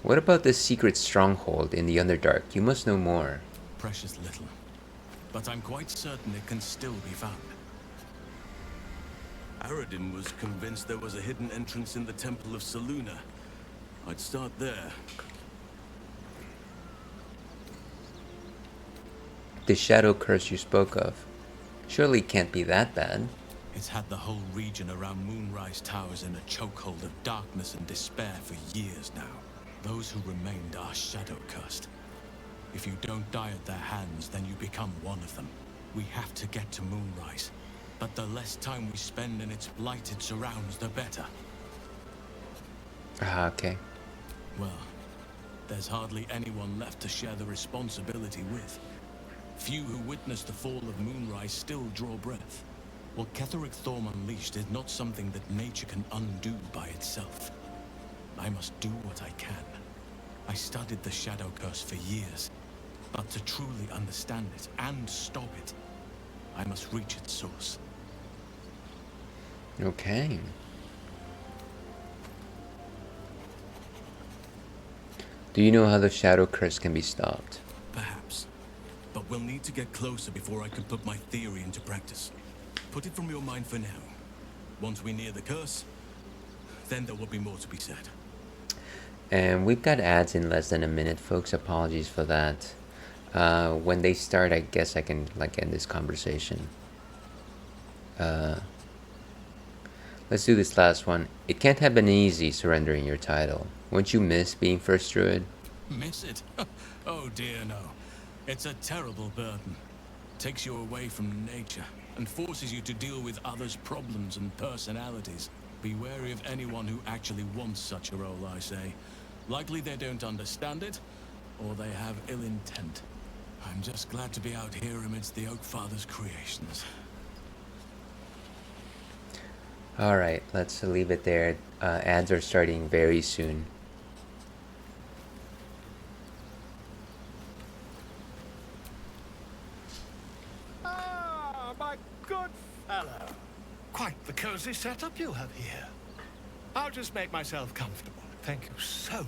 What about this secret stronghold in the Underdark? You must know more. Precious little. But I'm quite certain it can still be found. Aradin was convinced there was a hidden entrance in the Temple of Selûne. I'd start there. The shadow curse you spoke of. Surely it can't be that bad. It's had the whole region around Moonrise Towers in a chokehold of darkness and despair for years now. Those who remained are shadow cursed. If you don't die at their hands, then you become one of them. We have to get to Moonrise, but the less time we spend in its blighted surrounds, the better. Ah, okay. Well, there's hardly anyone left to share the responsibility with. Few who witnessed the fall of Moonrise still draw breath. What Ketheric Thorm unleashed is not something that nature can undo by itself. I must do what I can. I studied the Shadow Curse for years, but to truly understand it and stop it, I must reach its source. Okay. Do you know how the shadow curse can be stopped? Perhaps. But we'll need to get closer before I can put my theory into practice. Put it from your mind for now. Once we near the curse, then there will be more to be said. And we've got ads in less than a minute, folks. Apologies for that. When they start, I guess I can end this conversation. Let's do this last one. It can't have been easy surrendering your title. Won't you miss being first druid? Miss it? Oh dear, no. It's a terrible burden. Takes you away from nature and forces you to deal with others' problems and personalities. Be wary of anyone who actually wants such a role, I say. Likely they don't understand it, or they have ill intent. I'm just glad to be out here amidst the Oakfather's creations. Alright, let's leave it there. Ads are starting very soon. Ah, my good fellow. Quite the cozy setup you have here. I'll just make myself comfortable. Thank you so much.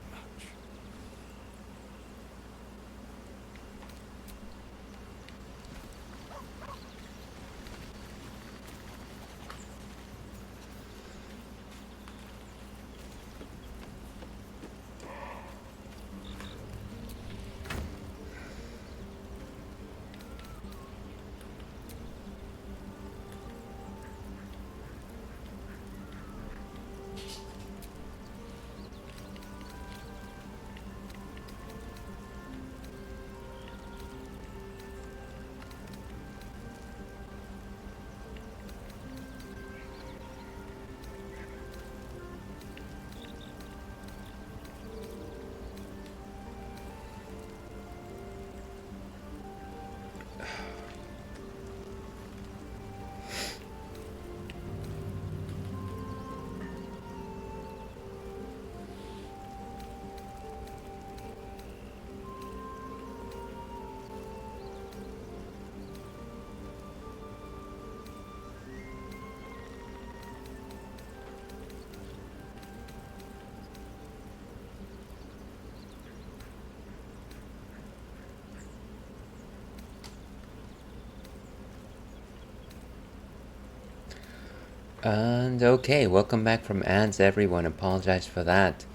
And okay, welcome back from ads, everyone. Apologize for that.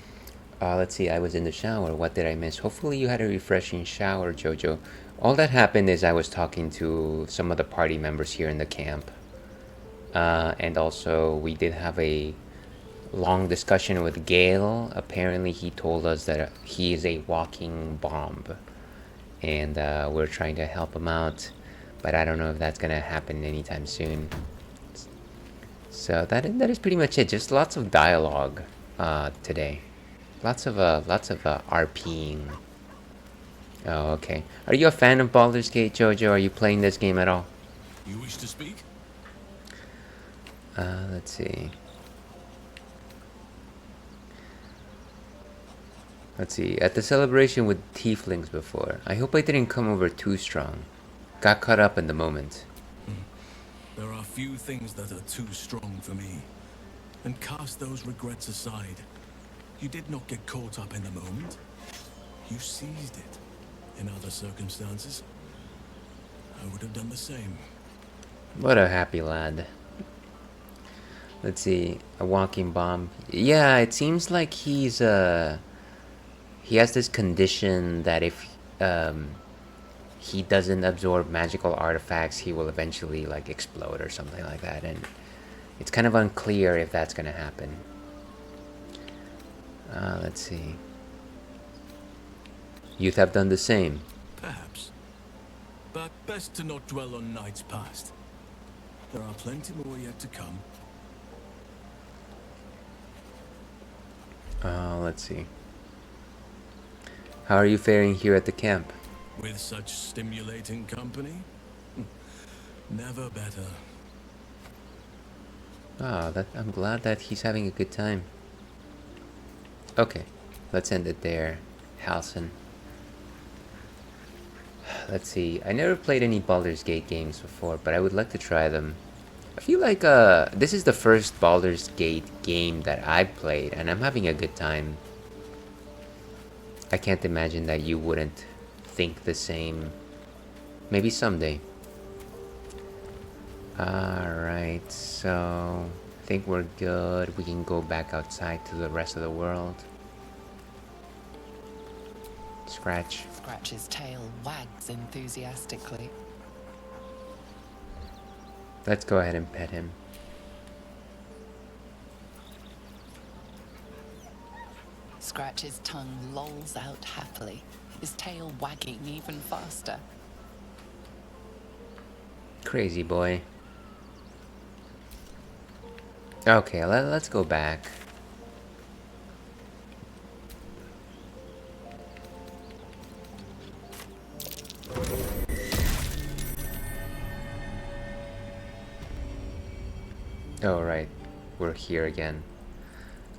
Let's see, I was in the shower. What did I miss? Hopefully you had a refreshing shower, Jojo. All that happened is I was talking to some of the party members here in the camp. And also, we did have a long discussion with Gale. Apparently, he told us that he is a walking bomb. And we're trying to help him out. But I don't know if that's going to happen anytime soon. So that is pretty much it. Just lots of dialogue today. Lots of RPing. Oh, okay. Are you a fan of Baldur's Gate, Jojo? Are you playing this game at all? You wish to speak? Let's see. Let's see. At the celebration with tieflings before. I hope I didn't come over too strong. Got caught up in the moment. There are few things that are too strong for me. And cast those regrets aside. You did not get caught up in the moment. You seized it. In other circumstances, I would have done the same. What a happy lad. Let's see. A walking bomb. Yeah, it seems like he's he has this condition that if he doesn't absorb magical artifacts, he will eventually like explode or something like that, and it's kind of unclear if that's gonna happen. Let's see. Youth have done the same. Perhaps. But best to not dwell on nights past. There are plenty more yet to come. Let's see. How are you faring here at the camp? With such stimulating company? Never better. I'm glad that he's having a good time. Okay, let's end it there, Halson. Let's see. I never played any Baldur's Gate games before, but I would like to try them. I feel like this is the first Baldur's Gate game that I've played, and I'm having a good time. I can't imagine that you wouldn't think the same. Maybe someday. Alright, so I think we're good. We can go back outside to the rest of the world. Scratch. Scratch's tail wags enthusiastically. Let's go ahead and pet him. Scratch's tongue lolls out happily, his tail wagging even faster. Crazy boy. Okay, let's go back. Oh, right. We're here again.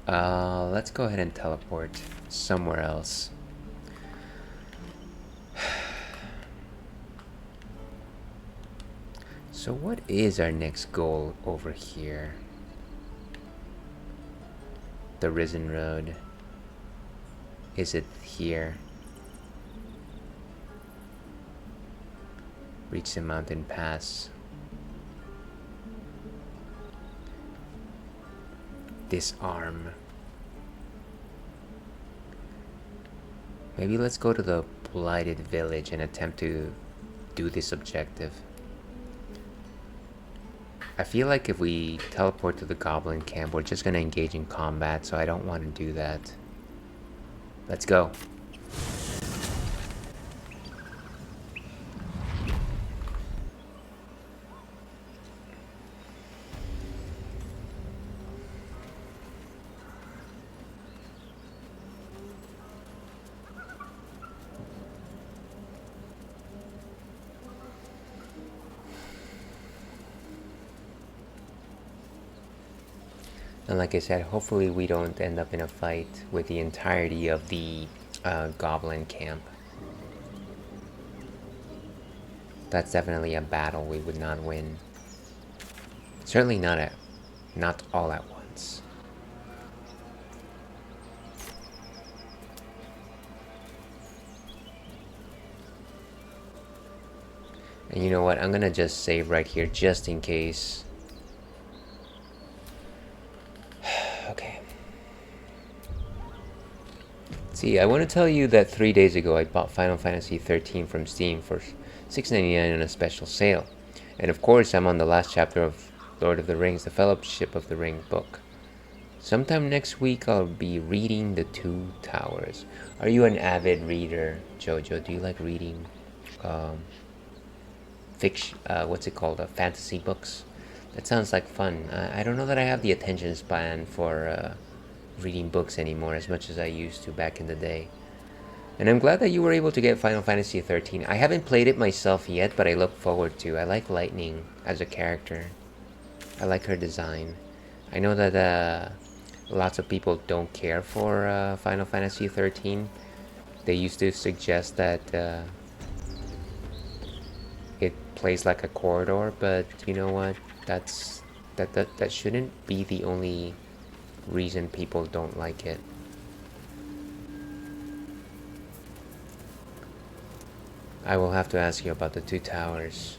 Let's go ahead and teleport somewhere else. So what is our next goal over here? The Risen Road. Is it here? Reach the mountain pass. Disarm. Maybe let's go to the Blighted Village and attempt to do this objective. I feel like if we teleport to the Goblin camp, we're just gonna engage in combat, so I don't want to do that. Let's go. And like I said, hopefully we don't end up in a fight with the entirety of the Goblin camp. That's definitely a battle we would not win. Certainly not all at once. And you know what? I'm gonna just save right here just in case. See, I want to tell you that 3 days ago I bought Final Fantasy 13 from Steam for $6.99 on a special sale. And of course, I'm on the last chapter of Lord of the Rings, the Fellowship of the Ring book. Sometime next week, I'll be reading The Two Towers. Are you an avid reader, Jojo? Do you like reading fiction? What's it called? Fantasy books? That sounds like fun. I don't know that I have the attention span for reading books anymore as much as I used to back in the day. And I'm glad that you were able to get Final Fantasy 13. I haven't played it myself yet, but I look forward to. I like Lightning as a character. I like her design. I know that lots of people don't care for Final Fantasy 13. They used to suggest that it plays like a corridor, but you know what? That shouldn't be the only reason people don't like it. I will have to ask you about the Two Towers.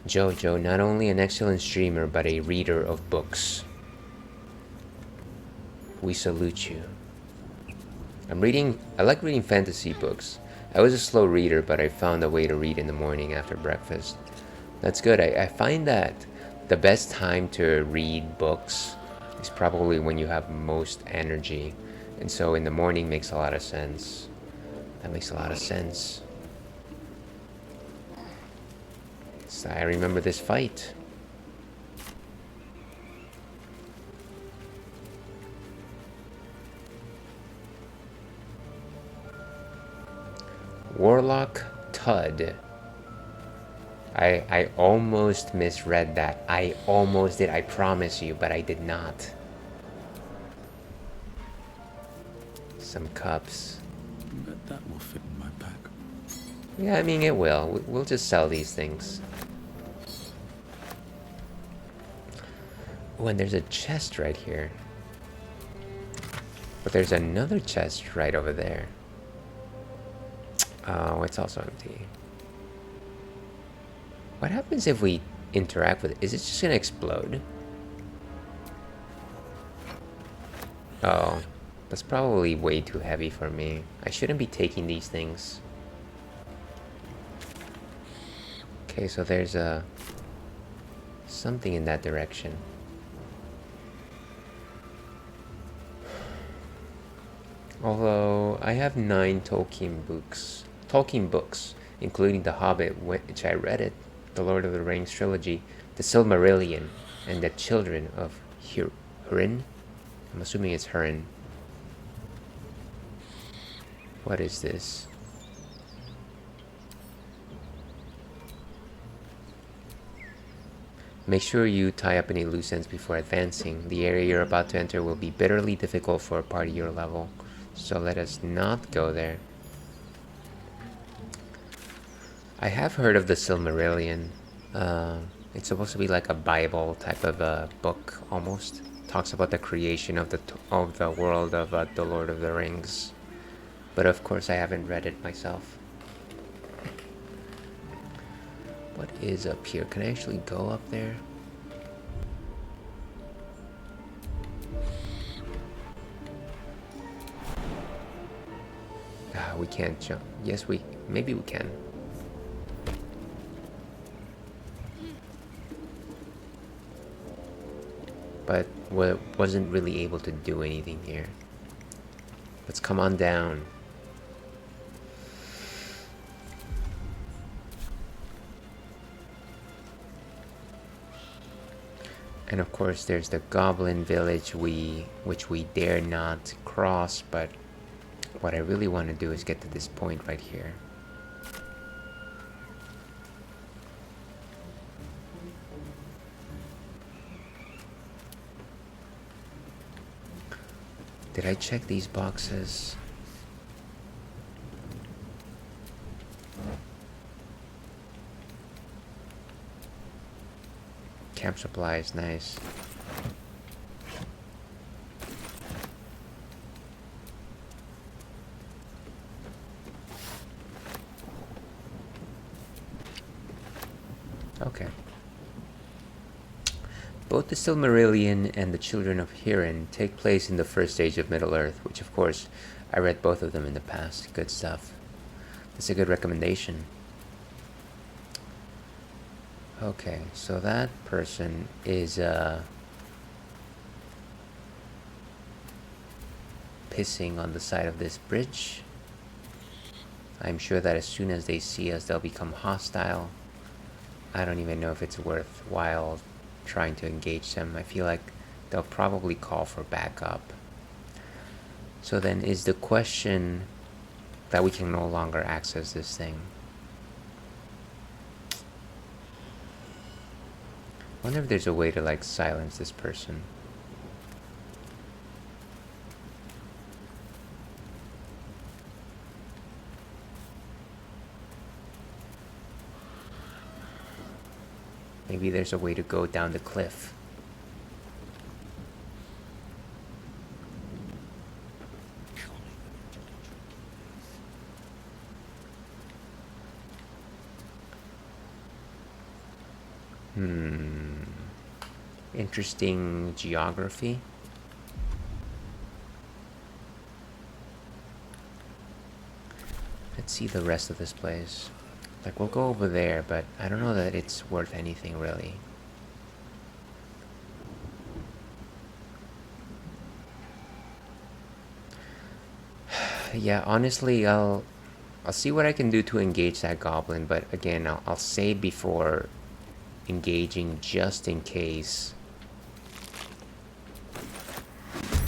Jojo, not only an excellent streamer, but a reader of books. We salute you. I like reading fantasy books. I was a slow reader, but I found a way to read in the morning after breakfast. That's good. I find that the best time to read books is probably when you have most energy. And so in the morning makes a lot of sense. That makes a lot of sense. So I remember this fight. Warlock Tud. I almost misread that. I almost did, I promise you, but I did not. Some cups. Bet that will fit in my pack. Yeah, I mean, it will. We'll just sell these things. Oh, and there's a chest right here. But there's another chest right over there. Oh, it's also empty. What happens if we interact with it? Is it just gonna explode? Oh, that's probably way too heavy for me. I shouldn't be taking these things. Okay, so there's something in that direction. Although I have 9 Tolkien books, including The Hobbit, which I read it, the Lord of the Rings trilogy, the Silmarillion, and the Children of Hurin. I'm assuming it's Hurin. What is this? Make sure you tie up any loose ends before advancing. The area you're about to enter will be bitterly difficult for a party your level, so let us not go there. I have heard of the Silmarillion. It's supposed to be like a Bible type of a book, almost. Talks about the creation of the world of the Lord of the Rings. But of course I haven't read it myself. What is up here? Can I actually go up there? Ah, we can't jump. Yes, maybe we can. But wasn't really able to do anything here. Let's come on down. And of course there's the goblin village which we dare not cross, but what I really want to do is get to this point right here. Did I check these boxes? Camp supplies, nice. Okay. Both the Silmarillion and the Children of Hurin take place in the first age of Middle-earth, which of course, I read both of them in the past. Good stuff. That's a good recommendation. Okay, so that person is pissing on the side of this bridge. I'm sure that as soon as they see us, they'll become hostile. I don't even know if it's worthwhile trying to engage them. I feel like they'll probably call for backup. So then is the question that we can no longer access this thing. I wonder if there's a way to like silence this person. Maybe there's a way to go down the cliff. Interesting geography. Let's see the rest of this place. Like, we'll go over there, but I don't know that it's worth anything, really. Yeah, honestly, I'll see what I can do to engage that goblin, but again, I'll save before engaging just in case.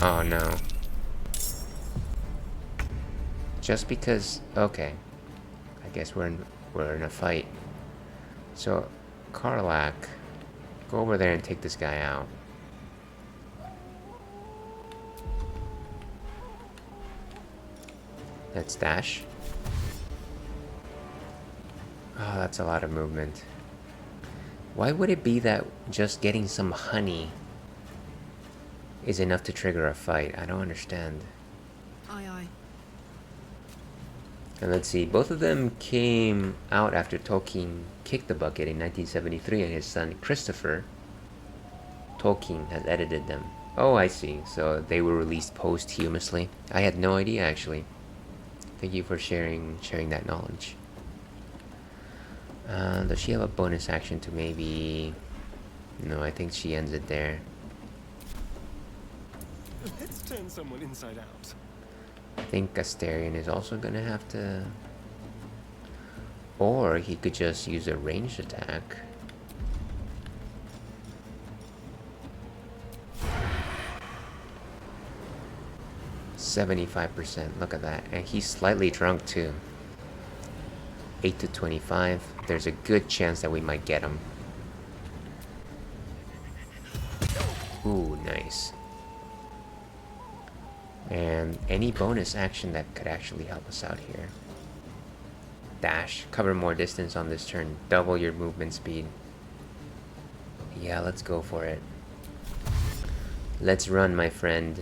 Oh no. Just because, okay. I guess we're in a fight. So, Karlak, go over there and take this guy out. Let's dash. Oh, that's a lot of movement. Why would it be that just getting some honey is enough to trigger a fight? I don't understand. Aye, aye. And let's see, both of them came out after Tolkien kicked the bucket in 1973, and his son Christopher Tolkien has edited them. Oh, I see. So they were released posthumously. I had no idea, actually. Thank you for sharing that knowledge. Does she have a bonus action to maybe... No, I think she ends it there. Let's turn someone inside out. I think Astarion is also gonna have to... Or he could just use a ranged attack. %75%, look at that. And he's slightly drunk too. 8 to 25. There's a good chance that we might get him. Ooh, nice. And any bonus action that could actually help us out here. Dash. Cover more distance on this turn. Double your movement speed. Yeah, let's go for it. Let's run, my friend.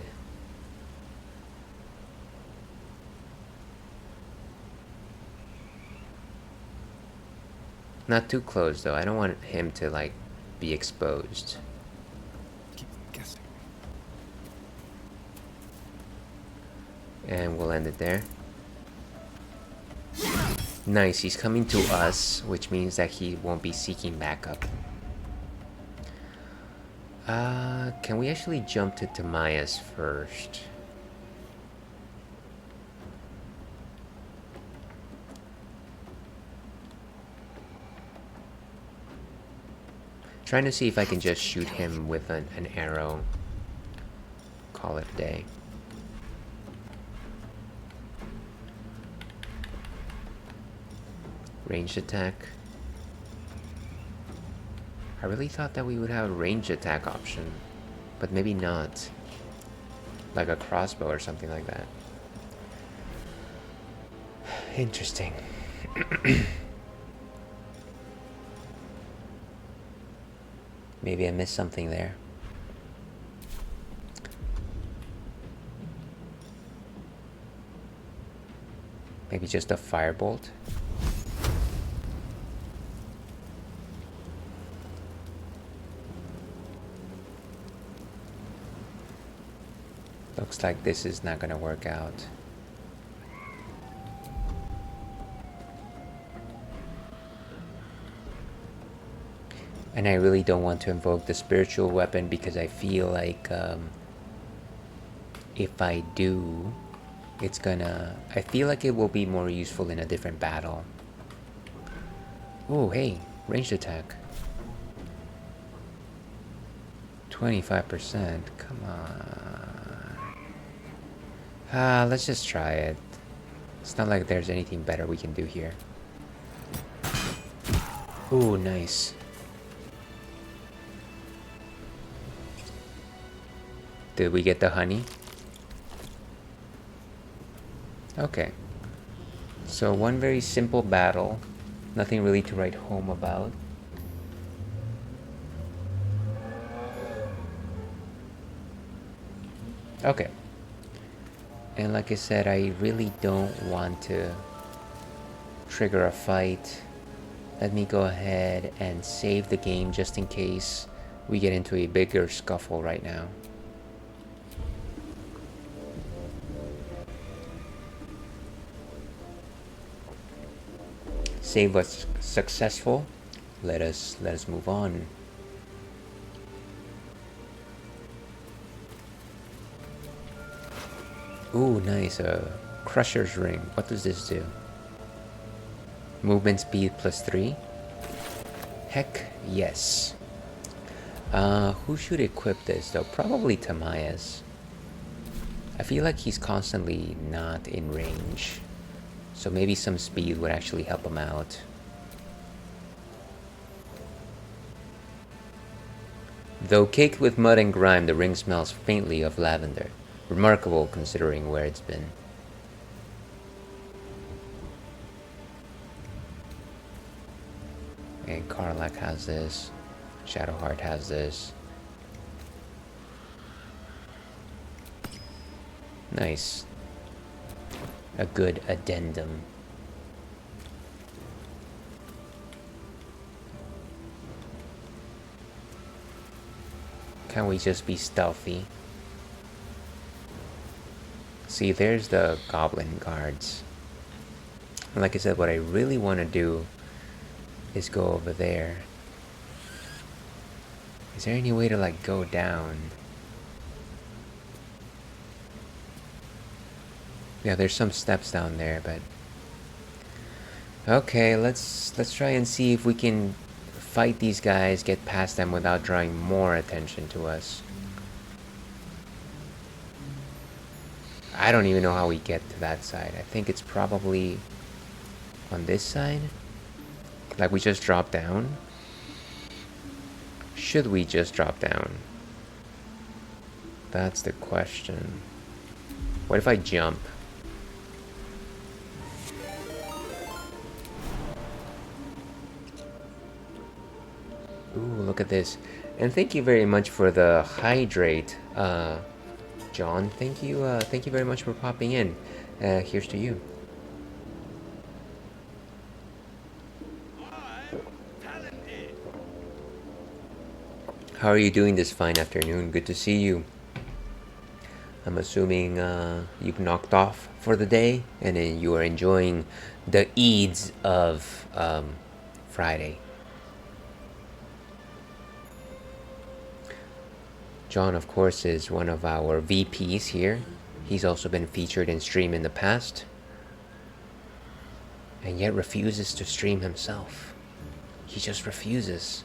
Not too close though. I don't want him to like be exposed. Keep guessing. And we'll end it there. Nice, he's coming to us, which means that he won't be seeking backup. Can we actually jump to Timaeus first? Trying to see if I can just shoot him with an arrow. Call it a day. Ranged attack. I really thought that we would have a ranged attack option, but maybe not. Like a crossbow or something like that. Interesting. Maybe I missed something there. Maybe just a firebolt? Looks like this is not gonna work out. And I really don't want to invoke the spiritual weapon because I feel like if I do, I feel like it will be more useful in a different battle. Oh, hey, ranged attack. 25%, come on. Let's just try it. It's not like there's anything better we can do here. Ooh, nice. Did we get the honey? Okay. So one very simple battle. Nothing really to write home about. Okay. And like I said, I really don't want to trigger a fight. Let me go ahead and save the game just in case we get into a bigger scuffle right now. Save was successful. Let us move on. Ooh, nice. Crusher's ring. What does this do? Movement speed +3. Heck yes. Who should equip this though? Probably Tamaya's. I feel like he's constantly not in range. So maybe some speed would actually help him out. Though caked with mud and grime, the ring smells faintly of lavender. Remarkable considering where it's been. And Karlach has this. Shadowheart has this. Nice. A good addendum. Can we just be stealthy? See, there's the goblin guards. And like I said, what I really want to do is go over there. Is there any way to like go down? Yeah, there's some steps down there, but okay, let's try and see if we can fight these guys, get past them without drawing more attention to us. I don't even know how we get to that side. I think it's probably on this side. Like we just drop down. Should we just drop down? That's the question. What if I jump? Ooh, look at this. And thank you very much for the hydrate, John. Thank you very much for popping in. Here's to you. How are you doing this fine afternoon? Good to see you. I'm assuming you've knocked off for the day and then you are enjoying the ease of Friday. John, of course, is one of our VPs here. He's also been featured in stream in the past. And yet refuses to stream himself. He just refuses.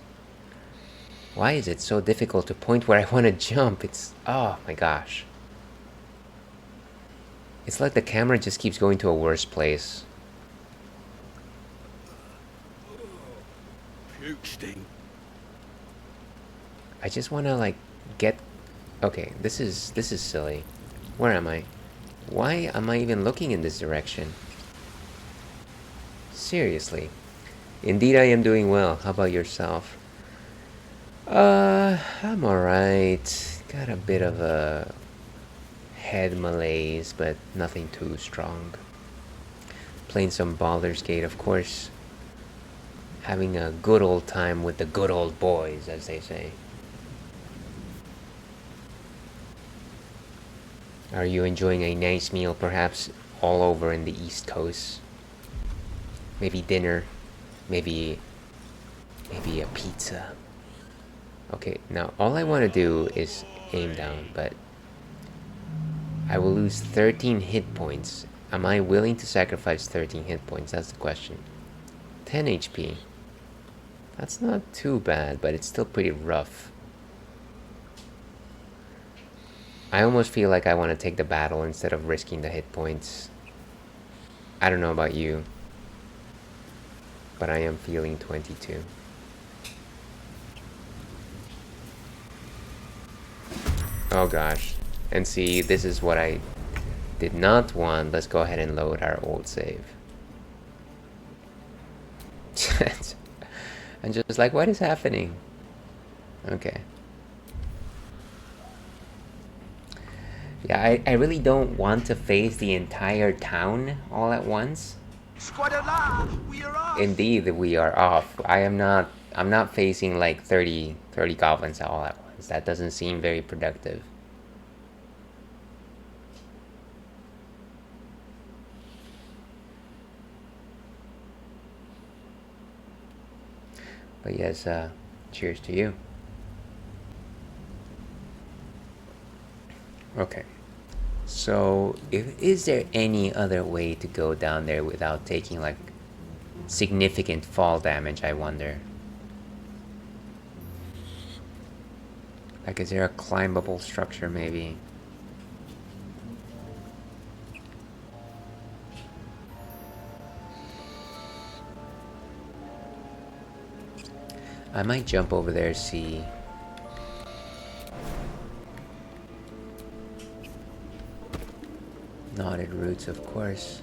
Why is it so difficult to point where I want to jump? It's... oh my gosh. It's like the camera just keeps going to a worse place. Puke stink. I just want to like get... okay, this is silly. Where am I? Why am I even looking in this direction? Seriously. Indeed, I am doing well. How about yourself? I'm alright. Got a bit of a head malaise, but nothing too strong. Playing some Baldur's Gate, of course. Having a good old time with the good old boys, as they say. Are you enjoying a nice meal, perhaps all over in the East Coast? Maybe dinner, maybe a pizza. Okay, now all I want to do is aim down, but I will lose 13 hit points. Am I willing to sacrifice 13 hit points? That's the question. 10 HP. That's not too bad, but it's still pretty rough. I almost feel like I want to take the battle instead of risking the hit points. I don't know about you, but I am feeling 22. Oh gosh. And see, this is what I did not want. Let's go ahead and load our old save. I'm just like, what is happening? Okay. Yeah, I really don't want to face the entire town all at once. Indeed, we are off. I'm not facing like 30 goblins all at once. That doesn't seem very productive. But yes, cheers to you. Okay. So, is there any other way to go down there without taking like significant fall damage, I wonder? Like, is there a climbable structure maybe? I might jump over there, see. Knotted roots, of course.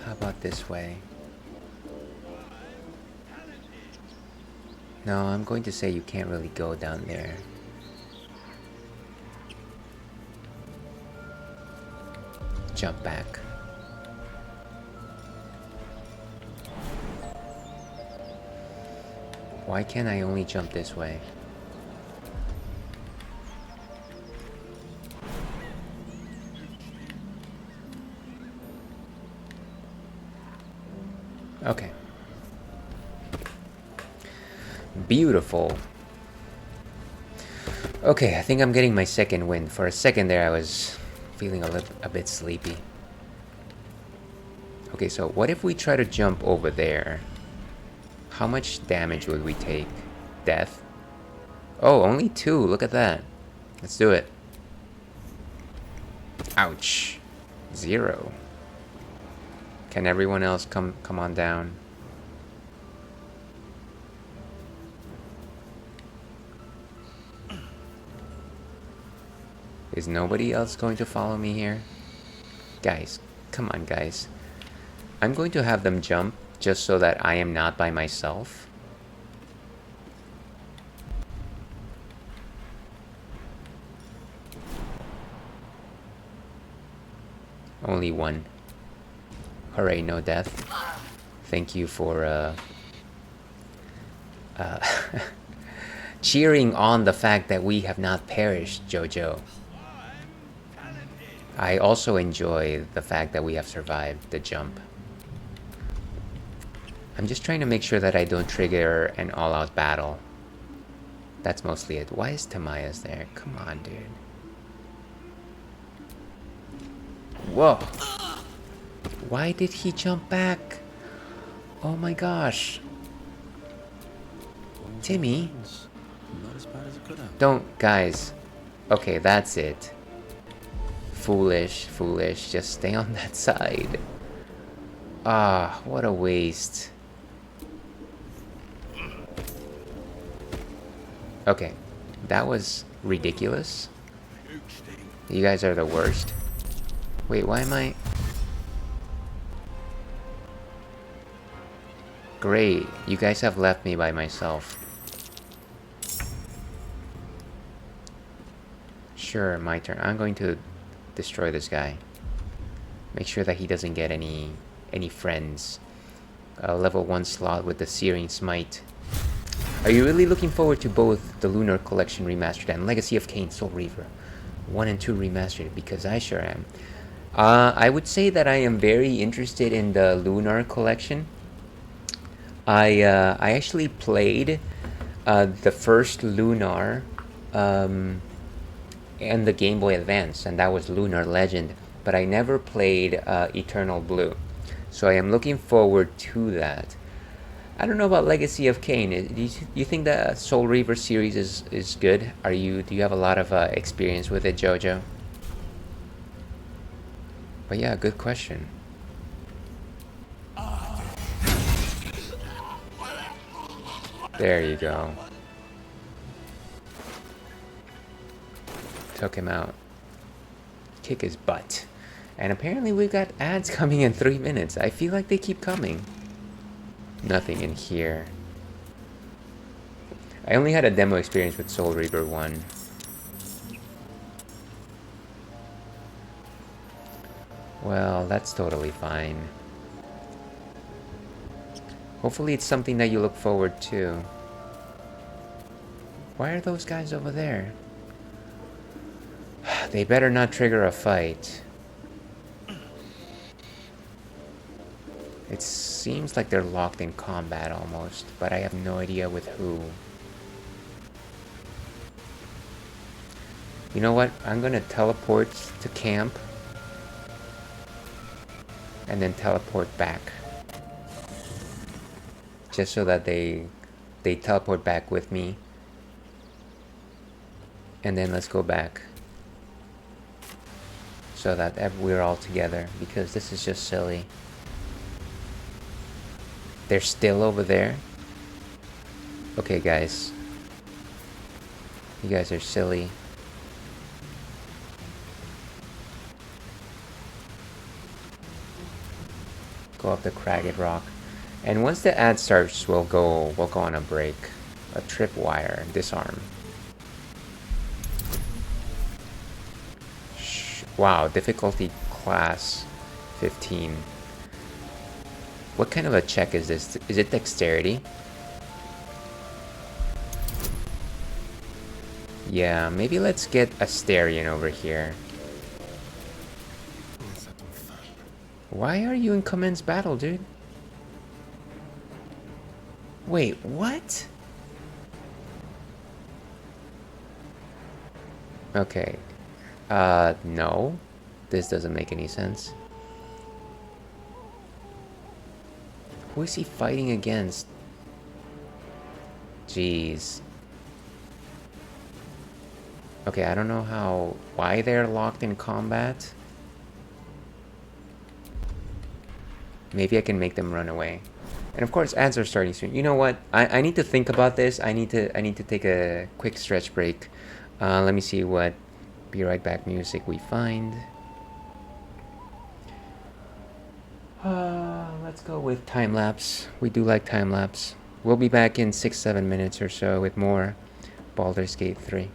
How about this way? No, I'm going to say you can't really go down there. Jump back. Why can't I only jump this way? Okay. Beautiful. Okay, I think I'm getting my second wind. For a second there I was feeling a bit sleepy. Okay, so what if we try to jump over there? How much damage would we take? Death? Oh, only 2. Look at that. Let's do it. Ouch. 0. Can everyone else come on down? Is nobody else going to follow me here? Guys, come on guys. I'm going to have them jump just so that I am not by myself. Only 1. Hooray, no death. Thank you for cheering on the fact that we have not perished, Jojo. I also enjoy the fact that we have survived the jump. I'm just trying to make sure that I don't trigger an all-out battle. That's mostly it. Why is Tamaya's there? Come on, dude. Whoa. Why did he jump back? Oh my gosh. Timmy. Don't, guys. Okay, that's it. Foolish. Just stay on that side. Ah, what a waste. Okay, that was ridiculous. You guys are the worst. Wait, why am I... Great, you guys have left me by myself. Sure, my turn. I'm going to destroy this guy. Make sure that he doesn't get any friends. Level 1 slot with the Searing Smite. Are you really looking forward to both the Lunar Collection Remastered and Legacy of Kain Soul Reaver? 1 and 2 remastered? Because I sure am. I would say that I am very interested in the Lunar collection. I actually played the first Lunar and the Game Boy Advance, and that was Lunar Legend, but I never played Eternal Blue, so I am looking forward to that. I don't know about Legacy of Kain. Do you think the Soul Reaver series is good? Do you have a lot of experience with it, Jojo? But yeah, good question. There you go. Took him out. Kick his butt. And apparently we got ads coming in 3 minutes. I feel like they keep coming. Nothing in here. I only had a demo experience with Soul Reaver 1. Well, that's totally fine. Hopefully it's something that you look forward to. Why are those guys over there? They better not trigger a fight. It seems like they're locked in combat almost, but I have no idea with who. You know what? I'm gonna teleport to camp and then teleport back. Just so that they teleport back with me. And then let's go back. So that we're all together, because this is just silly. They're still over there? Okay, guys. You guys are silly. Go up the cragged rock. And once the ad starts, we'll go on a break. A tripwire, disarm. Wow, difficulty class 15. What kind of a check is this? Is it dexterity? Yeah, maybe let's get Asterion over here. Why are you in commence battle, dude? Wait, what? Okay. No. This doesn't make any sense. Who is he fighting against? Jeez. Okay, I don't know why they're locked in combat. Maybe I can make them run away. And of course, ads are starting soon. You know what? I need to think about this. I need to take a quick stretch break. Let me see what Be Right Back music we find. Let's go with time lapse. We do like time lapse. We'll be back in 6-7 minutes or so with more Baldur's Gate 3.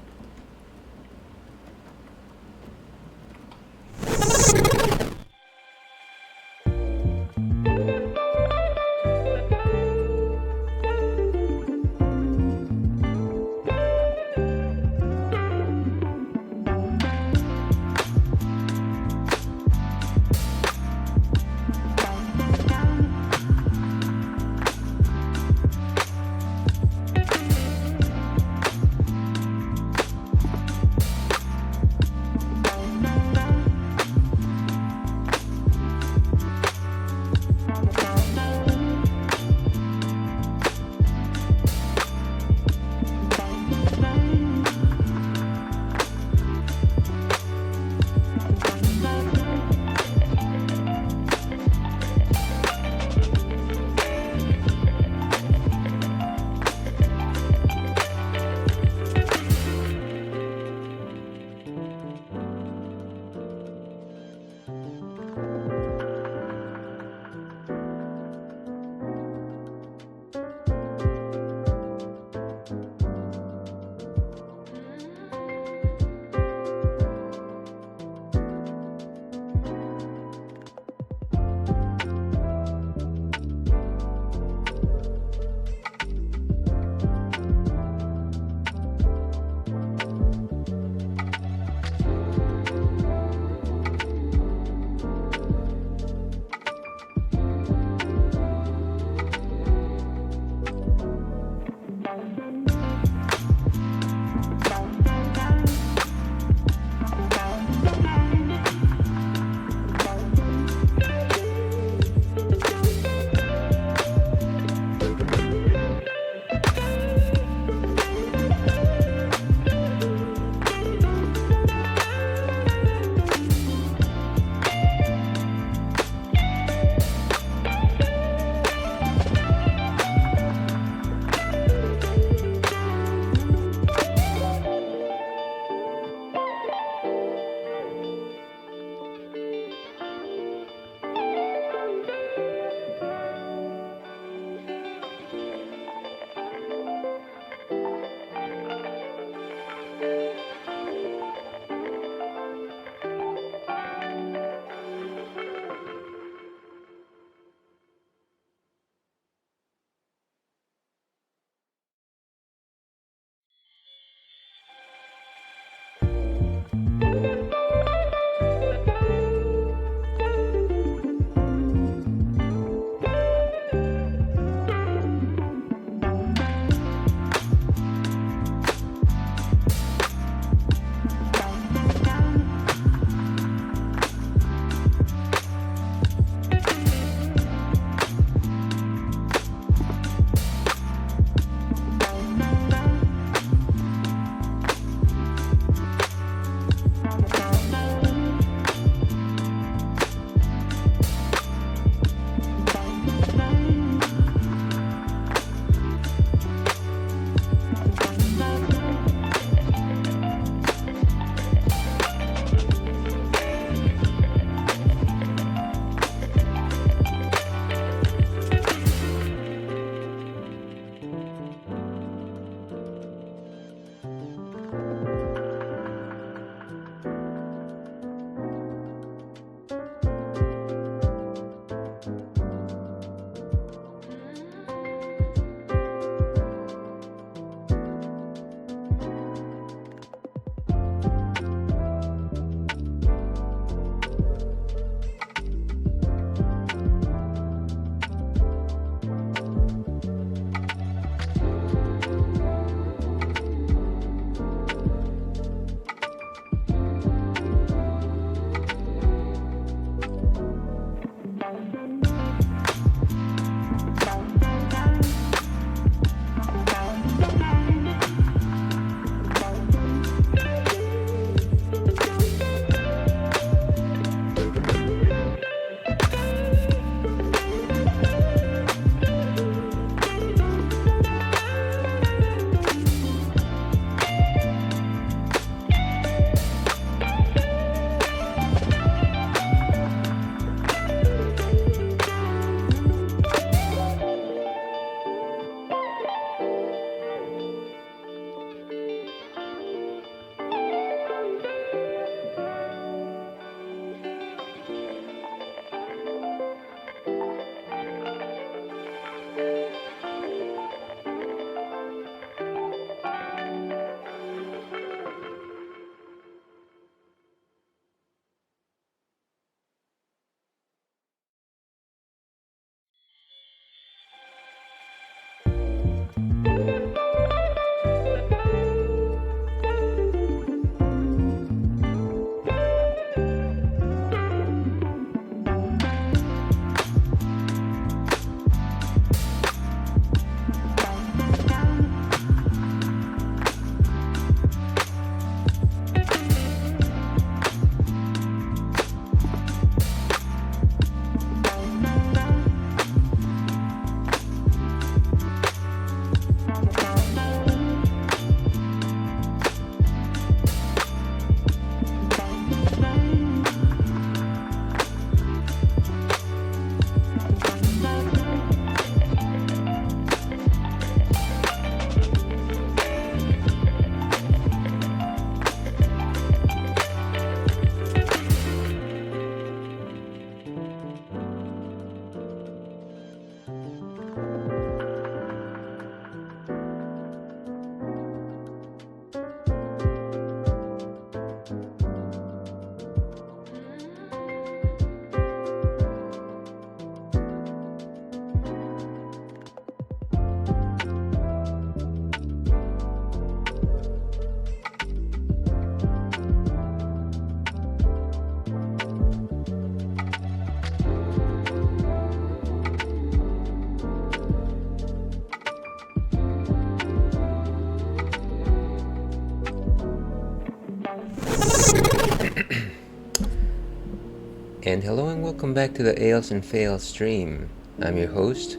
And hello and welcome back to the Ales and Fails stream. I'm your host,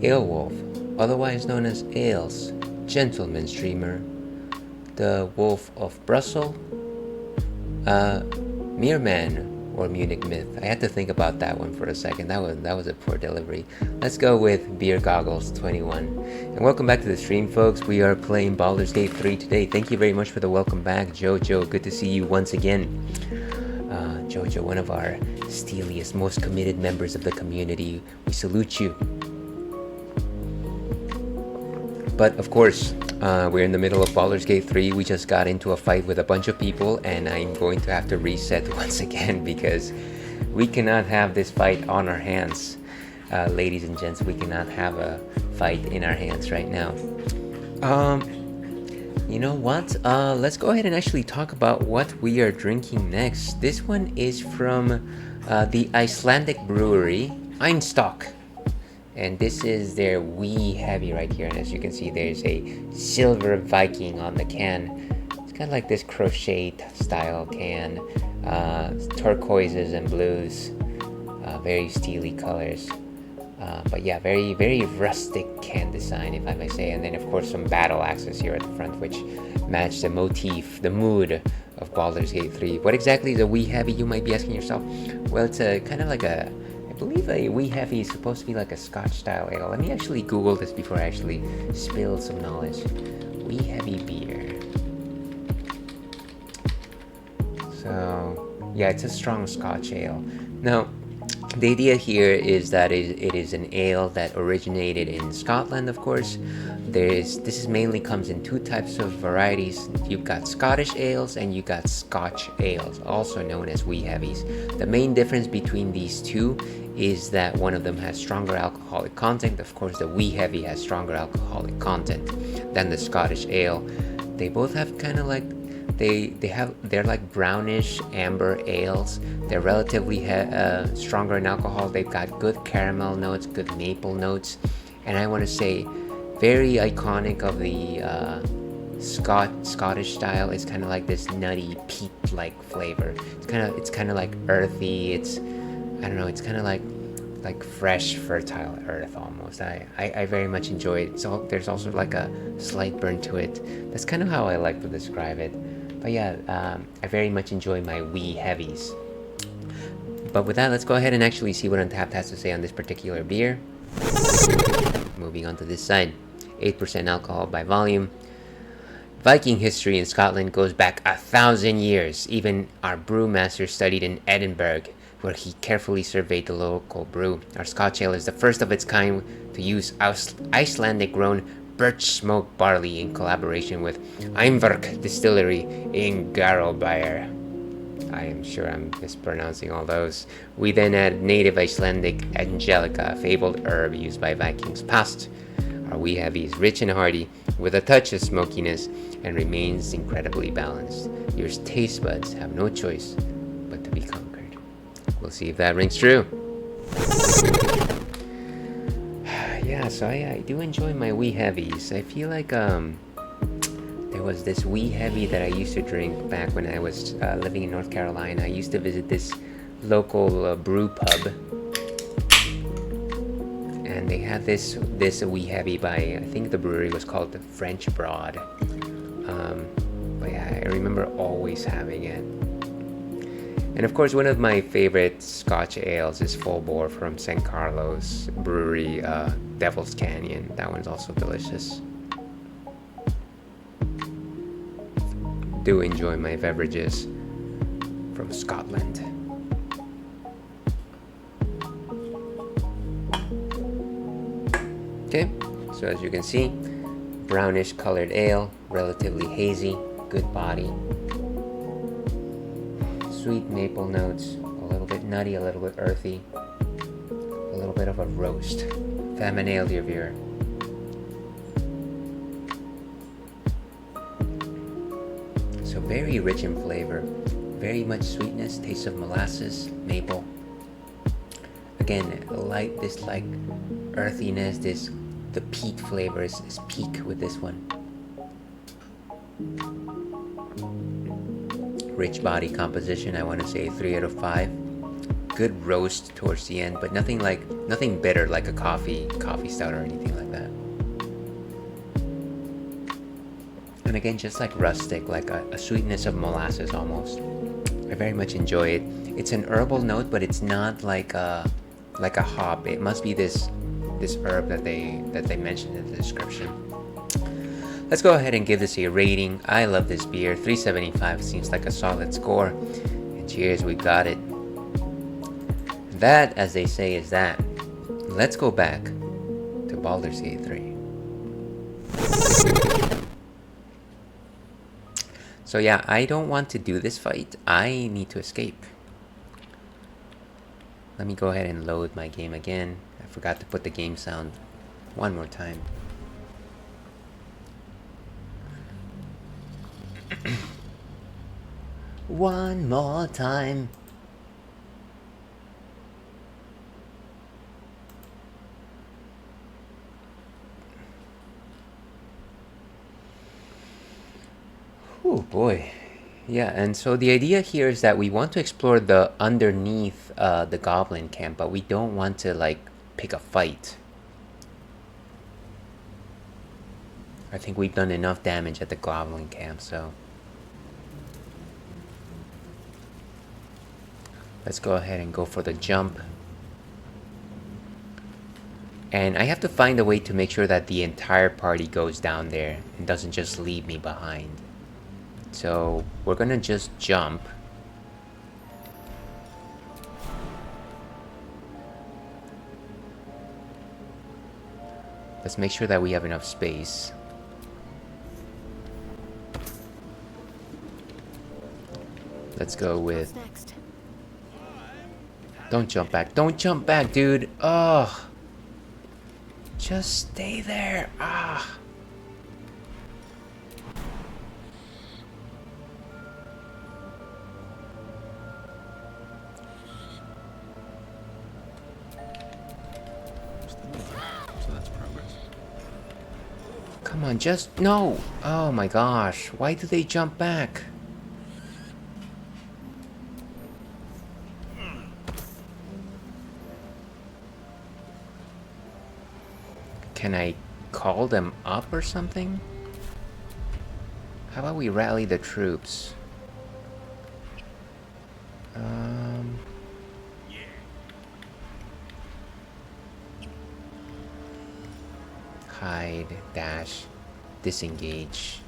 Alewolf, otherwise known as Ales, gentleman streamer, the Wolf of Brussels, Meerman, or Munich Myth. I had to think about that one for a second. That was a poor delivery. Let's go with Beer Goggles 21. And welcome back to the stream, folks. We are playing Baldur's Gate 3 today. Thank you very much for the welcome back, Jojo. Good to see you once again. Jojo, one of our steeliest, most committed members of the community. We salute you. But of course, we're in the middle of Baldur's Gate 3. We just got into a fight with a bunch of people, and I'm going to have to reset once again because we cannot have this fight on our hands. Ladies and gents, we cannot have a fight in our hands right now. You know what? Let's go ahead and actually talk about what we are drinking next. This one is from the Icelandic brewery, Einstock. And this is their wee heavy right here. And as you can see, there's a silver Viking on the can. It's kind of like this crocheted style can. Turquoises and blues. Very steely colors. But yeah, very, very rustic can design, if I may say. And then, of course, some battle axes here at the front, which match the motif, the mood of Baldur's Gate 3. What exactly is a wee heavy, you might be asking yourself? Well, it's a kind of like a... I believe a wee heavy is supposed to be like a Scotch style ale. Let me actually Google this before I actually spill some knowledge. Wee heavy beer. So, yeah, it's a strong Scotch ale. Now, the idea here is that it is an ale that originated in Scotland, of course. This mainly comes in two types of varieties. You've got Scottish ales and you got Scotch ales, also known as wee heavies. The main difference between these two is that one of them has stronger alcoholic content. Of course, the wee heavy has stronger alcoholic content than the Scottish ale. They both have kind of like they're like brownish amber ales. They're relatively stronger in alcohol. They've got good caramel notes, good maple notes, and I want to say very iconic of the Scottish style is kind of like this nutty peat-like flavor. It's kind of like earthy. It's kind of like fresh, fertile earth almost. I very much enjoy it. So there's also like a slight burn to it. That's kind of how I like to describe it. But yeah, I very much enjoy my wee heavies. But with that, let's go ahead and actually see what Untapped has to say on this particular beer. Moving on to this side. 8% alcohol by volume. Viking history in Scotland goes back 1,000 years. Even our brewmaster studied in Edinburgh, where he carefully surveyed the local brew. Our Scotch ale is the first of its kind to use Icelandic-grown birch smoke barley in collaboration with Eimverk Distillery in Garðabær. I am sure I'm mispronouncing all those. We then add native Icelandic Angelica, a fabled herb used by Vikings past. Our wee heavy is rich and hearty, with a touch of smokiness, and remains incredibly balanced. Your taste buds have no choice but to be conquered. We'll see if that rings true. Yeah, so I do enjoy my wee heavies. I feel like there was this wee heavy that I used to drink back when I was living in North Carolina. I used to visit this local brew pub, and they had this wee heavy by, I think the brewery was called the French Broad. But yeah, I remember always having it. And of course, one of my favorite Scotch ales is Full Bore from St. Carlos Brewery, Devil's Canyon. That one's also delicious. Do enjoy my beverages from Scotland. Okay, so as you can see, brownish colored ale, relatively hazy, good body. Sweet maple notes, a little bit nutty, a little bit earthy, a little bit of a roast. Famine ale d'Ivoire. So very rich in flavor, very much sweetness, taste of molasses, maple. Again, light, this like earthiness, the peat flavor is peak with this one. Rich body composition, I want to say 3 out of 5. good roast towards the end, but nothing bitter like a coffee stout or anything like that. And again, just like rustic, like a sweetness of molasses almost. I very much enjoy it. It's an herbal note, but it's not like a hop. It must be this herb that they mentioned in the description. Let's go ahead and give this a rating. I love this beer. 3.75 seems like a solid score. And cheers, we got it. That, as they say, is that. Let's go back to Baldur's Gate 3. So yeah, I don't want to do this fight. I need to escape. Let me go ahead and load my game again. I forgot to put the game sound one more time. One more time. Oh boy. Yeah, and so the idea here is that we want to explore the underneath the goblin camp, but we don't want to like pick a fight. I think we've done enough damage at the goblin camp, so let's go ahead and go for the jump. And I have to find a way to make sure that the entire party goes down there and doesn't just leave me behind. So we're gonna just jump. Let's make sure that we have enough space. Let's go with... Don't jump back. Don't jump back, dude. Ugh. Just stay there. Ah. Come on, just... No! Oh my gosh. Why do they jump back? Can I call them up or something? How about we rally the troops? Hide, dash, disengage.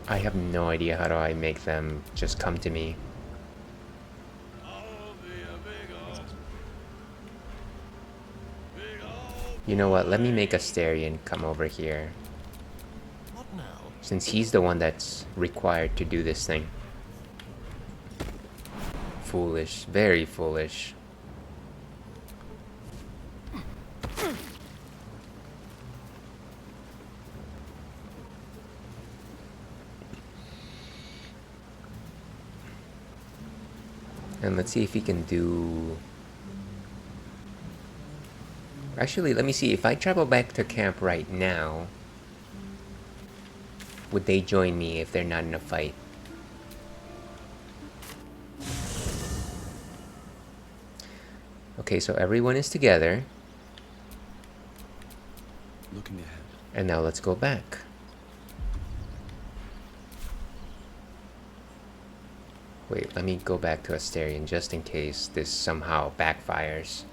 I have no idea how do I make them just come to me. You know what, let me make Asterion come over here. Since he's the one that's required to do this thing. Foolish, very foolish. And let's see if he can do... Actually, let me see. If I travel back to camp right now, would they join me if they're not in a fight? Okay, so everyone is together. Looking ahead. And now let's go back. Wait, let me go back to Asterion just in case this somehow backfires.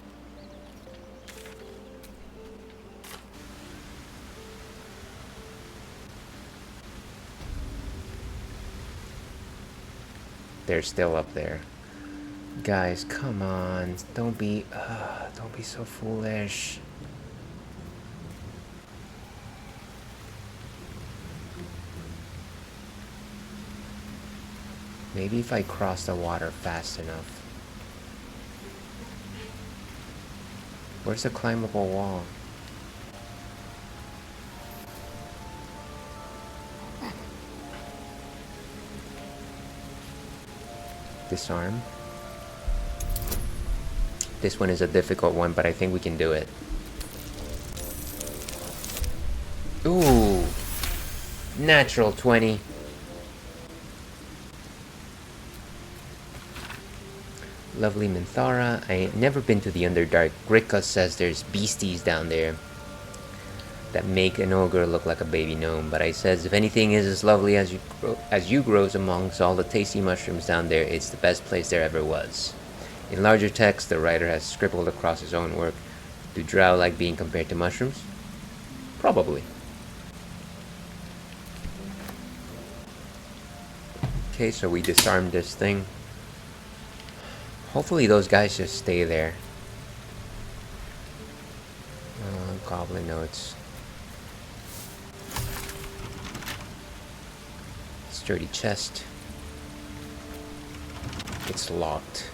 They're still up there. Guys, come on. Don't be so foolish. Maybe if I cross the water fast enough. Where's the climbable wall? Disarm. This one is a difficult one, but I think we can do it. Ooh. Natural 20. Lovely Minthara. I ain't never been to the Underdark. Rika says there's beasties down there that make an ogre look like a baby gnome, but I says if anything is as lovely as you grows amongst all the tasty mushrooms down there, it's the best place there ever was. In larger text, the writer has scribbled across his own work. Do drow like being compared to mushrooms? Probably. Okay, so we disarmed this thing. Hopefully those guys just stay there. Goblin notes. Sturdy chest. It's locked.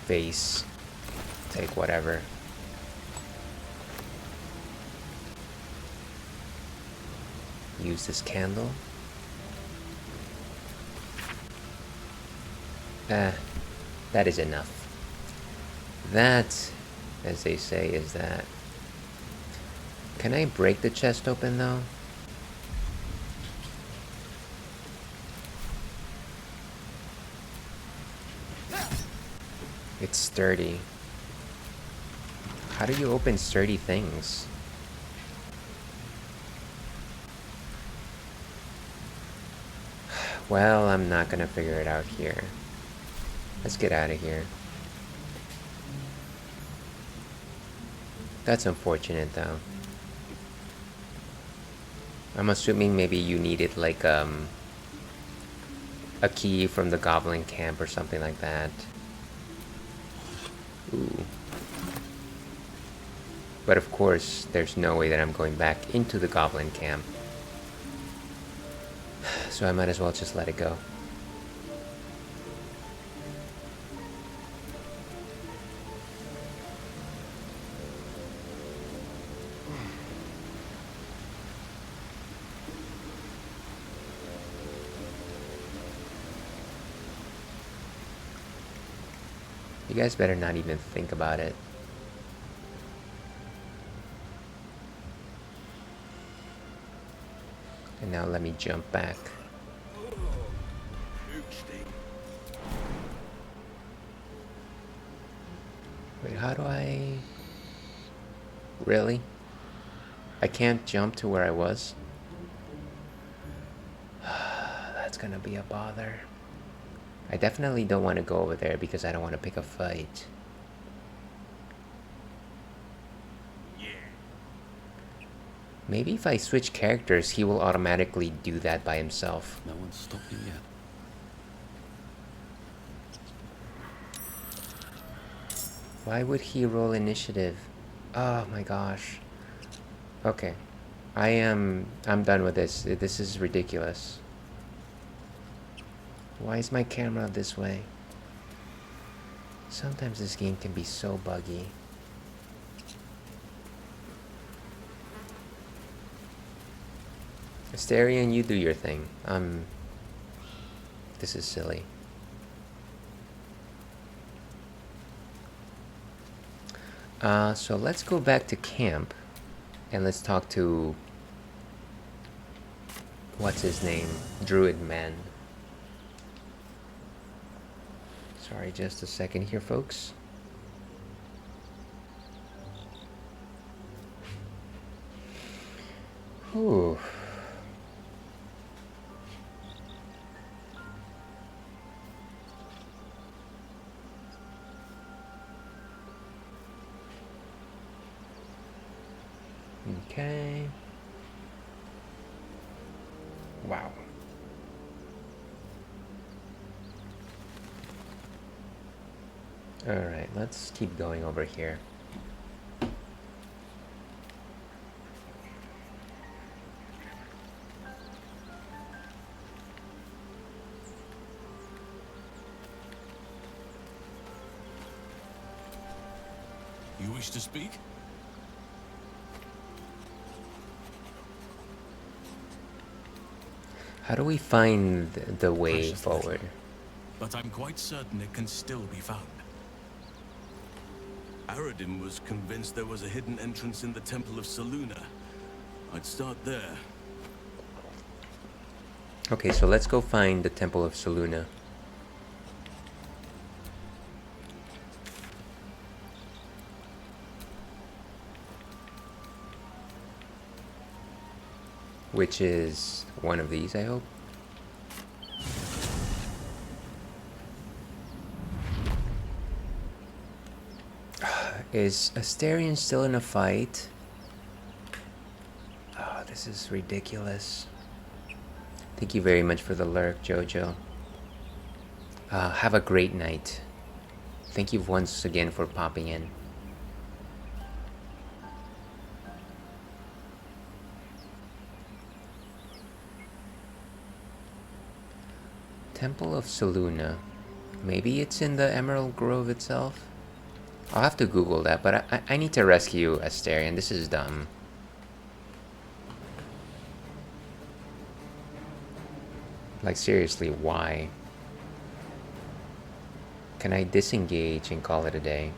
Vase. Take whatever. Use this candle. That is enough. That, as they say, is that. Can I break the chest open though? It's sturdy. How do you open sturdy things? Well, I'm not gonna figure it out here. Let's get out of here. That's unfortunate though. I'm assuming maybe you needed like a key from the goblin camp or something like that. Ooh. But of course, there's no way that I'm going back into the goblin camp. So I might as well just let it go. You guys better not even think about it. And now let me jump back. Wait, how do I... Really? I can't jump to where I was? That's gonna be a bother. I definitely don't want to go over there because I don't want to pick a fight. Maybe if I switch characters, he will automatically do that by himself. No one's stopped me yet. Why would he roll initiative? Oh my gosh. Okay. I'm done with this. This is ridiculous. Why is my camera this way? Sometimes this game can be so buggy. Asterion, you do your thing. This is silly. So let's go back to camp and let's talk to what's his name? Druid Man. Sorry, just a second here, folks. Whew. Okay. Wow. Alright, let's keep going over here. You wish to speak? How do we find the way Precious forward? little, but I'm quite certain it can still be found. Aradin was convinced there was a hidden entrance in the Temple of Seluna, I'd start there. Okay, so let's go find the Temple of Selûne. Which is one of these, I hope. Is Astarion still in a fight? Oh, this is ridiculous. Thank you very much for the lurk, Jojo. Have a great night. Thank you once again for popping in. Temple of Selûne. Maybe it's in the Emerald Grove itself? I'll have to Google that, but I need to rescue Astarion. This is dumb. Like, seriously, why? Can I disengage and call it a day?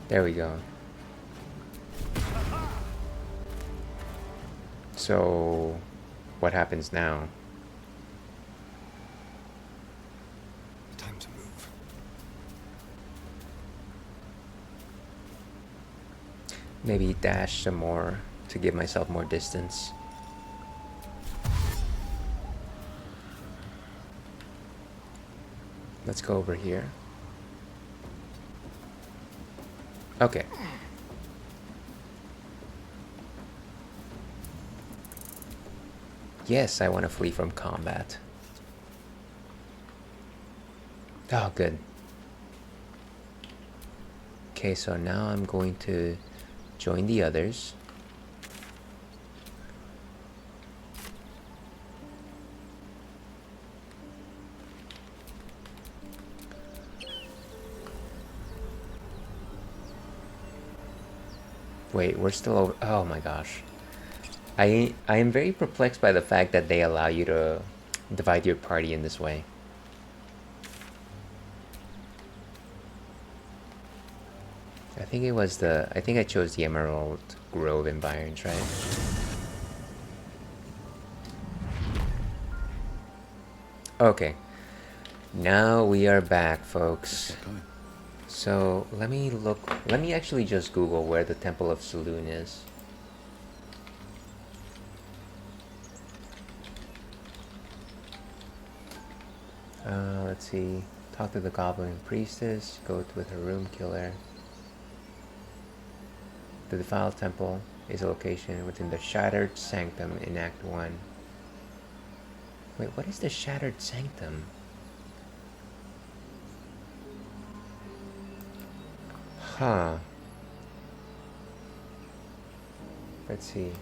There we go. So, what happens now? Time to move. Maybe dash some more to give myself more distance. Let's go over here. Okay. Yes, I want to flee from combat. Oh, good. Okay, so now I'm going to join the others. Wait, we're still over. Oh my gosh. I am very perplexed by the fact that they allow you to divide your party in this way. I think it was I think I chose the Emerald Grove environs, right? Okay. Now we are back, folks. So let me actually just Google where the Temple of Selûne is. Let's see. Talk to the Goblin Priestess. Go with her room killer. The defiled temple is a location within the Shattered Sanctum in Act 1. Wait, what is the Shattered Sanctum? Huh. Let's see.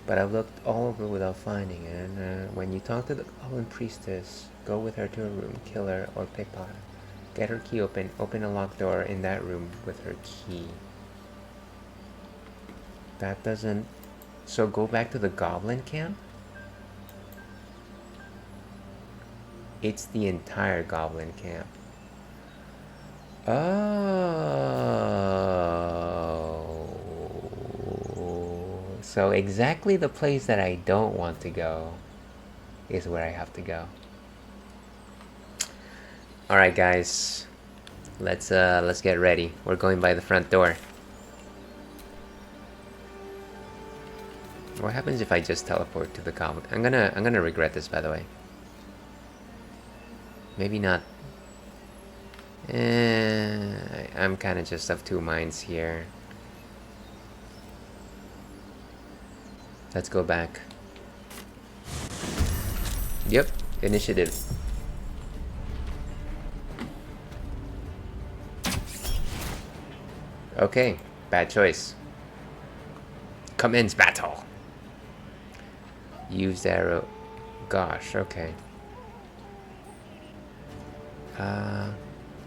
But I've looked all over without finding it. And when you talk to the Goblin Priestess, go with her to her room, kill her, or pickpocket. Get her key open. Open a locked door in that room with her key. That doesn't... So go back to the Goblin camp? It's the entire Goblin camp. Oh. So exactly the place that I don't want to go is where I have to go. Alright guys. Let's get ready. We're going by the front door. What happens if I just teleport to the Goblin? I'm gonna regret this, by the way. Maybe not. I'm kind of just of two minds here. Let's go back. Yep, initiative. Okay, bad choice. Commence battle. Use arrow. Gosh, okay.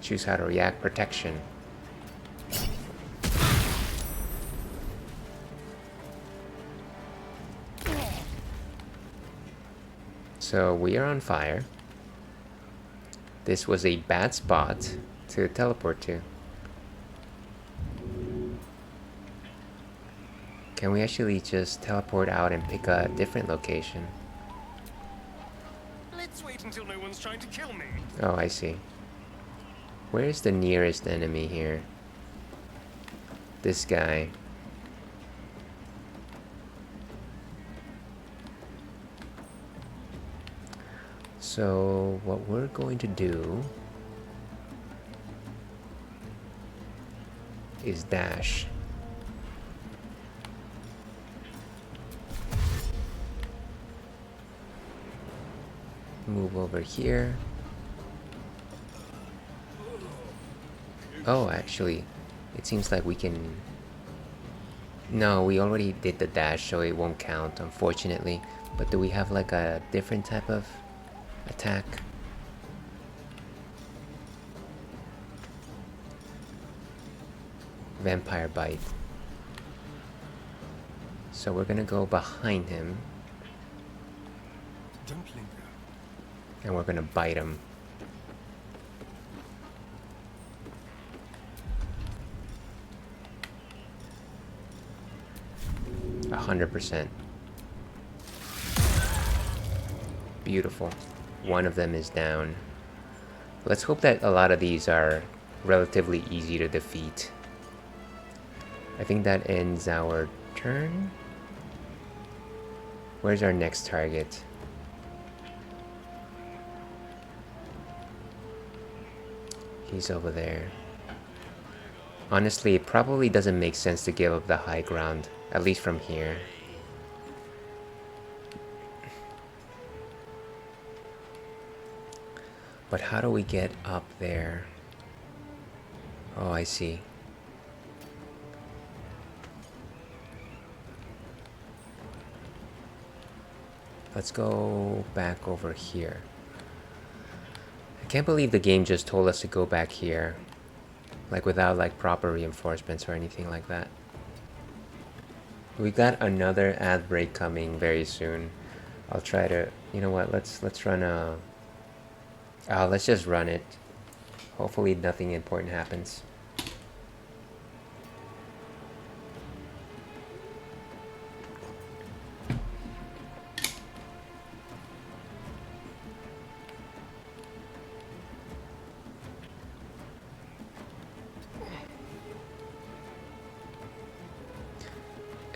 Choose how to react. Protection. So we are on fire. This was a bad spot to teleport to. Can we actually just teleport out and pick a different location? Let's wait until no one's trying to kill me. Oh, I see. Where's the nearest enemy here? This guy. So what we're going to do is dash. Move over here. Oh, actually, it seems like we can... No, we already did the dash, so it won't count, unfortunately. But do we have like a different type of attack? Vampire bite. So we're gonna go behind him. Don't linger. And we're gonna bite him. A 100%. Beautiful. One of them is down. Let's hope that a lot of these are relatively easy to defeat. I think that ends our turn. Where's our next target? He's over there. Honestly, it probably doesn't make sense to give up the high ground, at least from here. But how do we get up there? Oh, I see. Let's go back over here. I can't believe the game just told us to go back here. Like without like proper reinforcements or anything like that. We got another ad break coming very soon. I'll try to, you know what, let's run a... let's just run it. Hopefully nothing important happens.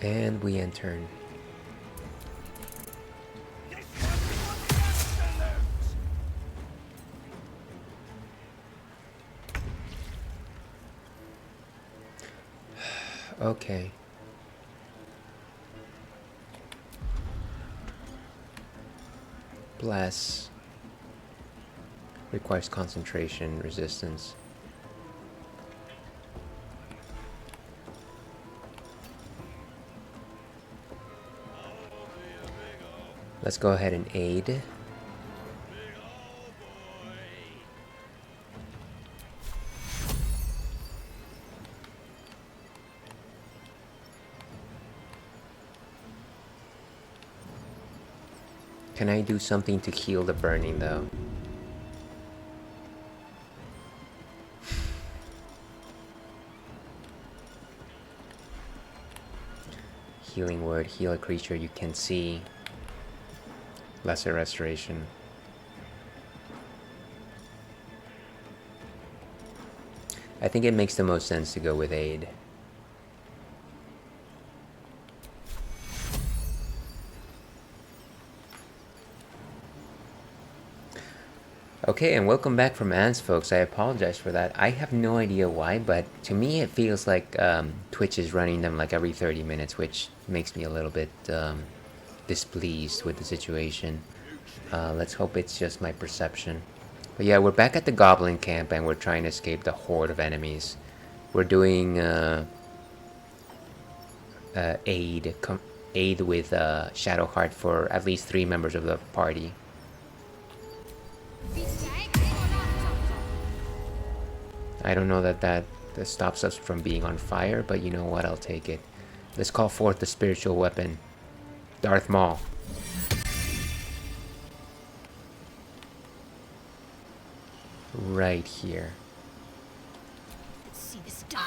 And we enter. Okay. Bless. Requires concentration, resistance. Let's go ahead and aid. Can I do something to heal the burning though? Healing word, heal a creature you can see. Lesser restoration. I think it makes the most sense to go with aid. Okay, and welcome back from ads, folks. I apologize for that. I have no idea why, but to me it feels like Twitch is running them like every 30 minutes, which makes me a little bit displeased with the situation. Let's hope it's just my perception. But yeah, we're back at the goblin camp and we're trying to escape the horde of enemies. We're doing aid with Shadowheart for at least 3 members of the party. I don't know that stops us from being on fire, but you know what, I'll take it. Let's call forth the spiritual weapon, Darth Maul. right here. Let's see this done.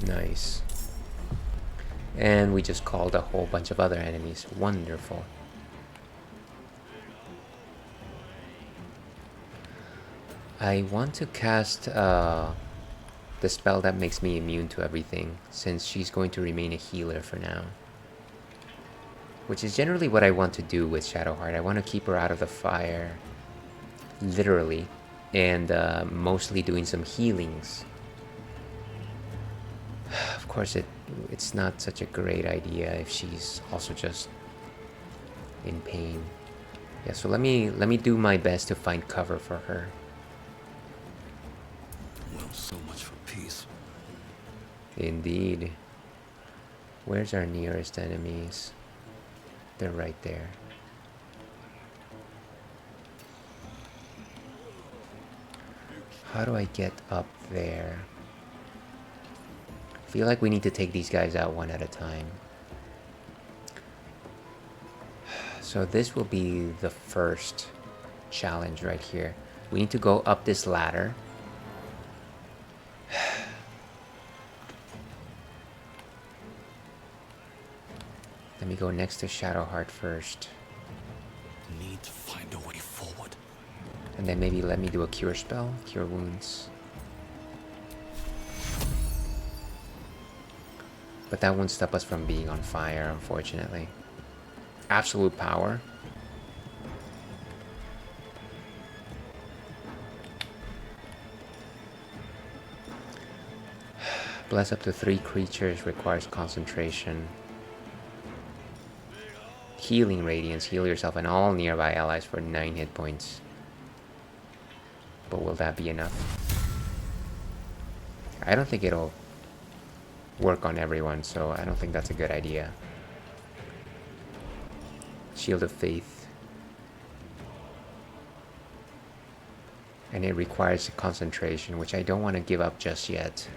Nice. And we just called a whole bunch of other enemies. Wonderful. I want to cast the spell that makes me immune to everything, since she's going to remain a healer for now. Which is generally what I want to do with Shadowheart. I want to keep her out of the fire, literally, and mostly doing some healings. Of course, it's not such a great idea if she's also just in pain. Yeah, so let me do my best to find cover for her. Well, so much for peace. Indeed. Where's our nearest enemies? They're right there. How do I get up there? I feel like we need to take these guys out one at a time. So this will be the first challenge right here. We need to go up this ladder. Let me go next to Shadowheart first. Need to find a way forward. And then maybe let me do a cure spell, cure wounds. But that won't stop us from being on fire, unfortunately. Absolute power. Bless up to 3 creatures, requires concentration. Healing Radiance, heal yourself and all nearby allies for 9 hit points. But will that be enough? I don't think it'll work on everyone, so I don't think that's a good idea. Shield of Faith. And it requires concentration, which I don't want to give up just yet.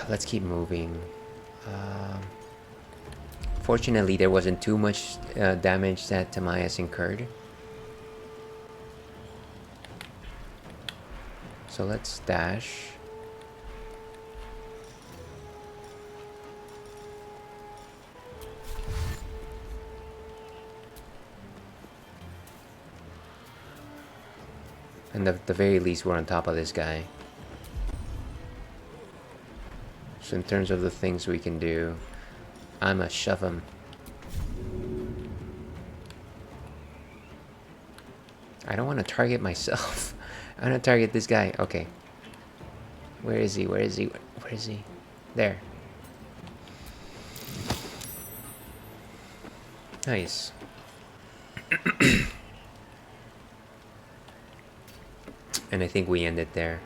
Let's keep moving. Fortunately, there wasn't too much damage that Timaeus incurred. So let's dash. And at the very least, we're on top of this guy. So in terms of the things we can do, I'ma shove him. I don't want to target myself. I want to target this guy. Okay. Where is he? Where is he? Where is he? There. Nice. And I think we end it there.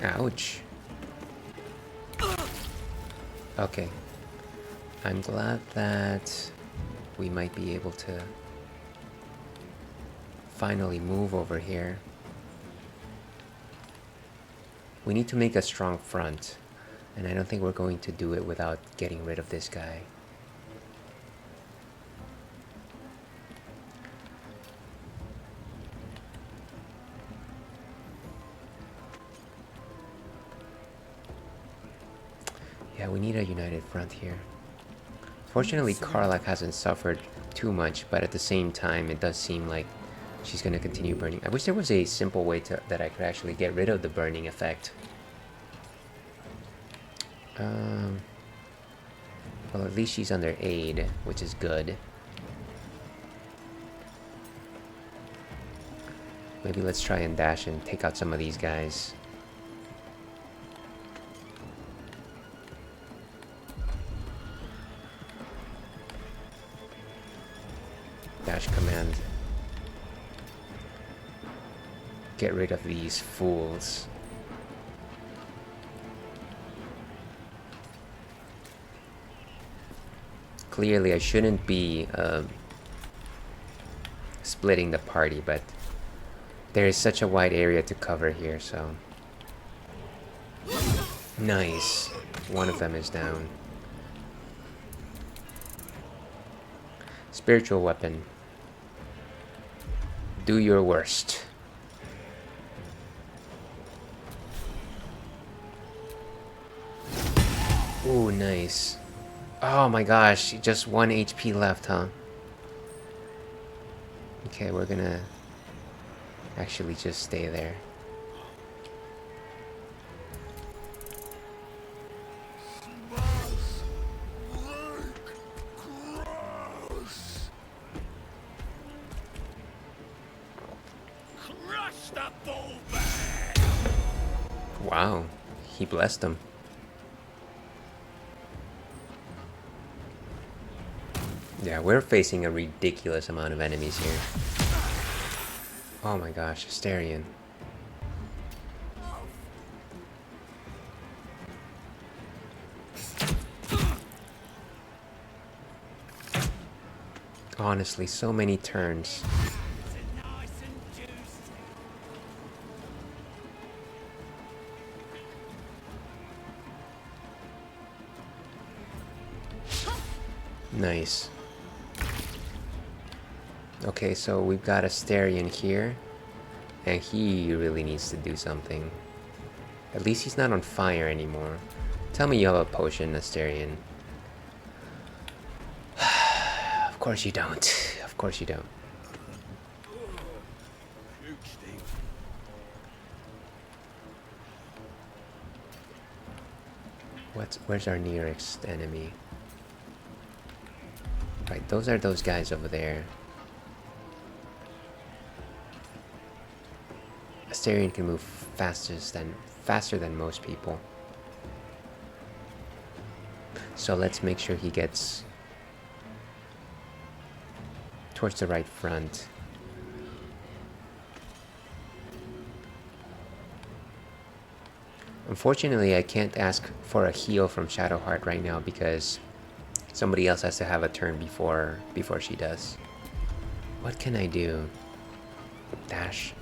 Ouch. Okay. I'm glad that we might be able to finally move over here. We need to make a strong front, and I don't think we're going to do it without getting rid of this guy. Yeah, we need a united front here. Fortunately, Karlach hasn't suffered too much, but at the same time, it does seem like she's going to continue burning. I wish there was a simple way that I could actually get rid of the burning effect. Well, at least she's under aid, which is good. Maybe let's try and dash and take out some of these guys. Dash command. Get rid of these fools. Clearly, I shouldn't be splitting the party, but There is such a wide area to cover here, so... Nice. One of them is down. Spiritual weapon. Do your worst. Ooh, nice. Oh my gosh, just 1 HP left, huh? Okay, we're gonna actually just stay there. Wow, he blessed him. Yeah, we're facing a ridiculous amount of enemies here. Oh my gosh, Asterion. Honestly, so many turns. Nice. Okay, so we've got Asterion here, and he really needs to do something. At least he's not on fire anymore. Tell me you have a potion, Asterion. Of course you don't. Of course you don't. Where's our nearest enemy? Right, those are those guys over there. Asterion can move faster than most people. So let's make sure he gets towards the right front. Unfortunately, I can't ask for a heal from Shadowheart right now because somebody else has to have a turn before she does. What can I do? Dash.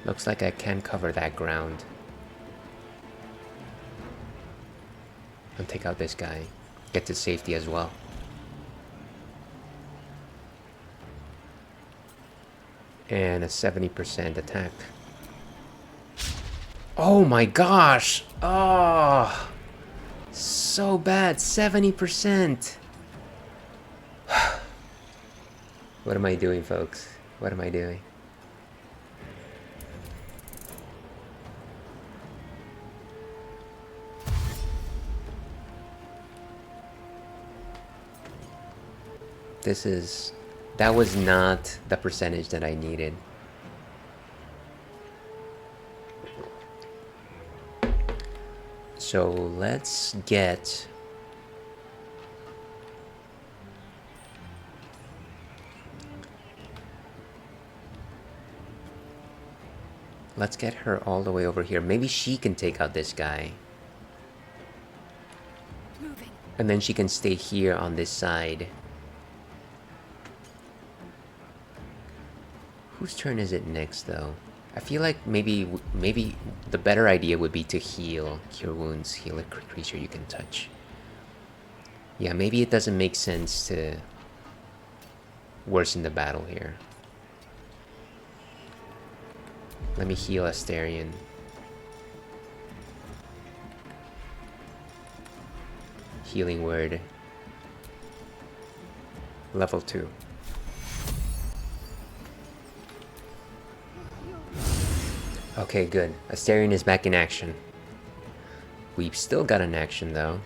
Looks like I can cover that ground. And take out this guy. Get to safety as well. And a 70% attack. Oh my gosh! Oh, so bad. 70%. What am I doing, folks? What am I doing? That was not the percentage that I needed. So let's get her all the way over here. Maybe she can take out this guy. And then she can stay here on this side. Whose turn is it next, though? I feel like maybe the better idea would be to heal. Cure wounds, heal a creature you can touch. Yeah, maybe it doesn't make sense to worsen the battle here. Let me heal Asterion. Healing word. Level 2. Okay, good. Asterion is back in action. We've still got an action, though.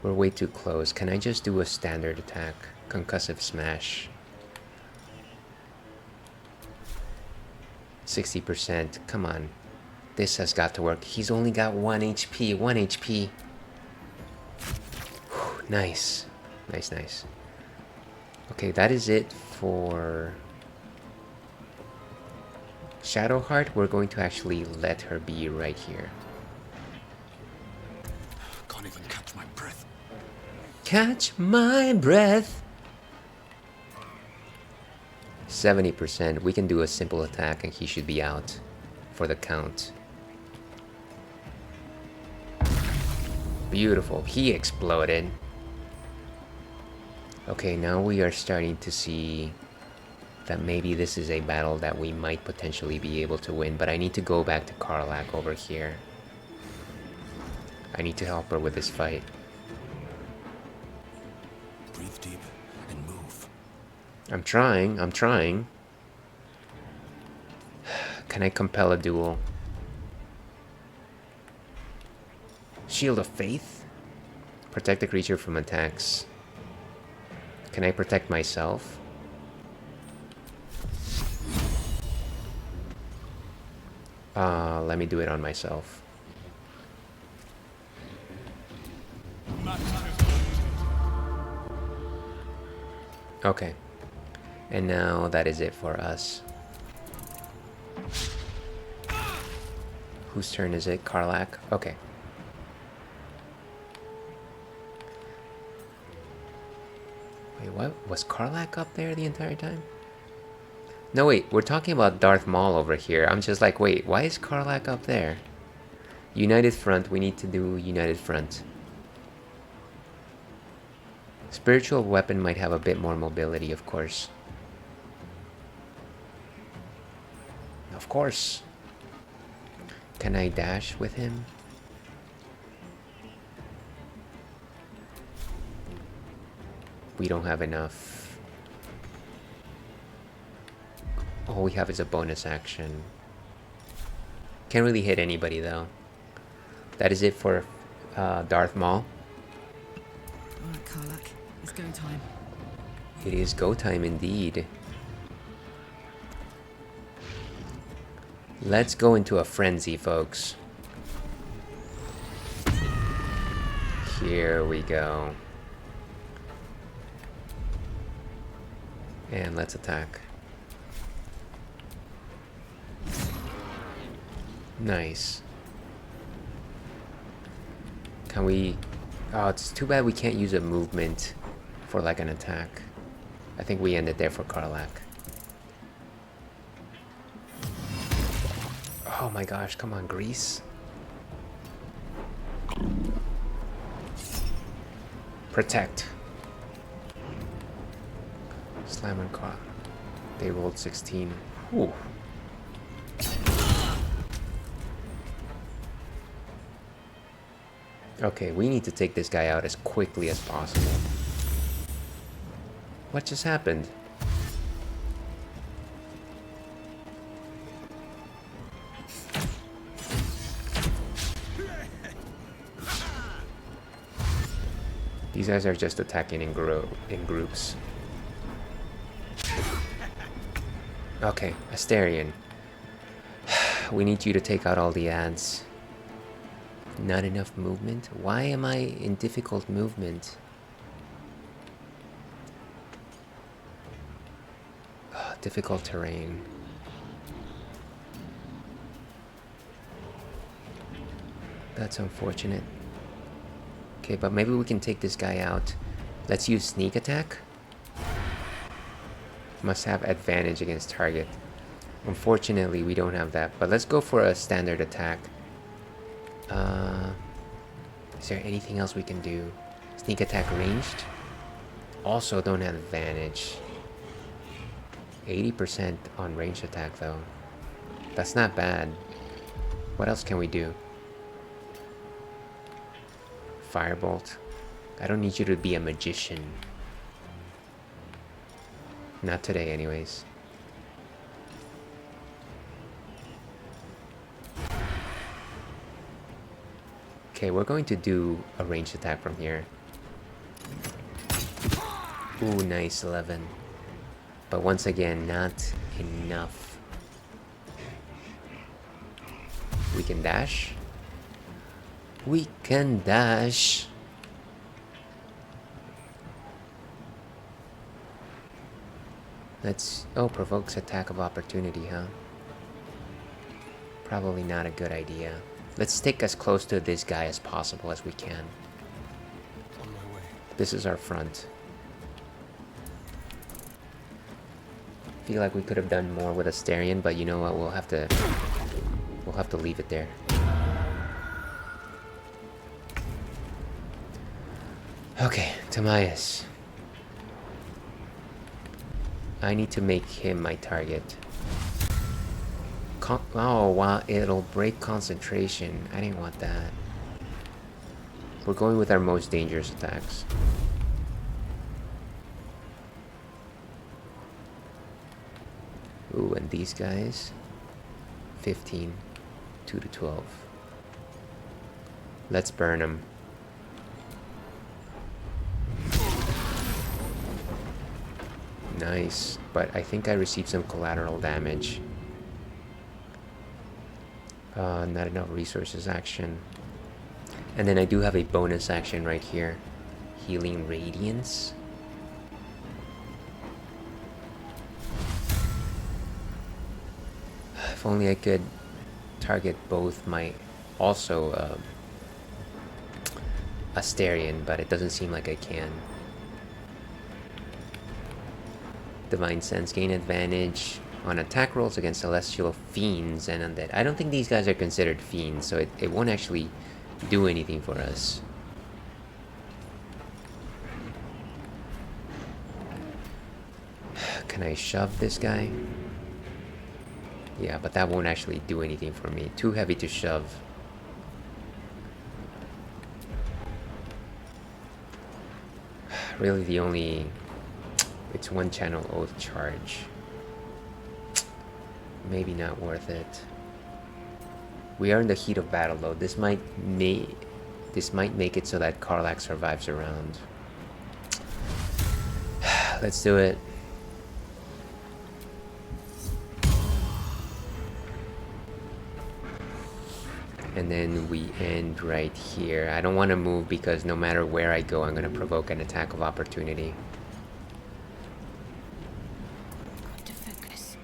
We're way too close. Can I just do a standard attack? Concussive smash. 60%. Come on. This has got to work. He's only got 1 HP. 1 HP. Whew, nice. Nice, nice. Okay, that is it for Shadowheart, we're going to actually let her be right here. Can't even catch my breath. Catch my breath. 70%. We can do a simple attack and he should be out for the count. Beautiful. He exploded. Okay, now we are starting to see that maybe this is a battle that we might potentially be able to win, but I need to go back to Karlak over here. I need to help her with this fight. Breathe deep and move. I'm trying. Can I compel a duel? Shield of Faith? Protect the creature from attacks. Can I protect myself? Let me do it on myself. Okay. And now that is it for us. Whose turn is it? Karlak? Okay. Wait, what? Was Karlak up there the entire time? No, wait, we're talking about Darth Maul over here. I'm just like, wait, why is Karlak up there? United Front, we need to do United Front. Spiritual weapon might have a bit more mobility, of course. Of course. Can I dash with him? We don't have enough. All we have is a bonus action. Can't really hit anybody though. That is it for Darth Maul. Alright, Karlak, it's go time. It is go time indeed. Let's go into a frenzy, folks. Here we go. And let's attack. Nice. Can we... Oh, it's too bad we can't use a movement for like an attack. I think we end it there for Karlak. Oh my gosh, come on, Grease. Protect. Slam and Karlak. They rolled 16. Whew. Okay, we need to take this guy out as quickly as possible. What just happened? These guys are just attacking in groups. Okay, Asterion. We need you to take out all the ads. Not enough movement? Why am I in difficult movement? Difficult terrain. That's unfortunate. Okay, but maybe we can take this guy out. Let's use sneak attack. Must have advantage against target. Unfortunately, we don't have that. But let's go for a standard attack. Is there anything else we can do? Sneak attack ranged? Also don't have advantage. 80% on ranged attack though. That's not bad. What else can we do? Firebolt. I don't need you to be a magician. Not today anyways. Okay, we're going to do a ranged attack from here. Ooh, nice, 11. But once again, not enough. We can dash. We can dash. Let's... Oh, provokes attack of opportunity, huh? Probably not a good idea. Let's stick as close to this guy as possible as we can. On my way. This is our front. Feel like we could have done more with Asterion, but you know what? We'll have to leave it there. Okay, Timaeus. I need to make him my target. Oh wow, it'll break concentration. I didn't want that. We're going with our most dangerous attacks. Ooh, and these guys 15, 2 to 12. Let's burn them. Nice, but I think I received some collateral damage. Not enough resources action. And then I do have a bonus action right here. Healing Radiance. If only I could target both my also Asterion, but it doesn't seem like I can. Divine Sense, gain advantage on attack rolls against celestial fiends and undead. I don't think these guys are considered fiends, so it won't actually do anything for us. Can I shove this guy? Yeah, but that won't actually do anything for me. Too heavy to shove. Really the only... It's one channel oath charge. Maybe not worth it. We are in the heat of battle though. This might make it so that Karlach survives around. Let's do it. And then we end right here. I don't want to move because no matter where I go, I'm going to provoke an attack of opportunity. Got to focus.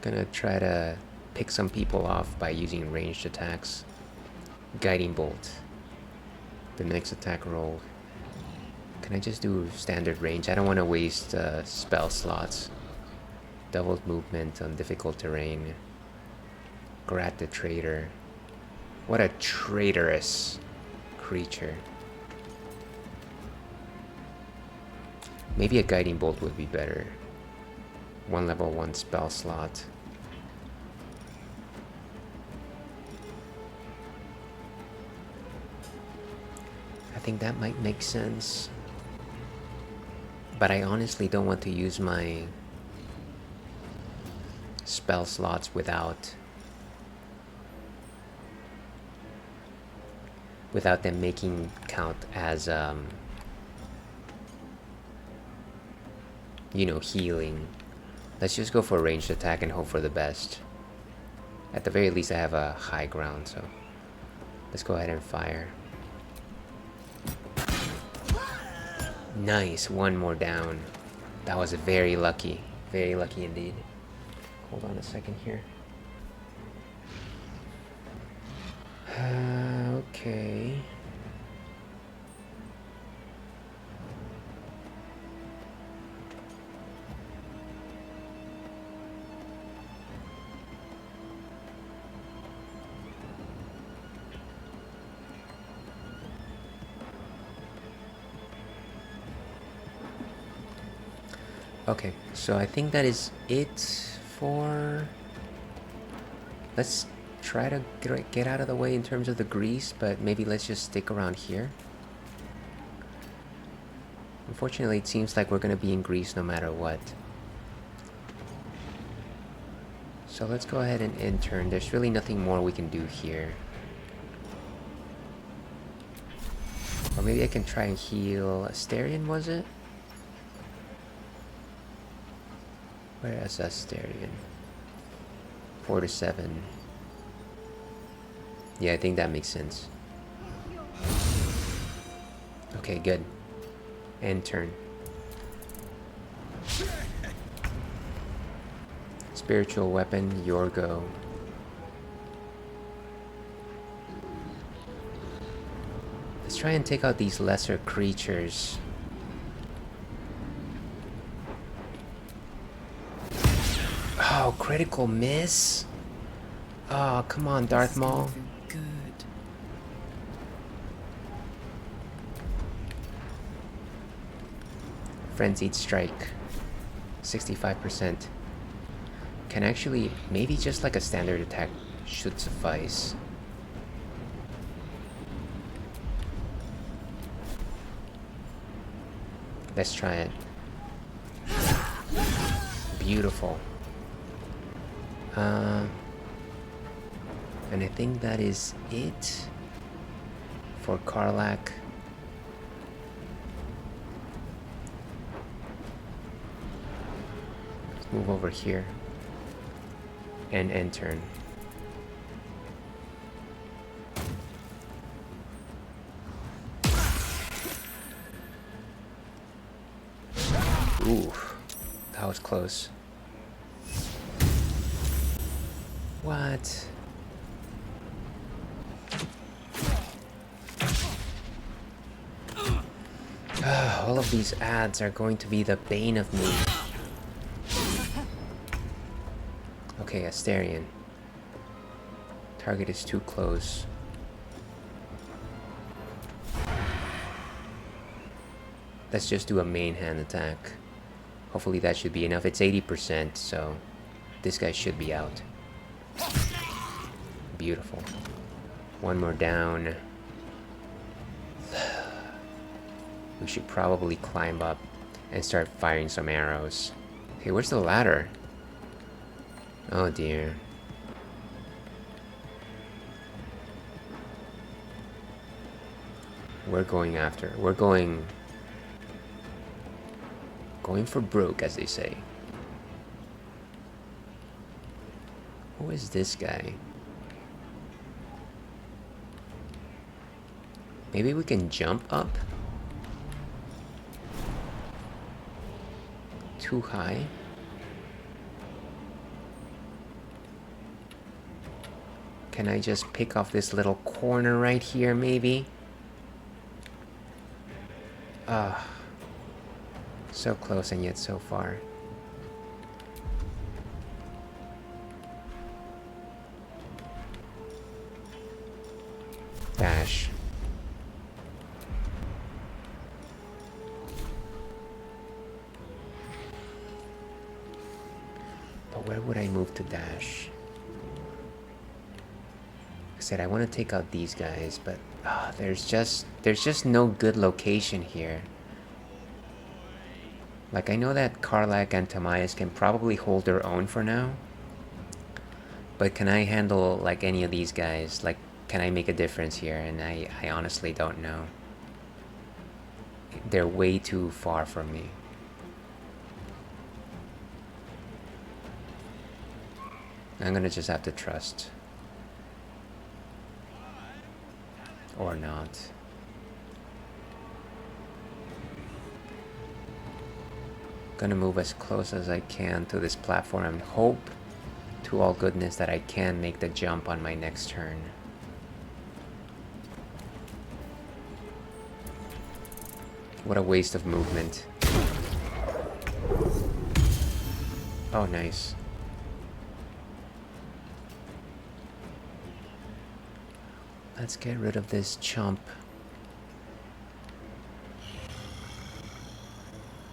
Gonna try to pick some people off by using ranged attacks. Guiding Bolt. The next attack roll. Can I just do standard range? I don't want to waste spell slots. Doubled movement on difficult terrain. Grat the Traitor. What a traitorous creature. Maybe a Guiding Bolt would be better. 1 level 1 spell slot. I think that might make sense. But I honestly don't want to use my spell slots without them making count as you know, healing. Let's just go for a ranged attack and hope for the best. At the very least I have a high ground, so let's go ahead and fire. Nice, one more down. That was very lucky indeed. Hold on a second here. Okay. Okay, so I think that is it for... Let's try to get out of the way in terms of the grease, but maybe let's just stick around here. Unfortunately, it seems like we're going to be in Greece no matter what. So let's go ahead and intern. There's really nothing more we can do here. Or maybe I can try and heal Asterion, was it? Where is Asterion? 4 to 7. Yeah, I think that makes sense. Okay, good. End turn. Spiritual weapon, your go. Let's try and take out these lesser creatures. Oh, critical miss? Oh, come on, Darth Maul. Good. Frenzied strike. 65%. Can actually, maybe just like a standard attack should suffice. Let's try it. Beautiful. And I think that is it for Karlach. Let's move over here and end turn. Ooh, that was close. What? All of these ads are going to be the bane of me. Okay, Asterion. Target is too close. Let's just do a main hand attack. Hopefully that should be enough. It's 80%, so this guy should be out. Beautiful. One more down. We should probably climb up and start firing some arrows. Okay, where's the ladder? Oh dear. We're going after. We're going for broke, as they say. Who is this guy? Maybe we can jump up? Too high? Can I just pick off this little corner right here, maybe? Ah. So close and yet so far. Dash. But where would I move to dash? I said I want to take out these guys, but there's just no good location here. Like, I know that Karlach and Tamias can probably hold their own for now. But can I handle, like, any of these guys? Like, can I make a difference here? And I honestly don't know. They're way too far from me. I'm gonna just have to trust. Or not. Gonna move as close as I can to this platform and hope to all goodness that I can make the jump on my next turn. What a waste of movement. Oh, nice. Let's get rid of this chump.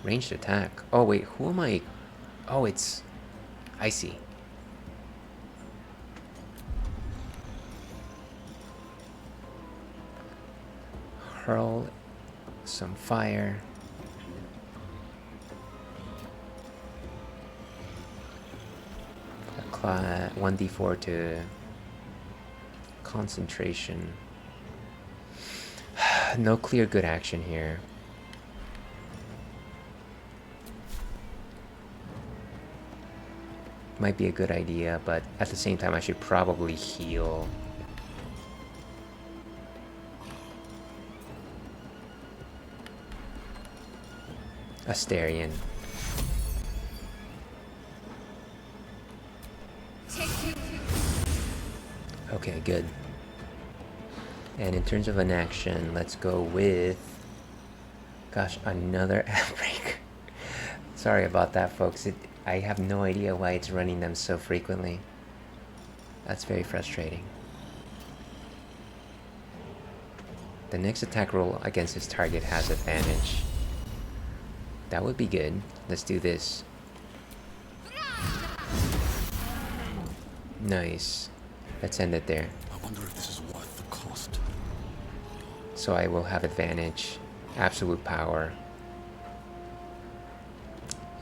Ranged attack. Oh wait, who am I? Oh, it's... I see. Hurl some fire. Apply 1d4 to concentration. No clear good action here. Might be a good idea, but at the same time I should probably heal. Asterion. Okay, good. And in terms of an action, let's go with... Gosh, another outbreak. Sorry about that, folks. I have no idea why it's running them so frequently. That's very frustrating. The next attack roll against his target has advantage. That would be good. Let's do this. Nice. Let's end it there. I wonder if this is worth the cost. So I will have advantage. Absolute power.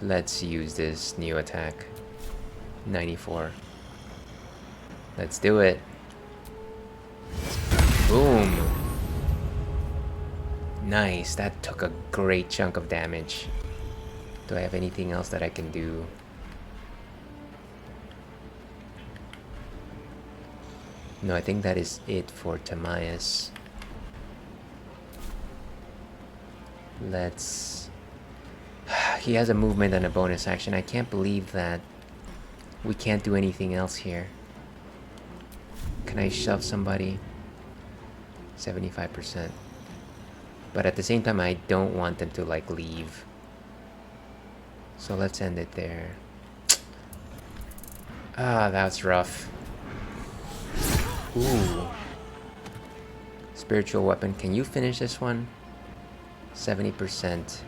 Let's use this new attack. 94. Let's do it. Boom. Nice. That took a great chunk of damage. Do I have anything else that I can do? No, I think that is it for Timaeus. Let's... He has a movement and a bonus action. I can't believe that we can't do anything else here. Can I shove somebody? 75%. But at the same time, I don't want them to like leave. So let's end it there. Ah, that's rough. Ooh. Spiritual weapon. Can you finish this one? 70%.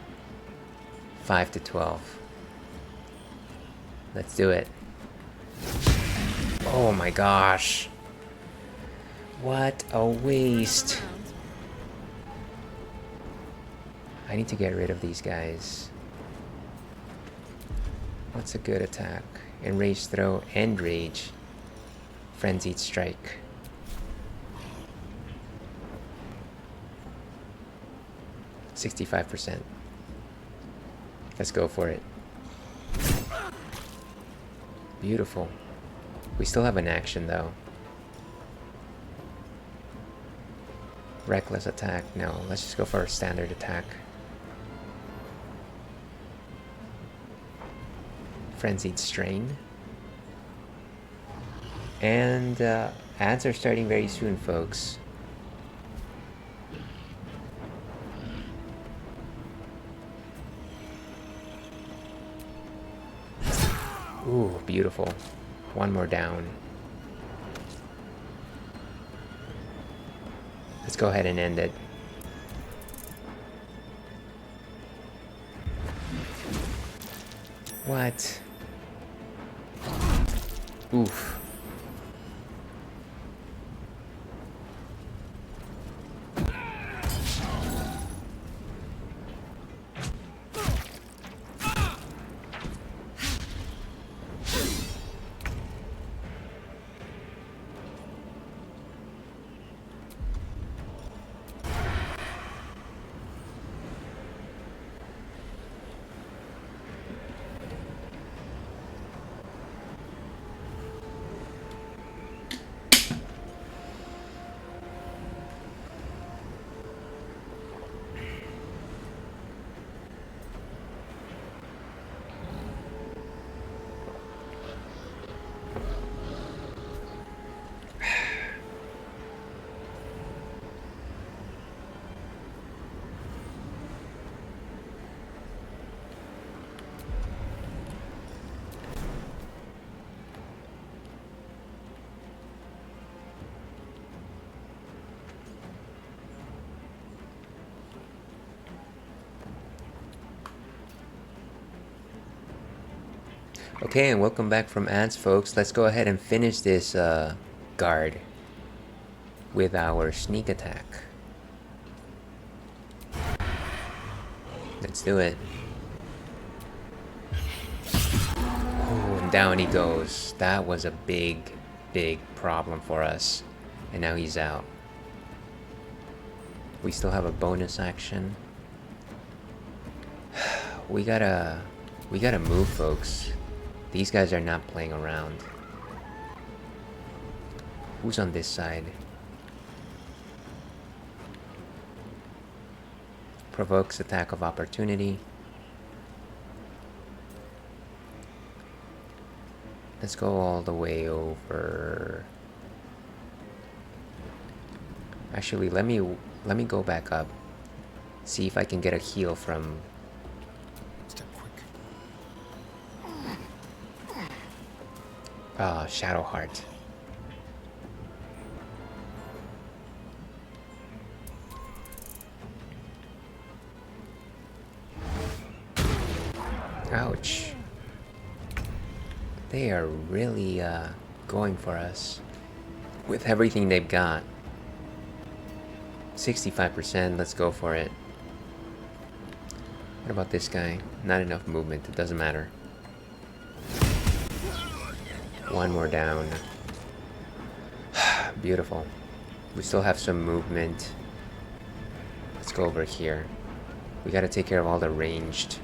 5 to 12. Let's do it. Oh my gosh. What a waste. I need to get rid of these guys. What's a good attack? Enraged throw and rage. Frenzied strike. %65%. Let's go for it. Beautiful. We still have an action though. Reckless attack. No, let's just go for a standard attack. Frenzied strain. And ads are starting very soon, folks. Ooh, beautiful. One more down. Let's go ahead and end it. What? Oof. Okay, and welcome back from ads, folks. Let's go ahead and finish this guard with our sneak attack. Let's do it. Oh, and down he goes. That was a big problem for us. And now he's out. We still have a bonus action. We gotta move, folks. These guys are not playing around. Who's on this side? Provokes attack of opportunity. Let's go all the way over Actually, let me go back up. See if I can get a heal from... Step quick. Ah, Shadow Heart. Ouch. They are really going for us with everything they've got. 65%, let's go for it. What about this guy? Not enough movement, it doesn't matter. One more down. Beautiful. We still have some movement. Let's go over here. We gotta take care of all the ranged.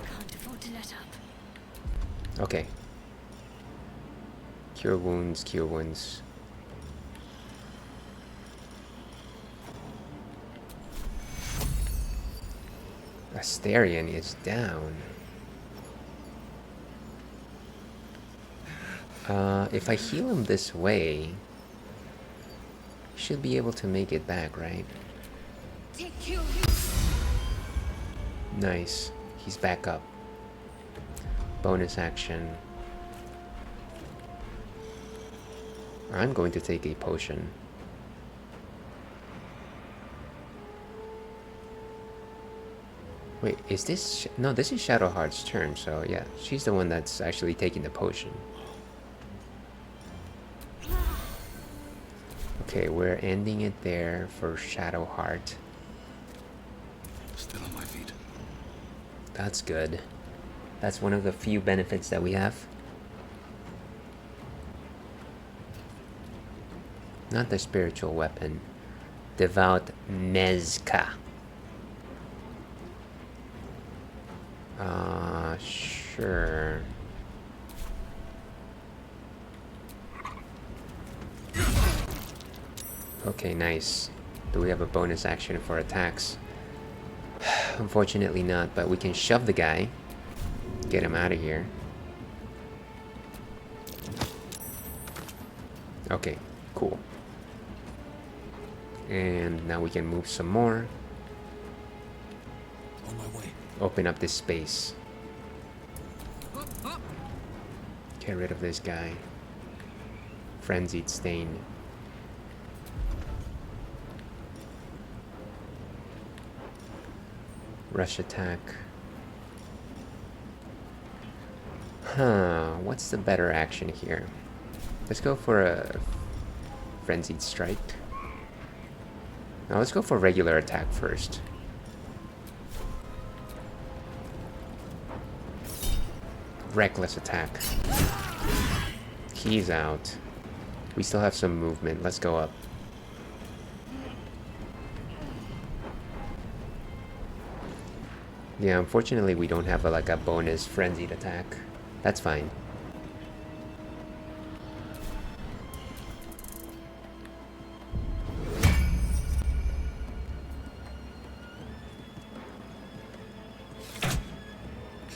Can't afford to let up. Okay. Cure wounds, cure wounds. Asterion is down. If I heal him this way, he should be able to make it back, right? Nice. He's back up. Bonus action. I'm going to take a potion. Wait, is this... No, this is Shadowheart's turn, so yeah. She's the one that's actually taking the potion. Okay, we're ending it there for Shadowheart. Still on my feet. That's good. That's one of the few benefits that we have. Not the spiritual weapon. Devout Mezca. Sure. Okay, nice. Do we have a bonus action for attacks? Unfortunately not, but we can shove the guy. Get him out of here. Okay, cool. And now we can move some more. On my way. Open up this space. Get rid of this guy. Frenzied Stain. Rush attack. Huh, what's the better action here? Let's go for a Frenzied Strike. Now let's go for regular attack first. Reckless attack. He's out. We still have some movement. Let's go up. Yeah, unfortunately we don't have like a bonus frenzied attack. That's fine.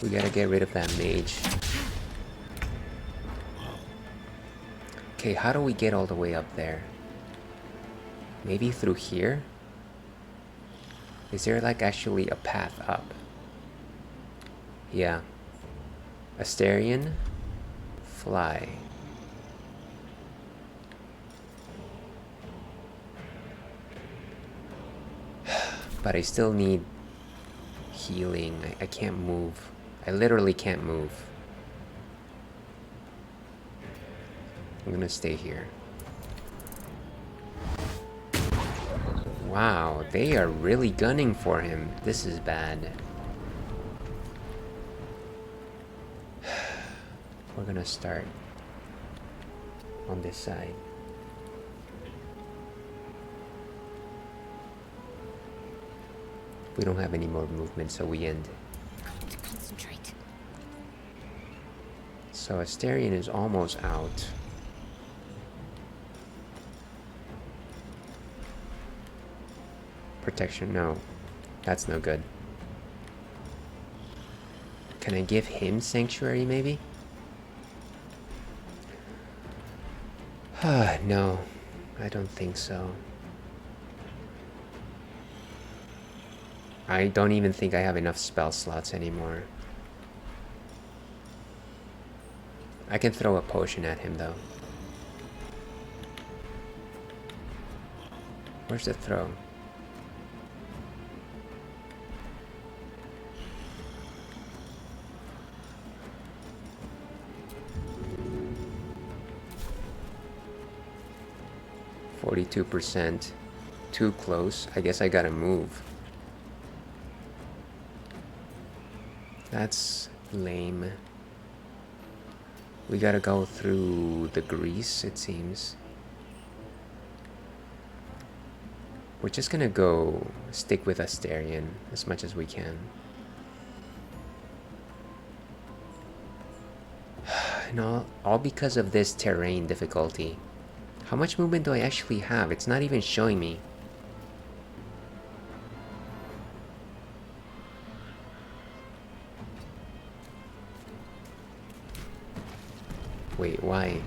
We gotta get rid of that mage. Okay, how do we get all the way up there? Maybe through here? Is there like actually a path up? Yeah. Asterion, fly. But I still need healing. I can't move. I literally can't move. I'm gonna stay here. Wow, they are really gunning for him. This is bad. We're gonna start on this side. We don't have any more movement, so we end. Got to concentrate. So Asterion is almost out. Protection, no. That's no good. Can I give him Sanctuary, maybe? No, I don't think so. I don't even think I have enough spell slots anymore. I can throw a potion at him though. Where's the throw? %. Too close. I guess I gotta move. That's lame. We gotta go through the grease, it seems. We're just gonna go stick with Astarion as much as we can. And all because of this terrain difficulty. How much movement do I actually have? It's not even showing me. Wait, why?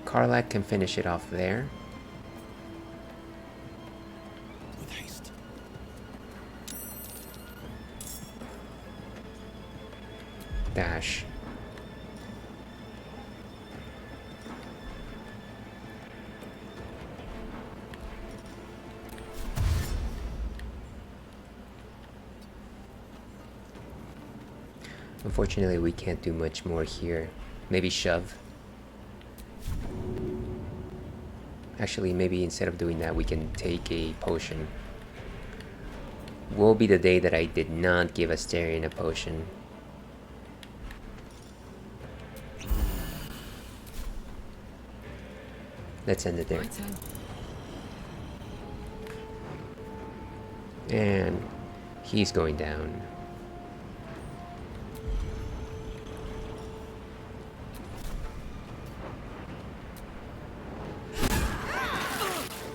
Karlak can finish it off there. With haste. Dash. Unfortunately, we can't do much more here. Maybe shove. Actually, maybe instead of doing that, we can take a potion. Will be the day that I did not give Astarion a potion. Let's end it there. And he's going down.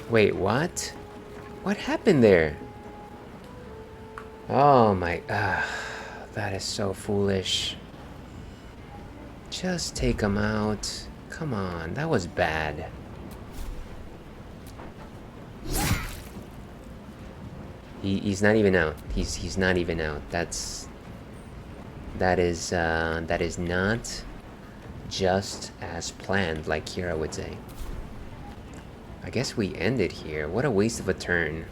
Wait, what? What happened there? Oh my... that is so foolish. Just take him out. Come on, that was bad. He's not even out. He's not even out. That is not just as planned, like Kira would say. I guess we end it here. What a waste of a turn.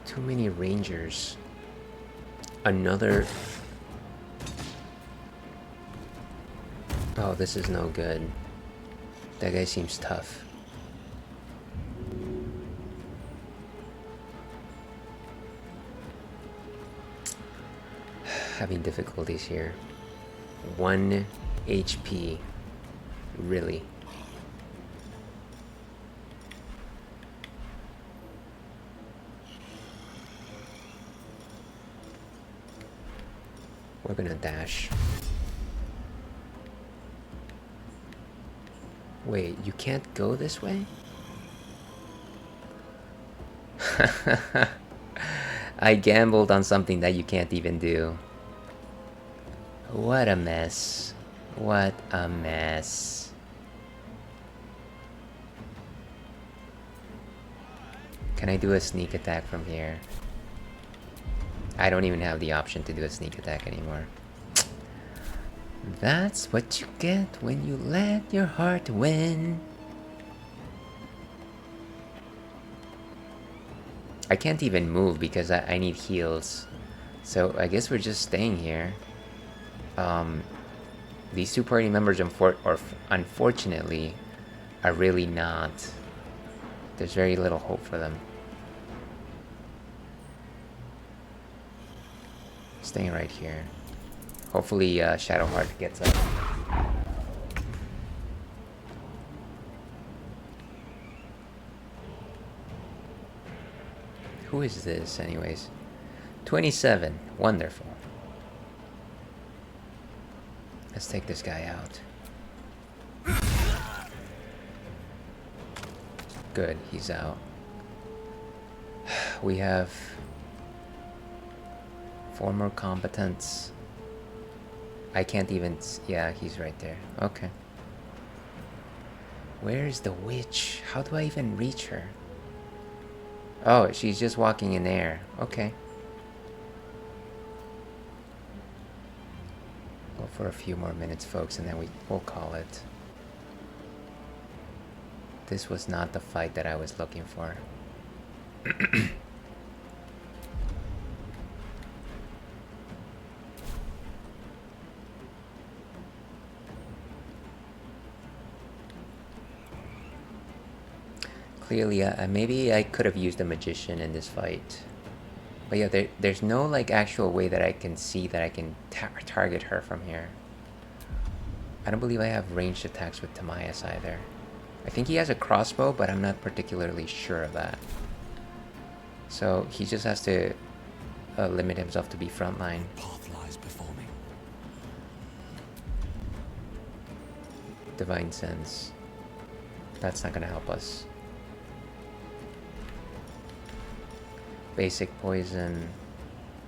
Too many rangers. Another... Oh, this is no good. That guy seems tough. Having difficulties here. 1 HP. Really? We're gonna dash. Wait, you can't go this way? I gambled on something that you can't even do. What a mess. What a mess. Can I do a sneak attack from here? I don't even have the option to do a sneak attack anymore. That's what you get when you let your heart win. I can't even move because I need heals. So I guess we're just staying here. These two party members unfortunately are really not. There's very little hope for them. Staying right here. Hopefully Shadowheart gets up. Who is this anyways? 27. Wonderful. Let's take this guy out. Good, he's out. We have 4 more combatants. I can't even... Yeah, he's right there. Okay. Where's the witch? How do I even reach her? Oh, she's just walking in air. Okay. Well, for a few more minutes, folks, and then we'll call it. This was not the fight that I was looking for. Clearly, maybe I could have used a magician in this fight. But yeah, there's no like actual way that I can see that I can target her from here. I don't believe I have ranged attacks with Timaeus either. I think he has a crossbow, but I'm not particularly sure of that. So he just has to limit himself to be frontline. Path lies before me. Divine Sense. That's not gonna help us. Basic poison,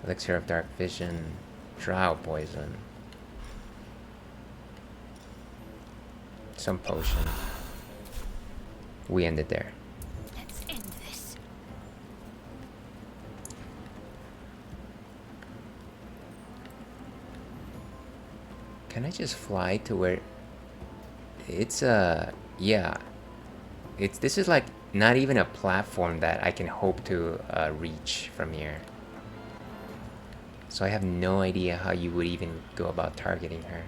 elixir of dark vision, drow poison, some potion. We ended there. Let's end this. Can I just fly to where it's yeah. This is like not even a platform that I can hope to reach from here. So I have no idea how you would even go about targeting her.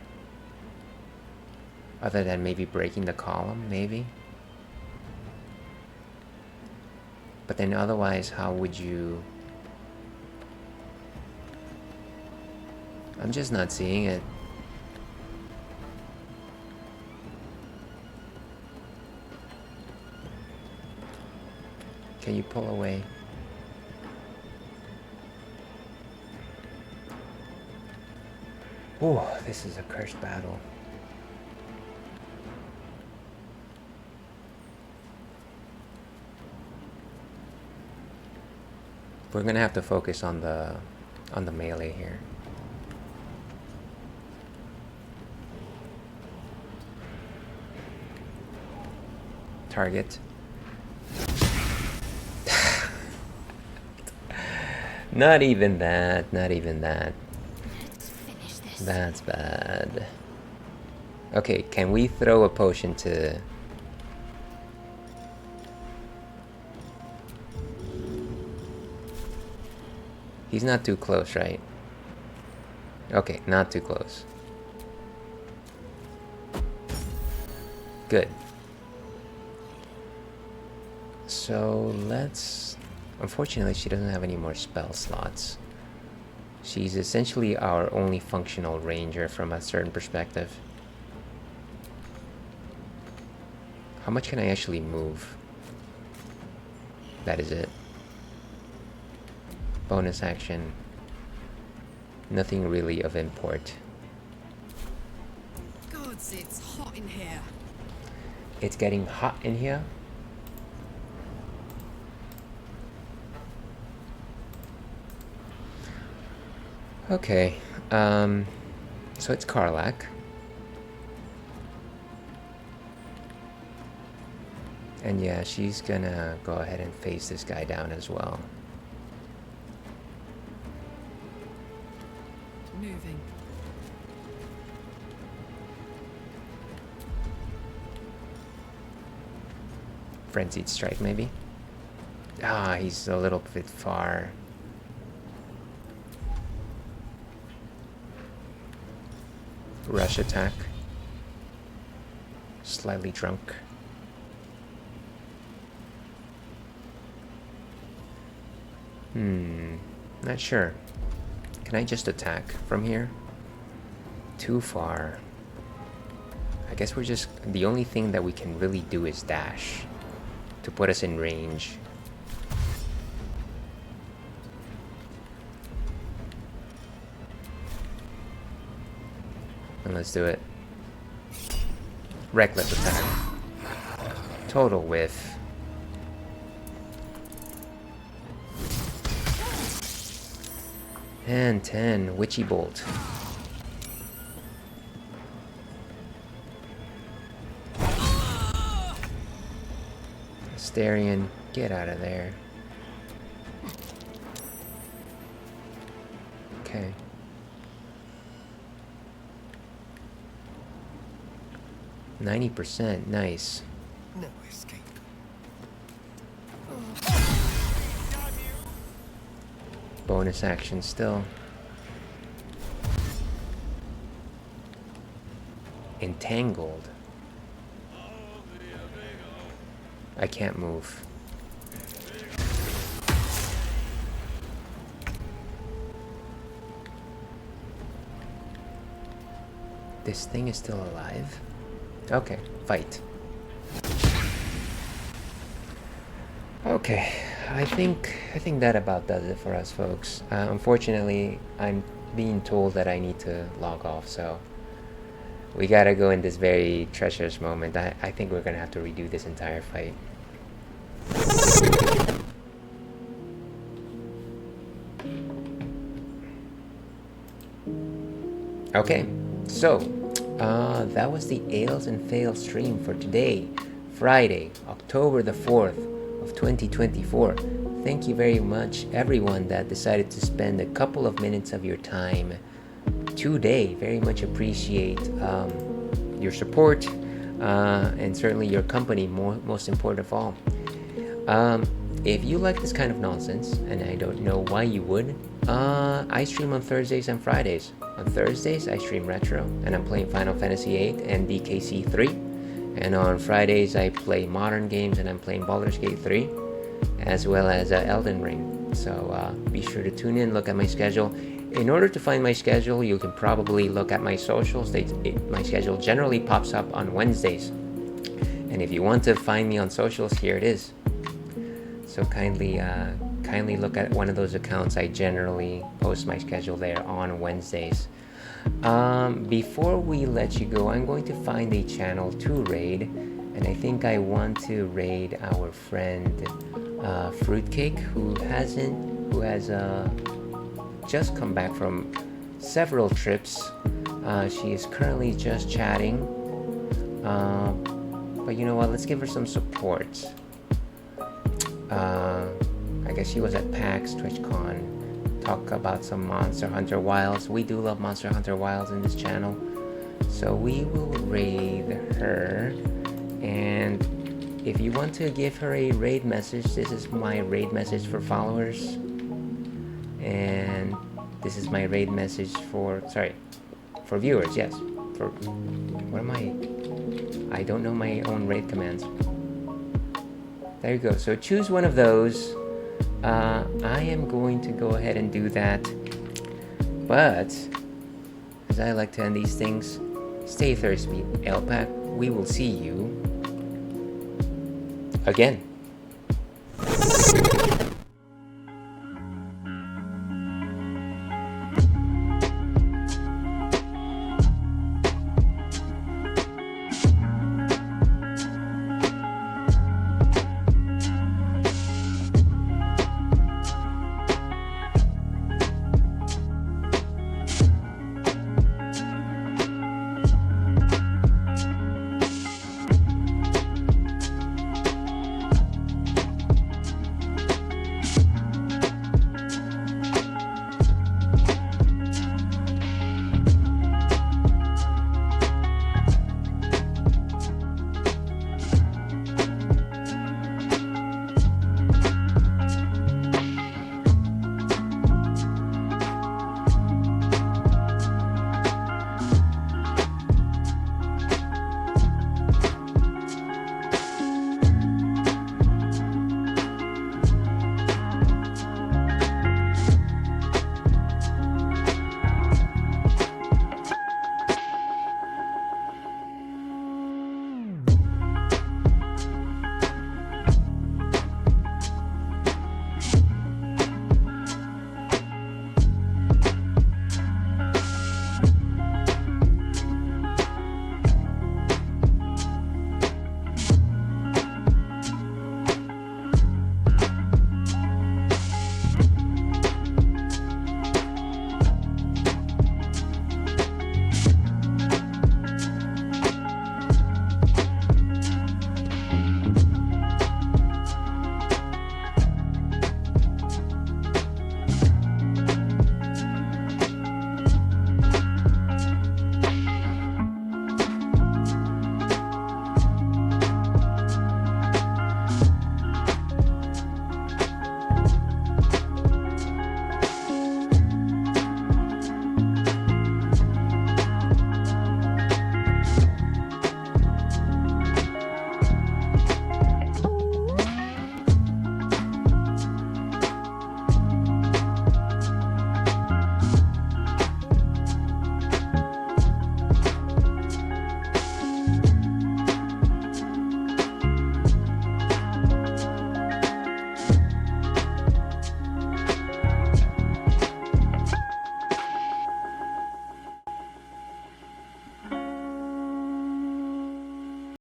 Other than maybe breaking the column, maybe? But then otherwise, how would you... I'm just not seeing it. Can you pull away? Oh, this is a cursed battle. We're gonna have to focus on the melee here. Target. Not even that, not even that. Let's finish this. That's bad. Okay, can we throw a potion to... He's not too close, right? Okay, not too close. Good. So let's... Unfortunately, she doesn't have any more spell slots. She's essentially our only functional ranger from a certain perspective. How much can I actually move? That is it. Bonus action. Nothing really of import. Gods, it's hot in here. It's getting hot in here. Okay, so it's Karlak. And yeah, she's gonna go ahead and face this guy down as well. Moving. Frenzied strike, maybe? Ah, he's a little bit far. Rush attack. Slightly drunk. Not sure. Can I just attack from here? Too far. I guess we're just... The only thing that we can really do is dash to put us in range. And let's do it. Reckless attack. Total whiff. And 10, Witchy Bolt. Asterion, get out of there. Okay. %, nice. No escape. Bonus action still. Entangled. I can't move. This thing is still alive? Okay, fight. Okay, I think that about does it for us, folks. Unfortunately, I'm being told that I need to log off, so we gotta go in this very treacherous moment. I think we're gonna have to redo this entire fight. Okay, so that was the Ales and Fails stream for today, Friday, October the 4th of 2024. Thank you very much, everyone that decided to spend a couple of minutes of your time today. Very much appreciate your support and certainly your company, most important of all. If you like this kind of nonsense, and I don't know why you would, I stream on Thursdays and Fridays. On Thursdays, I stream Retro, and I'm playing Final Fantasy VIII and DKC 3. And on Fridays, I play modern games, and I'm playing Baldur's Gate 3, as well as Elden Ring. So be sure to tune in, look at my schedule. In order to find my schedule, you can probably look at my socials. My schedule generally pops up on Wednesdays. And if you want to find me on socials, here it is. So kindly look at one of those accounts. I generally post my schedule there on Wednesdays. Before we let you go, I'm going to find a channel to raid, and I think I want to raid our friend Fruitcake, who has just come back from several trips. She is currently just chatting, but you know what? Let's give her some support. I guess she was at PAX, TwitchCon, talk about some Monster Hunter Wilds. We do love Monster Hunter Wilds in this channel, so we will raid her. And if you want to give her a raid message, this is my raid message for followers, and this is my raid message for viewers. Yes, for what am I don't know my own raid commands. There you go. So choose one of those. I am going to go ahead and do that. But, as I like to end these things, stay thirsty, Ale Pack. We will see you again.